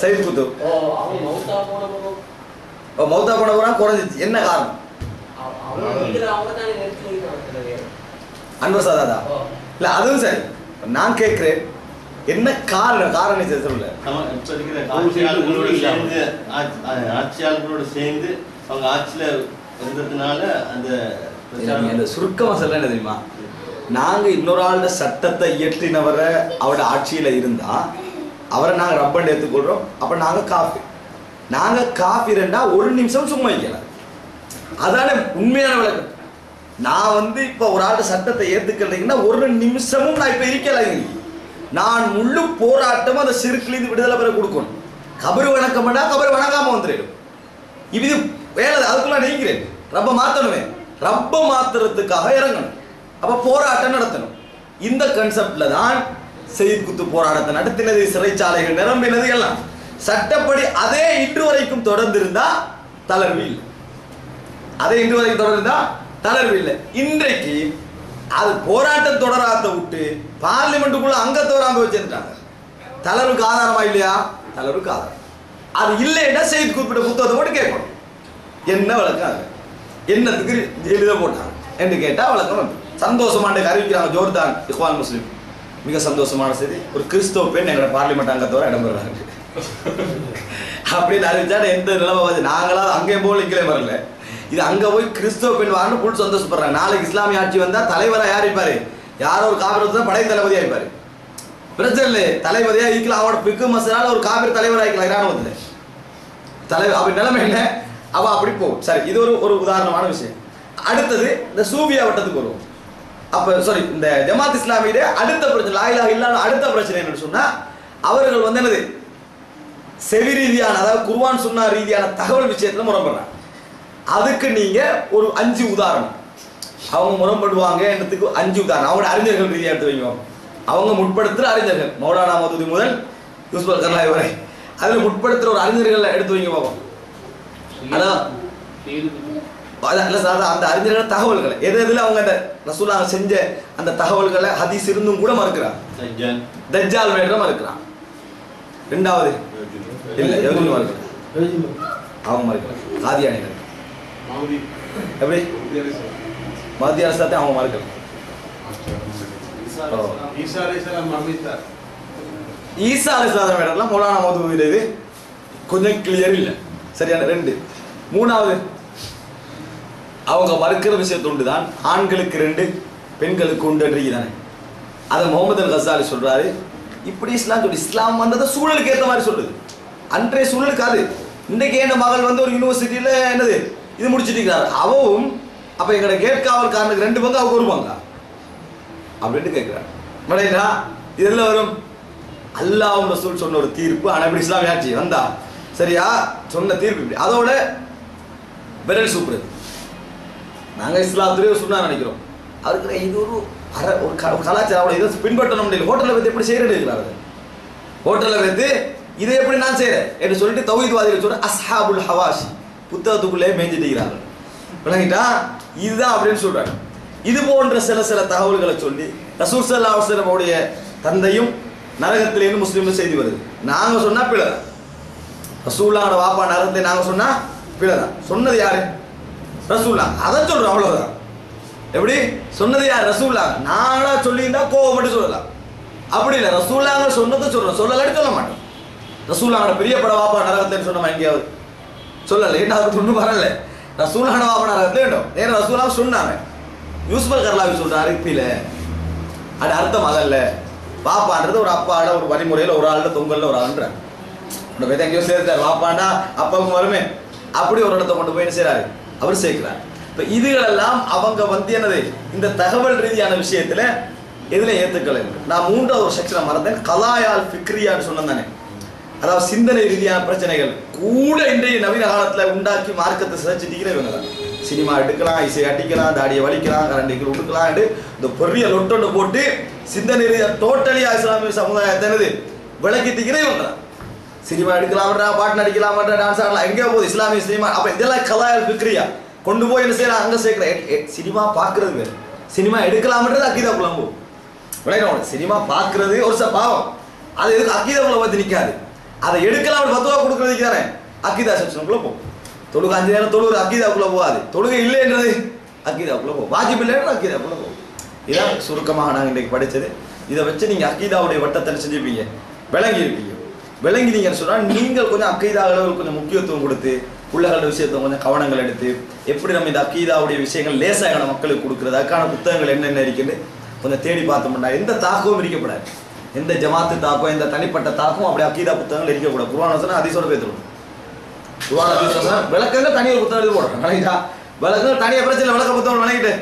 சையத் குத்துப் மௌத்தா போன போறான் குறைஞ்சிச்சு. என்ன காரணம்? அன்வர் சாதாதா இல்ல, அதுவும் சரி. நான் கேட்கிறேன் என்ன காரணம்? சொல்லல. ஆட்சியாளர்களோட சேர்ந்து அவங்க ஆட்சியில இருந்ததுனால அந்த சுருக்கமா சொல்ல என்ன தெரியுமா? நாங்க இன்னொரு ஆளோட சட்டத்தை இயற்றினவரை அவரோட ஆட்சியில இருந்தா அவரை நாங்க ரப்பன் எடுத்துக்கொள்றோம். அப்ப நாங்க காஃபிரண்டா ஒரு நிமிஷம் சும்மா வைக்கலாம். அதான உண்மையான விளக்கம். நான் வந்து இப்ப ஒரு ஆளோட சட்டத்தை ஏத்துக்கிறீங்கன்னா ஒரு நிமிஷமும் நான் இப்ப இருக்கல. நான் முழு போராட்டமும் அந்த சிறுக்கிலிருந்து விடுதலை பெற கொடுக்கணும். கபரு வணக்கம் பண்ணா கபரு வணங்காம வந்துடும். இது வேலை, அதுக்குள்ள நீங்கிறேன். ரப்ப மாத்தணுமே, ரப்ப மாத்துறதுக்காக இறங்கணும். அப்ப போராட்டம் நடத்தணும். இந்த கன்செப்ட்ல தான் செய்த் குத்து போராட்டத்தை நடத்தினது, சிறைச்சாலைகள் நிரம்பினது எல்லாம் சட்டப்படி. அதே இன்று வரைக்கும் தொடர்ந்து இருந்தா தளர்வு இல்லை. அதே இன்று வரைக்கும் தொடர்ந்தா தளர்வு இல்லை. இன்றைக்கு அது போராட்டம் தொடராத விட்டு பார்லிமெண்ட்டுக்குள்ள அங்கத்தோராம வச்சிருக்காங்க. தளர்வுக்கு ஆதாரமா இல்லையா? தளர்வுக்கு ஆதாரம். அது இல்லைன்னா செய்தி குறிப்பிட்ட புத்தகத்தை போட்டு கேட்கணும், என்ன விளக்கம், என்னத்துக்கு எழுத போட்டாங்க என்று கேட்டா விளக்கம் வந்து சந்தோஷமான அறிவிக்கிறாங்க. ஜோர்தான் இக்வான் முஸ்லிம், மிக சந்தோஷமான செய்தி, ஒரு கிறிஸ்தவ பெண் எங்களோட பார்லிமெண்ட் அங்கத்தோட இடம்பெறாங்க அப்படின்னு அறிவிச்சா எந்த நிலைமை வந்து நாங்களா அங்கே போல இங்கே வரல. இது அங்க போய் கிறிஸ்தவ பெண் வாங்க புல் சந்தோஷப்படுறாங்க. நாளைக்கு இஸ்லாமிய ஆட்சி வந்தா தலைவரா யார் இருப்பாரு? யாரோ ஒரு காபிர் தான் படை தளபதியா இருப்பாரு. பிரச்சனை இல்லை, தலைவதியா இருக்கலாம். அவனோட பிக்கு மசனால ஒரு காபிர் தலைவராக இருக்கலாம் இராணுவத்துல தலைவர். அப்படி நிலைமை என்ன, அவ அப்படி போகும். சரி, இது ஒரு உதாரணமான விஷயம். அடுத்தது இந்த சூபியா வட்டத்துக்கு வருவோம். அப்ப சாரி, இந்த ஜமாத் இஸ்லாமியில அடுத்த பிரச்சனை, லா இலாஹ இல்லல்லாஹ் அடுத்த பிரச்சனை என்னன்னு சொன்னா, அவர்கள் வந்து என்னது செவி ரீதியான, அதாவது குர்ஆன் சுன்னா ரீதியான தகவல் விஷயத்துல முரண்படுறாங்க. அதுக்கு நீங்க ஒரு 5 உதாரணம், அவங்க முரண்படுவாங்க என்றதுக்கு 5 உதாரணம் அவங்களோட அறிஞர்கள் ரீதியாக எடுத்து வைங்க. அவங்க முற்படுத்துற அறிஞர்கள், மௌலானா மௌதூதி முதல் யூசுப் அல் கர்லாய் வரை, அதுல முற்படுத்துற ஒரு அறிஞர்கள் எடுத்து வைங்க பார்ப்போம். அதான் அந்த அறிஞர்கள் தகவல்களை எது எதுல அவங்க அந்த ரசூலுல்லாஹ் செஞ்ச அந்த தகவல்களை ஹதீஸ் இருந்தும் கூட மறுக்கிறான். தஜ்ஜால் வேற மறுக்கிறான். ரெண்டாவது இல்ல எதுவும் மறுக்கிறான், அவங்க மறுக்கிறான். காதியானிகள் எப்படி மத்திய அரசாத்தை அவங்க மறுக்கிறான். ஈசா அலைஹிஸ்ஸலாம் வேறலாம் மௌலானா மௌதூதி இது கொஞ்சம் கிளியர் இல்லை, சரியான. 2 மூணாவது அவங்க மறுக்கிற விஷயத்தொண்டு தான் ஆண்களுக்கு 2 பெண்களுக்கு 1 தானே. அதை முகமது அல் கசாலி சொல்றாரு. இப்படி இஸ்லாம் சொல்லி இஸ்லாம் வந்தது சூழலுக்கு ஏற்ற மாதிரி சொல்லுது. அன்றைய சூழலுக்கு அது. இன்றைக்கு என் மகள் வந்து ஒரு யூனிவர்சிட்டியில என்னது இது முடிச்சுட்டு இருக்கிறாரு. அவவும் அப்ப எங்களோட கேட்காவல்காரனுக்கு 2 பங்கு, அவங்க 1 பங்கா அப்படின்ட்டு கேட்கிறார். இதெல்லாம் வரும் அல்லாஹ் ரசூல் சொன்ன ஒரு தீர்ப்பு. ஆனா இப்படி இஸ்லாமிய ஆட்சி வந்தா சரியா சொன்ன தீர்ப்பு இப்படி. அதோட விரல் சூப்புறது. நாங்க இஸ்லாத்துலேயே சொன்னா நினைக்கிறோம், அதுக்கு இது ஒரு கலாச்சாரம், இதை பின்பற்ற முடியல. ஹோட்டலில் வைத்து எப்படி செய்யறது இருக்கிறாரு, ஹோட்டலில் வைத்து இதை எப்படி நான் செய்யறேன் என்று சொல்லிட்டு தௌஹீத்வாதிகள் சொல்ற அஸ்ஹாபுல் ஹவாஷி புத்தகத்துக்குள்ளே மேய்ஞ்சிட்டு இருக்கிறார்கள். விளங்கிட்டா இதுதான் அப்படின்னு சொல்றாங்க. இது போன்ற சில தகவல்களை சொல்லி ரசூல் ஸல்லல்லாஹு அலைஹி வஸல்லம் உடைய தந்தையும் நரகத்திலேன்னு முஸ்லீம்ல செய்தி வருது. நாங்க சொன்னா பிழை. ரசூலுல்லாஹோட வாப்பா நரகத்தை நாங்க சொன்னா பிழை தான். சொன்னது யாரு? ரசூலுல்லாஹ். அதை சொல்றோம், அவ்வளவுதான். எப்படி சொன்னது யார்? ரசூலுல்லாஹ். நானா சொல்லியிருந்தா கோவம் மட்டும் சொல்லலாம், அப்படி இல்லை. ரசூலுல்லாஹ் சொன்னதை சொல்றோம், சொல்லலான்னு சொல்ல மாட்டோம். ரசூலுல்லாஹோட பெரிய பட வாப்பா நரகத்தைன்னு சொன்னோமா எங்கேயாவது? சொல்லலை. என்ன அதுக்கு ஒன்றும் வரல. ரசூலுல்லாஹோட வாப்பா நரகத்தை வேண்டும் நேர ரசூலுல்லாஹ் சொன்னாங்க. யூசுப் அல் கர்லாவி சொல்றாரு பில, அது அர்த்தம் அதல்ல. பாப்பான்றது ஒரு அப்பாட ஒரு வழிமுறையில் ஒரு ஆள்ல தொங்கல்ல ஒரு ஆள்ன்ற உன்னை எங்கேயோ சேர்த்தார். வாப்பாண்டா அப்பாவுக்கு வருமே, அப்படி ஒரு இடத்த கொண்டு போய் என்ன செய்யறாரு, அவர் சேர்க்கிறார். இப்போ இதுகளெல்லாம் அவங்க வந்து என்னது இந்த தகவல் ரீதியான விஷயத்துல எதுல ஏத்துக்களை. நான் 3வது ஒரு செக்ஷனை மறந்தேன், கலாயால் ஃபிக்ரியான்னு சொன்னேன் தானே. அதாவது சிந்தனை ரீதியான பிரச்சனைகள் கூட இன்றைய நவீன காலத்துல உண்டாக்கி மார்க்கத்தை சிதைச்சிட்டிக்கிற இவங்க தான். சினிமா எடுக்கலாம், இசை அடிக்கலாம், தாடியை வலிக்கலாம், கரண்டிகள் உடுக்கலாம், இந்த பெரிய லொட்டொண்டு போட்டு சிந்தனை டோட்டலியா இஸ்லாமிய சமுதாயத்தினது விளக்கிட்டிக்கிற இவங்க தான். சினிமா எடுக்கலாம்ன்றா, பாட்டு நடிக்கலாம்ன்றா, டான்ஸ் ஆடலாம், எங்கேயோ போகுது இஸ்லாமிய சினிமா. அப்ப இதெல்லாம் கலாயால் ஃபிக்ரியா கொண்டு போய் என்ன செய்யலாம், அங்க சேர்க்கிறேன். சினிமா பார்க்கறது வேறு, சினிமா எடுக்கலாம்ன்றது அக்கீதா குழம்பு. விளையாட சினிமா பார்க்கறது ஒரு பாவம், அது எதுக்கு அக்கீதாக்குள்ள வந்து நிற்காது. அதை எடுக்கலாம் பத்துவா கொடுக்கறதுக்கு தானே அக்கீதா செக்ஷனுக்குள்ள போகும். தொழுகை 5 நேரம் தொழுகை அக்கீதாக்குள்ள போகாது. தொழுகை இல்லைன்றது அக்கீதாக்குள்ள போகும், வாஜிப் இல்லைன்றது அக்கீதாக்குள்ள போகும். இதான் சுருக்கமாக நாங்கள் இன்றைக்கு படித்தது. இதை வச்சு நீங்கள் அக்கீதாவுடைய வட்டத்தை செஞ்சுப்பீங்க, விளங்கி இருப்பீங்க. விளங்கினீங்கன்னு சொன்னால் நீங்கள் கொஞ்சம் அக்கீதாவில் கொஞ்சம் முக்கியத்துவம் கொடுத்து பிள்ளைகளோட விஷயத்தை கொஞ்சம் கவனங்கள் எடுத்து எப்படி நம்ம இந்த அக்கீதாவுடைய விஷயங்கள் லேசாக மக்களுக்கு கொடுக்குறது, அதுக்கான புத்தகங்கள் என்னென்ன இருக்குன்னு கொஞ்சம் தேடி பார்த்தோம்னா எந்த தாக்கமும் இருக்கப்படாது. எந்த ஜமாத்து தாக்கம், எந்த தனிப்பட்ட தாக்கம் அப்படி அக்கீதா புத்தகங்கள் இருக்கக்கூடாது. குர்ஆன் வசனம் ஹதீஸோட பேசணும். குர்ஆன் ஹதீஸ் வசனம் விளக்கங்கள் தனியாக புத்தகம் எழுதி போடுறோம். விளங்கிட்டா விளக்கங்கள் தனியாக பிரச்சனை, விளக்க புத்தகம் விளங்கிட்டு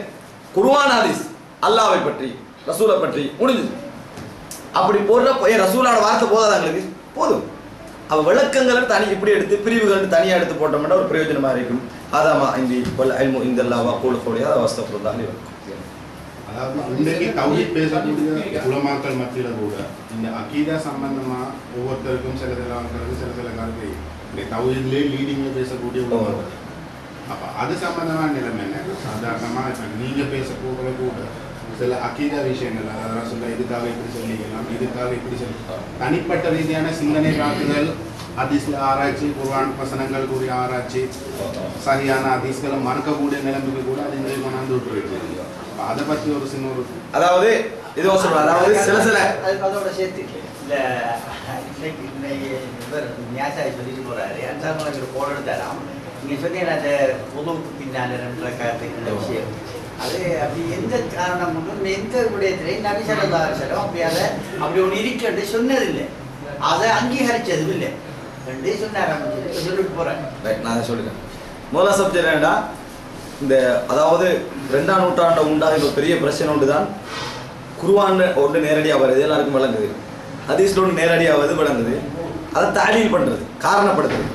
குர்ஆன் ஹதீஸ் அல்லாஹ்வை பற்றி ரசூலை பற்றி முடிஞ்சு அப்படி போடுற ரசூலோட வார்த்தை போதாது எங்களுக்கு போதும். அவ விளக்கங்கள் தனி இப்படி எடுத்து பிரிவுகள் தனியாக எடுத்து போட்டோம்னா ஒரு பிரயோஜனமாக இருக்கும். அதாமா இந்த எல்லாவா கூடக்கூடிய அதை அவஸ்தப்படுறதாலே இருக்கும். அதாவது இன்றைக்கு தௌஹீத் பேசக்கூடிய உலமாக்கள் மத்தியில் கூட இந்த அகீதா சம்பந்தமாக ஒவ்வொருத்தருக்கும் சில கருத்து இந்த தௌஹீத்லேயே லீடிங்கில் பேசக்கூடிய உலமாக்கள். அப்போ அது சம்பந்தமான நிலைமை என்ன? சாதாரணமாக இப்போ நீங்கள் பேசக்கூட கூட சில அகீதா விஷயங்கள் அதெல்லாம் சொல்ல இதுக்காக இப்படி சொல்லிக்கலாம், இதுக்காக இப்படி சொல்லி தனிப்பட்ட ரீதியான சிந்தனை காட்டுதல், ஹதீஸ்ல ஆராய்ச்சி, குர்ஆன் வசனங்கள் கூடிய ஆராய்ச்சி, சரியான ஹதீஸ்களை மறக்கக்கூடிய நிலைமைக்கு கூட அது இங்கே கொண்டாந்து விட்டுருக்கு. அதை பற்றி ஒரு சின்ன ஒரு அதாவது இது சொல்றேன், அதாவது சில அதோட சேர்த்து இந்த இவர் நியாசாய் சொல்லிட்டு போறாரு அன்சாங்க போட எடுத்தாராம். நீங்க சொன்னீங்க அந்த பொதுவுக்கு பின்னால் ரெண்டு காலத்துக்கு விஷயம் அது அப்படி எந்த காரணம் கொண்டும் எந்த விடயத்திலையும் நபி ஸல்லல்லாஹு அலைஹி வஸல்லம் அப்படி அதை அப்படி ஒன்று இருக்கிறது சொன்னதில்லை, அதை அங்கீகரிச்சதும் இல்லை. ரெண்டே சொன்னார் சொல்லிட்டு போறேன். நான் சொல்லுறேன். முதல்ல சப்ஜெக்ட் என்னடா இந்த அதாவது 2ஆம் நூற்றாண்டு உண்டாக ஒரு பெரிய பிரச்சனை ஒன்று தான். குர்ஆன் ஒன்று நேரடியாக வருது, எல்லாருக்கும் விளங்குது. ஹதீஸ்ல ஒன்று நேரடியாக வருது, விளங்குது. அதை தாலீல் பண்ணுறது, காரணப்படுத்துறது.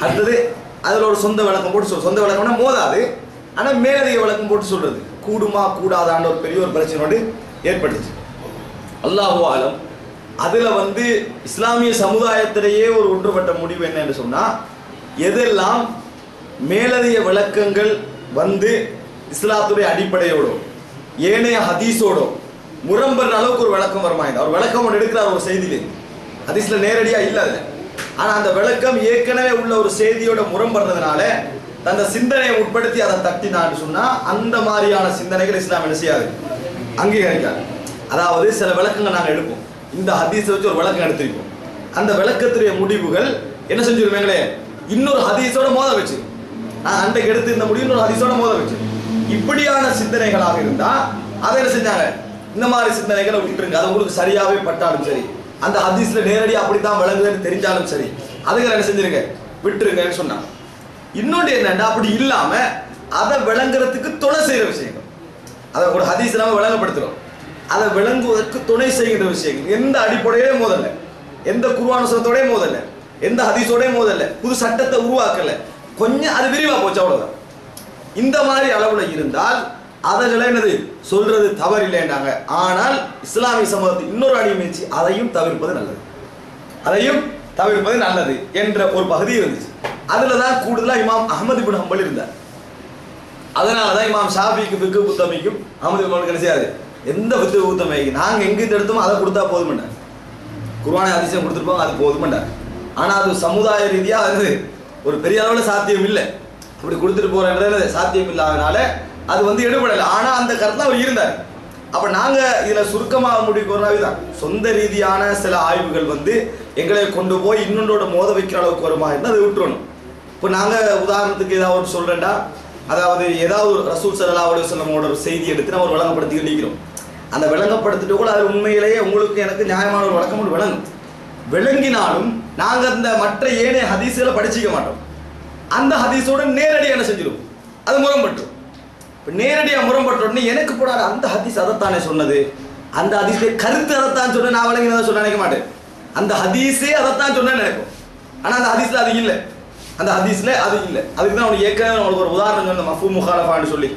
அடுத்தது அதில் ஒரு சொந்த விளக்கம் போட்டு சொந்த விளக்கம்னா மோதாது, ஆனால் மேலதிக விளக்கம் போட்டு சொல்றது கூடுமா கூடாதான ஒரு பெரிய ஒரு பிரச்சனையோடு ஏற்பட்டுச்சு. அல்லாஹு ஆலம். அதில் இஸ்லாமிய சமுதாயத்திலேயே ஒரு ஒன்றுபட்ட முடிவு என்னன்னு சொன்னால், எதெல்லாம் மேலதிக விளக்கங்கள் இஸ்லாத்துடைய அடிப்படையோடு ஏனைய ஹதீஸோடு முரம்புற அளவுக்கு ஒரு விளக்கம் வருமாயிருந்தா, ஒரு விளக்கம் ஒன்று எடுக்கிறார் ஒரு செய்தியிலே, ஹதீஸ்ல நேரடியாக இல்லை அது. ஆனால் அந்த விளக்கம் ஏற்கனவே உள்ள ஒரு செய்தியோட முரம்புறதுனால அந்த சிந்தனையை உட்படுத்தி அதை தட்டினான்னு சொன்னால் அந்த மாதிரியான சிந்தனைகள் இஸ்லாம் என்ன செய்யாது, அங்கீகரிக்காது. அதாவது சில விளக்கங்கள் நாங்கள் எடுப்போம், இந்த ஹதீஸை வச்சு ஒரு விளக்கம் எடுத்திருப்போம், அந்த விளக்கத்துடைய முடிவுகள் என்ன செஞ்சிருமேங்களே இன்னொரு ஹதீஸோட மோத வச்சு, அன்றைக்கு எடுத்து இந்த முடிவு இன்னொரு ஹதீஸோட மோத வச்சு, இப்படியான சிந்தனைகளாக இருந்தால் அதை என்ன செஞ்சாங்க, இந்த மாதிரி சிந்தனைகளை விட்டுருங்க, அது உங்களுக்கு சரியாகவே பட்டாலும் சரி, அந்த ஹதீஸ்ல நேரடியாக அப்படித்தான் விளங்குதுன்னு தெரிஞ்சாலும் சரி, அதுகளை என்ன செஞ்சிருங்க விட்டுருங்கன்னு சொன்னாங்க. இன்னொன்று என்னன்னா, அப்படி இல்லாம அதை விளங்குறதுக்கு துணை செய்யற விஷயங்கள், அதை ஒரு ஹதீஸ் நாம விளங்கப்படுத்துறோம், அதை விளங்குவதற்கு துணை செய்கின்ற விஷயங்கள் எந்த அடிப்படையிலே மோதல, எந்த குர்ஆன் வசனத்தோடய மோதல, எந்த ஹதீஸோடய மோதல, புது சட்டத்தை உருவாக்கல, கொஞ்சம் அது விரிவா போச்சு, அவ்வளவுதான். இந்த மாதிரி அளவுல இருந்தால் அதுகளை என்னது சொல்றது தவறில்லைன்றாங்க. ஆனால் இஸ்லாமிய சமூகத்தில் இன்னொரு அடிமைச்சு அதையும் தவிர்ப்பது நல்லது என்ற ஒரு பகுதி இருந்துச்சு. அதுல தான் கூடுதலா இமாம் அஹ்மது இப்னு ஹம்பல் இருந்தார். அதனால தான் இமாம் ஷாஃபிக்கு ஃபிக்ஹ் புத்தமிக்கும் அஹ்மது இப்னு ஹம்பல் கிடையாது, எந்த ஃபிக்ஹ் புத்தமைக்கு நாங்க எங்க எடுத்தோமோ அதை கொடுத்தா போதுமாண்டார், குர்ஆனை ஹதீஸை கொடுத்துருப்போம் அது போதுமாண்டார். ஆனா அது சமுதாய ரீதியா அது ஒரு பெரிய அளவுல சாத்தியம் இல்லை, அப்படி கொடுத்துட்டு போறன்றது சாத்தியம் இல்லாதனால அது எடுபடலை. ஆனா அந்த கருத்துல அவர் இருந்தார். அப்ப நாங்க இதுல சுருக்கமாக முடிவு தான், சொந்த ரீதியான சில ஆய்வுகள் எங்களை கொண்டு போய் இன்னொன்றோட மோத வைக்கிற அளவுக்கு வருமா இருந்தால் அதை விட்டுறணும். இப்போ நாங்க உதாரணத்துக்கு ஏதாவது ஒரு சொல்றேன்டா, அதாவது ஏதாவது ரசூல் ஸல்லல்லாஹு அலைஹி வஸல்லமோட ஒரு செய்தி எடுத்து நம்ம ஒரு விளங்கப்படுத்திக்கிட்டு இருக்கிறோம், அந்த விளங்கப்படுத்திட்டு கூட அது உண்மையிலேயே உங்களுக்கு எனக்கு நியாயமான ஒரு விளக்கம் ஒன்று விளங்கும். விளங்கினாலும் நாங்க இந்த மற்ற ஏனைய ஹதீஸ்களை படிச்சிக்க மாட்டோம், அந்த ஹதீஸோட நேரடியாக என்ன செஞ்சிடும், அது முரண்பட்டுரும். நேரடியாக முரண்பட்டோடனே எனக்கு போடாது அந்த ஹதீஸ் அதைத்தானே சொன்னது, அந்த ஹதீஸே கருத்து அதைத்தான் சொன்ன, நான் விளங்கினதை சொல்ல நினைக்க மாட்டேன், அந்த ஹதீஸே அதைத்தான் சொன்ன நினைப்போம். ஆனால் அந்த ஹதீஸ்ல அது இல்லை, அதுக்கு தான் அவனுக்கு ஏற்கனவே உங்களுக்கு ஒரு உதாரணம் சொன்ன மஃபூம் முகாலஃபான்னு சொல்லி